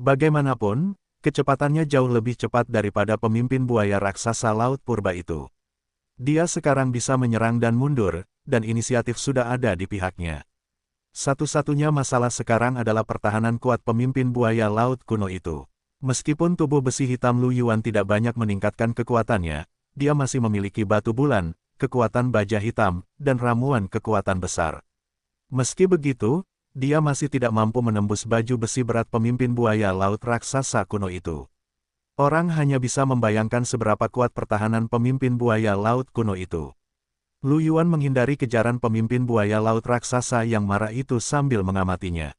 Bagaimanapun, kecepatannya jauh lebih cepat daripada pemimpin buaya raksasa laut purba itu. Dia sekarang bisa menyerang dan mundur, dan inisiatif sudah ada di pihaknya. Satu-satunya masalah sekarang adalah pertahanan kuat pemimpin buaya laut kuno itu. Meskipun tubuh besi hitam Lu Yuan tidak banyak meningkatkan kekuatannya, dia masih memiliki batu bulan, kekuatan baja hitam, dan ramuan kekuatan besar. Meski begitu, dia masih tidak mampu menembus baju besi berat pemimpin buaya laut raksasa kuno itu. Orang hanya bisa membayangkan seberapa kuat pertahanan pemimpin buaya laut kuno itu. Lu Yuan menghindari kejaran pemimpin buaya laut raksasa yang marah itu sambil mengamatinya.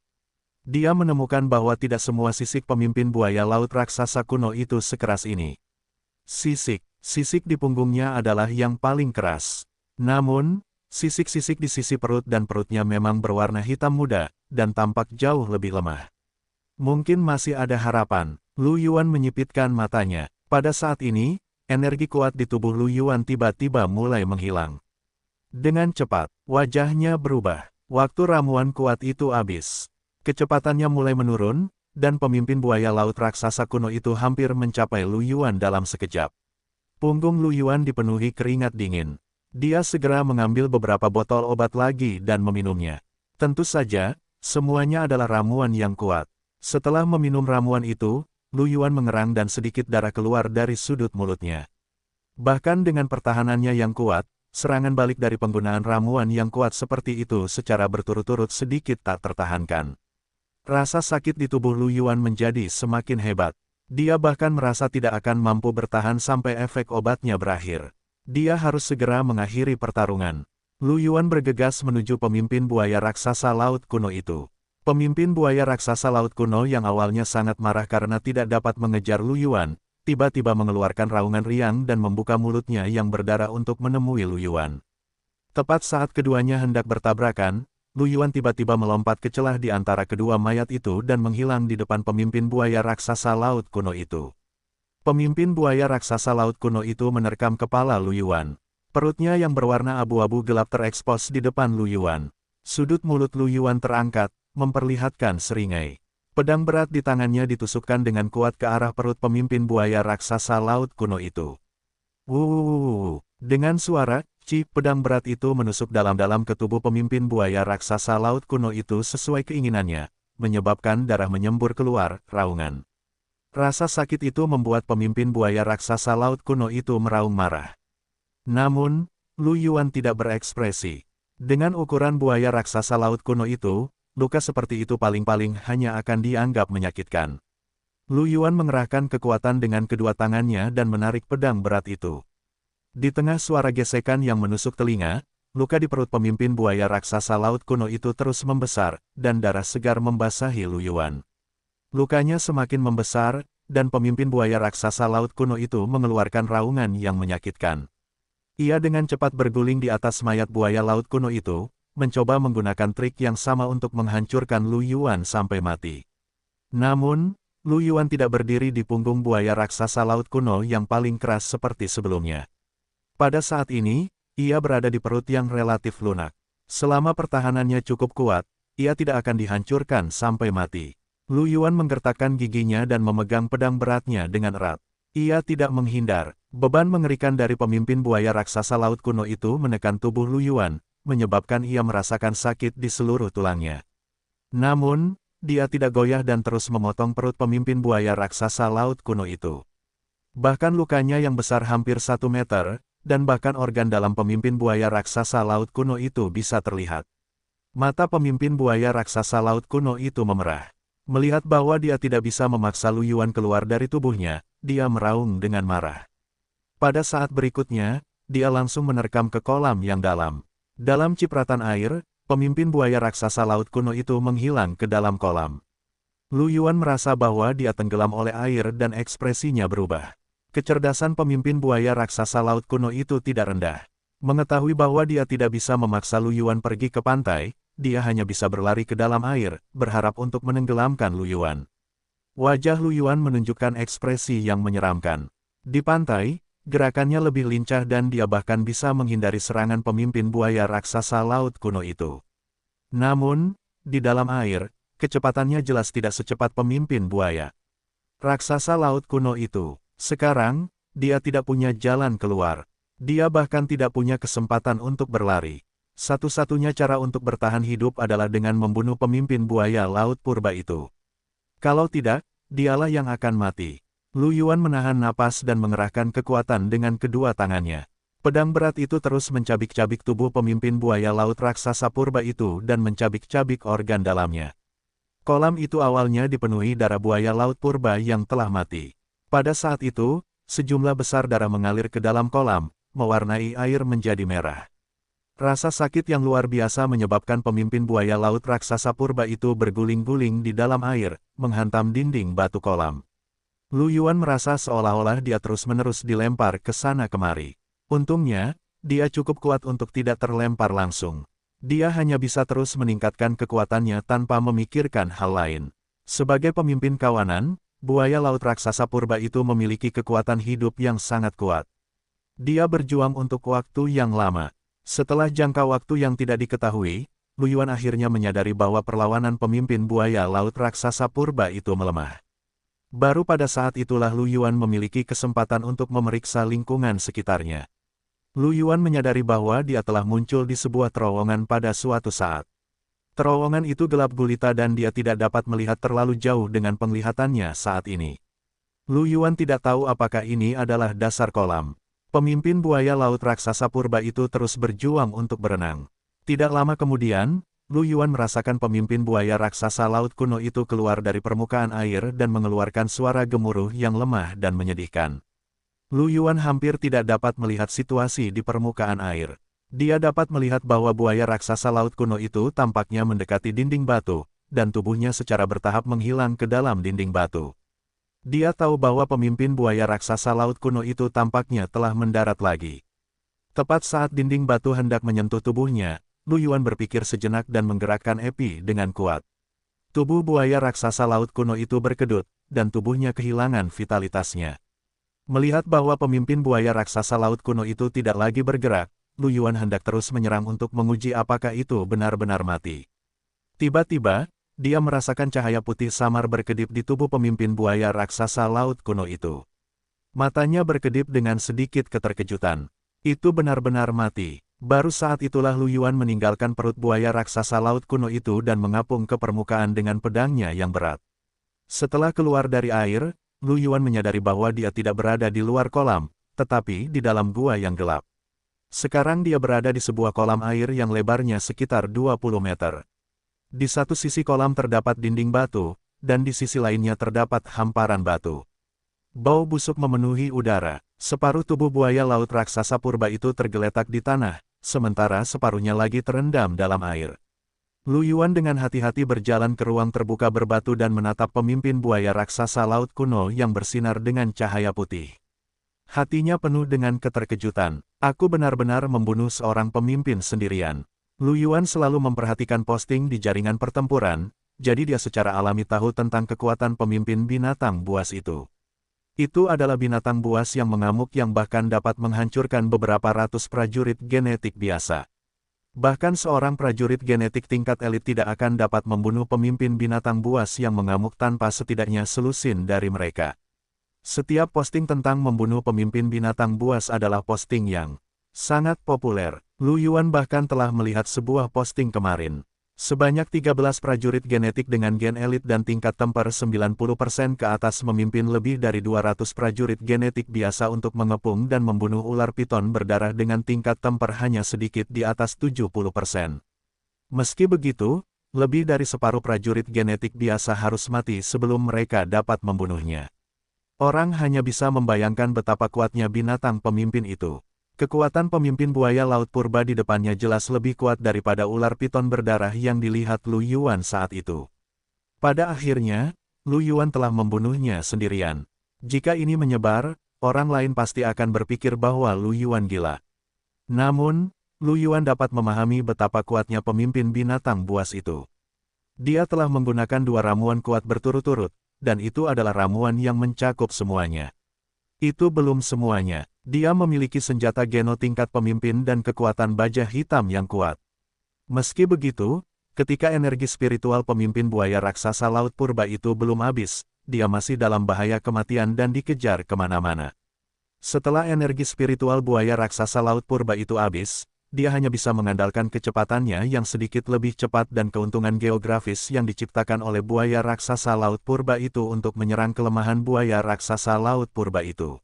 Dia menemukan bahwa tidak semua sisik pemimpin buaya laut raksasa kuno itu sekeras ini. Sisik di punggungnya adalah yang paling keras. Namun, sisik-sisik di sisi perut dan perutnya memang berwarna hitam muda, dan tampak jauh lebih lemah. Mungkin masih ada harapan. Lu Yuan menyipitkan matanya. Pada saat ini, energi kuat di tubuh Lu Yuan tiba-tiba mulai menghilang. Dengan cepat, wajahnya berubah. Waktu ramuan kuat itu habis. Kecepatannya mulai menurun, dan pemimpin buaya laut raksasa kuno itu hampir mencapai Lu Yuan dalam sekejap. Punggung Lu Yuan dipenuhi keringat dingin. Dia segera mengambil beberapa botol obat lagi dan meminumnya. Tentu saja, semuanya adalah ramuan yang kuat. Setelah meminum ramuan itu, Lu Yuan mengerang dan sedikit darah keluar dari sudut mulutnya. Bahkan dengan pertahanannya yang kuat, serangan balik dari penggunaan ramuan yang kuat seperti itu secara berturut-turut sedikit tak tertahankan. Rasa sakit di tubuh Lu Yuan menjadi semakin hebat. Dia bahkan merasa tidak akan mampu bertahan sampai efek obatnya berakhir. Dia harus segera mengakhiri pertarungan. Lu Yuan bergegas menuju pemimpin buaya raksasa laut kuno itu. Pemimpin buaya raksasa laut kuno yang awalnya sangat marah karena tidak dapat mengejar Lu Yuan, tiba-tiba mengeluarkan raungan riang dan membuka mulutnya yang berdarah untuk menemui Lu Yuan. Tepat saat keduanya hendak bertabrakan, Lu Yuan tiba-tiba melompat ke celah di antara kedua mayat itu dan menghilang di depan pemimpin buaya raksasa laut kuno itu. Pemimpin buaya raksasa laut kuno itu menerkam kepala Lu Yuan. Perutnya yang berwarna abu-abu gelap terekspos di depan Lu Yuan. Sudut mulut Lu Yuan terangkat, memperlihatkan seringai. Pedang berat di tangannya ditusukkan dengan kuat ke arah perut pemimpin buaya raksasa laut kuno itu. Wuh! Dengan suara, pedang berat itu menusuk dalam-dalam ke tubuh pemimpin buaya raksasa laut kuno itu sesuai keinginannya, menyebabkan darah menyembur keluar, raungan. Rasa sakit itu membuat pemimpin buaya raksasa laut kuno itu meraung marah. Namun, Lu Yuan tidak berekspresi. Dengan ukuran buaya raksasa laut kuno itu, luka seperti itu paling-paling hanya akan dianggap menyakitkan. Lu Yuan mengerahkan kekuatan dengan kedua tangannya dan menarik pedang berat itu. Di tengah suara gesekan yang menusuk telinga, luka di perut pemimpin buaya raksasa laut kuno itu terus membesar, dan darah segar membasahi Lu Yuan. Lukanya semakin membesar, dan pemimpin buaya raksasa laut kuno itu mengeluarkan raungan yang menyakitkan. Ia dengan cepat berguling di atas mayat buaya laut kuno itu, mencoba menggunakan trik yang sama untuk menghancurkan Lu Yuan sampai mati. Namun, Lu Yuan tidak berdiri di punggung buaya raksasa laut kuno yang paling keras seperti sebelumnya. Pada saat ini, ia berada di perut yang relatif lunak. Selama pertahanannya cukup kuat, ia tidak akan dihancurkan sampai mati. Lu Yuan menggertakkan giginya dan memegang pedang beratnya dengan erat. Ia tidak menghindar. Beban mengerikan dari pemimpin buaya raksasa laut kuno itu menekan tubuh Lu Yuan, menyebabkan ia merasakan sakit di seluruh tulangnya. Namun, dia tidak goyah dan terus memotong perut pemimpin buaya raksasa laut kuno itu. Bahkan lukanya yang besar hampir 1 meter, dan bahkan organ dalam pemimpin buaya raksasa laut kuno itu bisa terlihat. Mata pemimpin buaya raksasa laut kuno itu memerah. Melihat bahwa dia tidak bisa memaksa Lu Yuan keluar dari tubuhnya, dia meraung dengan marah. Pada saat berikutnya, dia langsung menerkam ke kolam yang dalam. Dalam cipratan air, pemimpin buaya raksasa laut kuno itu menghilang ke dalam kolam. Lu Yuan merasa bahwa dia tenggelam oleh air dan ekspresinya berubah. Kecerdasan pemimpin buaya raksasa laut kuno itu tidak rendah. Mengetahui bahwa dia tidak bisa memaksa Lu Yuan pergi ke pantai, dia hanya bisa berlari ke dalam air, berharap untuk menenggelamkan Lu Yuan. Wajah Lu Yuan menunjukkan ekspresi yang menyeramkan. Di pantai, gerakannya lebih lincah dan dia bahkan bisa menghindari serangan pemimpin buaya raksasa laut kuno itu. Namun, di dalam air, kecepatannya jelas tidak secepat pemimpin buaya raksasa laut kuno itu. Sekarang, dia tidak punya jalan keluar. Dia bahkan tidak punya kesempatan untuk berlari. Satu-satunya cara untuk bertahan hidup adalah dengan membunuh pemimpin buaya laut purba itu. Kalau tidak, dialah yang akan mati. Lu Yuan menahan napas dan mengerahkan kekuatan dengan kedua tangannya. Pedang berat itu terus mencabik-cabik tubuh pemimpin buaya laut raksasa purba itu dan mencabik-cabik organ dalamnya. Kolam itu awalnya dipenuhi darah buaya laut purba yang telah mati. Pada saat itu, sejumlah besar darah mengalir ke dalam kolam, mewarnai air menjadi merah. Rasa sakit yang luar biasa menyebabkan pemimpin buaya laut raksasa purba itu berguling-guling di dalam air, menghantam dinding batu kolam. Lu Yuan merasa seolah-olah dia terus-menerus dilempar ke sana kemari. Untungnya, dia cukup kuat untuk tidak terlempar langsung. Dia hanya bisa terus meningkatkan kekuatannya tanpa memikirkan hal lain. Sebagai pemimpin kawanan, buaya laut raksasa purba itu memiliki kekuatan hidup yang sangat kuat. Dia berjuang untuk waktu yang lama. Setelah jangka waktu yang tidak diketahui, Lu Yuan akhirnya menyadari bahwa perlawanan pemimpin buaya laut raksasa purba itu melemah. Baru pada saat itulah Lu Yuan memiliki kesempatan untuk memeriksa lingkungan sekitarnya. Lu Yuan menyadari bahwa dia telah muncul di sebuah terowongan pada suatu saat. Terowongan itu gelap gulita dan dia tidak dapat melihat terlalu jauh dengan penglihatannya saat ini. Lu Yuan tidak tahu apakah ini adalah dasar kolam. Pemimpin buaya laut raksasa purba itu terus berjuang untuk berenang. Tidak lama kemudian, Lu Yuan merasakan pemimpin buaya raksasa laut kuno itu keluar dari permukaan air dan mengeluarkan suara gemuruh yang lemah dan menyedihkan. Lu Yuan hampir tidak dapat melihat situasi di permukaan air. Dia dapat melihat bahwa buaya raksasa laut kuno itu tampaknya mendekati dinding batu, dan tubuhnya secara bertahap menghilang ke dalam dinding batu. Dia tahu bahwa pemimpin buaya raksasa laut kuno itu tampaknya telah mendarat lagi. Tepat saat dinding batu hendak menyentuh tubuhnya, Lu Yuan berpikir sejenak dan menggerakkan epi dengan kuat. Tubuh buaya raksasa laut kuno itu berkedut, dan tubuhnya kehilangan vitalitasnya. Melihat bahwa pemimpin buaya raksasa laut kuno itu tidak lagi bergerak, Lu Yuan hendak terus menyerang untuk menguji apakah itu benar-benar mati. Tiba-tiba, dia merasakan cahaya putih samar berkedip di tubuh pemimpin buaya raksasa laut kuno itu. Matanya berkedip dengan sedikit keterkejutan. Itu benar-benar mati. Baru saat itulah Lu Yuan meninggalkan perut buaya raksasa laut kuno itu dan mengapung ke permukaan dengan pedangnya yang berat. Setelah keluar dari air, Lu Yuan menyadari bahwa dia tidak berada di luar kolam, tetapi di dalam gua yang gelap. Sekarang dia berada di sebuah kolam air yang lebarnya sekitar 20 meter. Di satu sisi kolam terdapat dinding batu, dan di sisi lainnya terdapat hamparan batu. Bau busuk memenuhi udara. Separuh tubuh buaya laut raksasa purba itu tergeletak di tanah, sementara separuhnya lagi terendam dalam air. Lu Yuan dengan hati-hati berjalan ke ruang terbuka berbatu dan menatap pemimpin buaya raksasa laut kuno yang bersinar dengan cahaya putih. Hatinya penuh dengan keterkejutan. Aku benar-benar membunuh seorang pemimpin sendirian. Lu Yuan selalu memperhatikan posting di jaringan pertempuran, jadi dia secara alami tahu tentang kekuatan pemimpin binatang buas itu. Itu adalah binatang buas yang mengamuk yang bahkan dapat menghancurkan beberapa ratus prajurit genetik biasa. Bahkan seorang prajurit genetik tingkat elit tidak akan dapat membunuh pemimpin binatang buas yang mengamuk tanpa setidaknya selusin dari mereka. Setiap posting tentang membunuh pemimpin binatang buas adalah posting yang sangat populer. Lu Yuan bahkan telah melihat sebuah posting kemarin. Sebanyak 13 prajurit genetik dengan gen elit dan tingkat temper 90% ke atas memimpin lebih dari 200 prajurit genetik biasa untuk mengepung dan membunuh ular piton berdarah dengan tingkat temper hanya sedikit di atas 70%. Meski begitu, lebih dari separuh prajurit genetik biasa harus mati sebelum mereka dapat membunuhnya. Orang hanya bisa membayangkan betapa kuatnya binatang pemimpin itu. Kekuatan pemimpin buaya laut purba di depannya jelas lebih kuat daripada ular piton berdarah yang dilihat Lu Yuan saat itu. Pada akhirnya, Lu Yuan telah membunuhnya sendirian. Jika ini menyebar, orang lain pasti akan berpikir bahwa Lu Yuan gila. Namun, Lu Yuan dapat memahami betapa kuatnya pemimpin binatang buas itu. Dia telah menggunakan 2 ramuan kuat berturut-turut, dan itu adalah ramuan yang mencakup semuanya. Itu belum semuanya. Dia memiliki senjata geno tingkat pemimpin dan kekuatan baja hitam yang kuat. Meski begitu, ketika energi spiritual pemimpin buaya raksasa laut purba itu belum habis, dia masih dalam bahaya kematian dan dikejar kemana-mana. Setelah energi spiritual buaya raksasa laut purba itu habis, dia hanya bisa mengandalkan kecepatannya yang sedikit lebih cepat dan keuntungan geografis yang diciptakan oleh buaya raksasa laut purba itu untuk menyerang kelemahan buaya raksasa laut purba itu.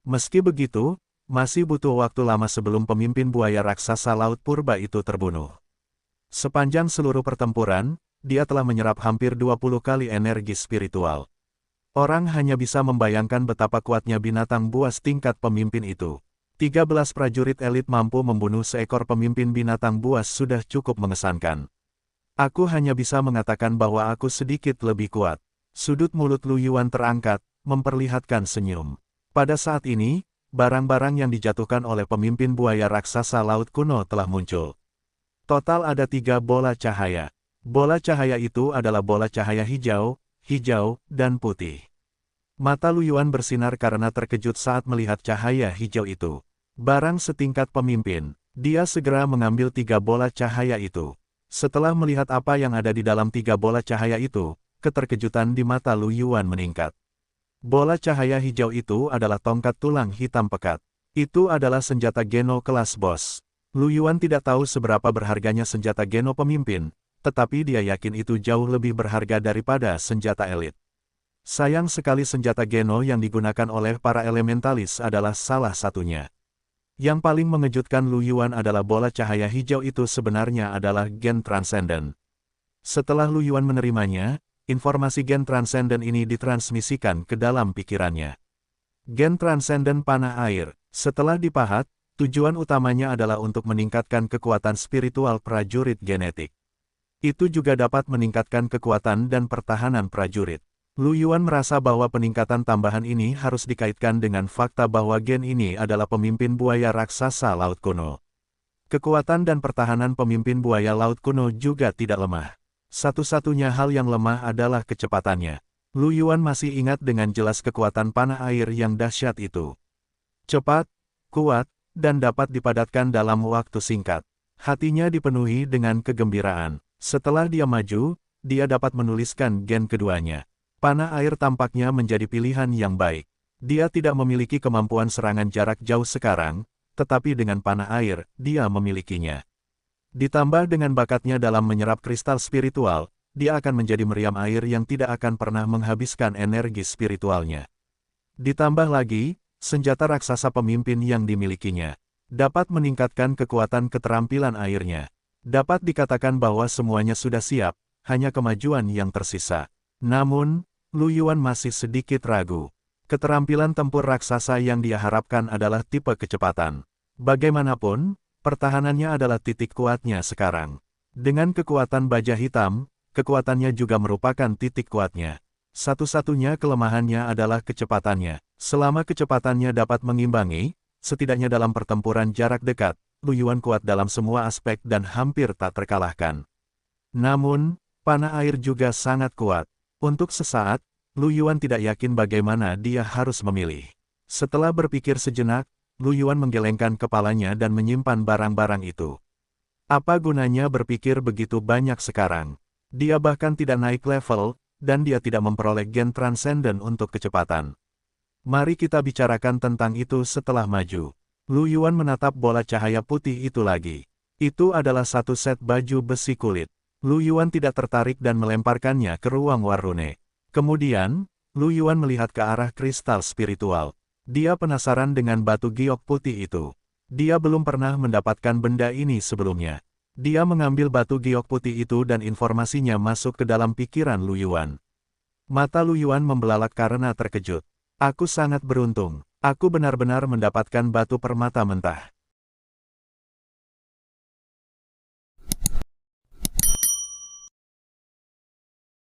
Meski begitu, masih butuh waktu lama sebelum pemimpin buaya raksasa laut purba itu terbunuh. Sepanjang seluruh pertempuran, dia telah menyerap hampir 20 kali energi spiritual. Orang hanya bisa membayangkan betapa kuatnya binatang buas tingkat pemimpin itu. 13 prajurit elit mampu membunuh seekor pemimpin binatang buas sudah cukup mengesankan. Aku hanya bisa mengatakan bahwa aku sedikit lebih kuat. Sudut mulut Lu Yuan terangkat, memperlihatkan senyum. Pada saat ini, barang-barang yang dijatuhkan oleh pemimpin buaya raksasa laut kuno telah muncul. Total ada 3 bola cahaya. Bola cahaya itu adalah bola cahaya hijau, hijau, dan putih. Mata Lu Yuan bersinar karena terkejut saat melihat cahaya hijau itu. Barang setingkat pemimpin, dia segera mengambil 3 bola cahaya itu. Setelah melihat apa yang ada di dalam 3 bola cahaya itu, keterkejutan di mata Lu Yuan meningkat. Bola cahaya hijau itu adalah tongkat tulang hitam pekat. Itu adalah senjata geno kelas bos. Lu Yuan tidak tahu seberapa berharganya senjata geno pemimpin, tetapi dia yakin itu jauh lebih berharga daripada senjata elit. Sayang sekali senjata geno yang digunakan oleh para elementalis adalah salah satunya. Yang paling mengejutkan Lu Yuan adalah bola cahaya hijau itu sebenarnya adalah gen transenden. Setelah Lu Yuan menerimanya, informasi gen transenden ini ditransmisikan ke dalam pikirannya. Gen transenden panah air, setelah dipahat, tujuan utamanya adalah untuk meningkatkan kekuatan spiritual prajurit genetik. Itu juga dapat meningkatkan kekuatan dan pertahanan prajurit. Lu Yuan merasa bahwa peningkatan tambahan ini harus dikaitkan dengan fakta bahwa Gen ini adalah pemimpin buaya raksasa laut kuno. Kekuatan dan pertahanan pemimpin buaya laut kuno juga tidak lemah. Satu-satunya hal yang lemah adalah kecepatannya. Lu Yuan masih ingat dengan jelas kekuatan panah air yang dahsyat itu. Cepat, kuat, dan dapat dipadatkan dalam waktu singkat. Hatinya dipenuhi dengan kegembiraan. Setelah dia maju, dia dapat menuliskan gen keduanya. Panah air tampaknya menjadi pilihan yang baik. Dia tidak memiliki kemampuan serangan jarak jauh sekarang, tetapi dengan panah air, dia memilikinya. Ditambah dengan bakatnya dalam menyerap kristal spiritual, dia akan menjadi meriam air yang tidak akan pernah menghabiskan energi spiritualnya. Ditambah lagi, senjata raksasa pemimpin yang dimilikinya dapat meningkatkan kekuatan keterampilan airnya. Dapat dikatakan bahwa semuanya sudah siap, hanya kemajuan yang tersisa. Namun, Lu Yuan masih sedikit ragu. Keterampilan tempur raksasa yang dia harapkan adalah tipe kecepatan. Bagaimanapun, pertahanannya adalah titik kuatnya sekarang. Dengan kekuatan baja hitam, kekuatannya juga merupakan titik kuatnya. Satu-satunya kelemahannya adalah kecepatannya. Selama kecepatannya dapat mengimbangi, setidaknya dalam pertempuran jarak dekat, Lu Yuan kuat dalam semua aspek dan hampir tak terkalahkan. Namun, panah air juga sangat kuat. Untuk sesaat, Lu Yuan tidak yakin bagaimana dia harus memilih. Setelah berpikir sejenak, Lu Yuan menggelengkan kepalanya dan menyimpan barang-barang itu. Apa gunanya berpikir begitu banyak sekarang? Dia bahkan tidak naik level, dan dia tidak memperoleh gen transenden untuk kecepatan. Mari kita bicarakan tentang itu setelah maju. Lu Yuan menatap bola cahaya putih itu lagi. Itu adalah satu set baju besi kulit. Lu Yuan tidak tertarik dan melemparkannya ke ruang Warune. Kemudian, Lu Yuan melihat ke arah kristal spiritual. Dia penasaran dengan batu giok putih itu. Dia belum pernah mendapatkan benda ini sebelumnya. Dia mengambil batu giok putih itu dan informasinya masuk ke dalam pikiran Lu Yuan. Mata Lu Yuan membelalak karena terkejut. Aku sangat beruntung. Aku benar-benar mendapatkan batu permata mentah.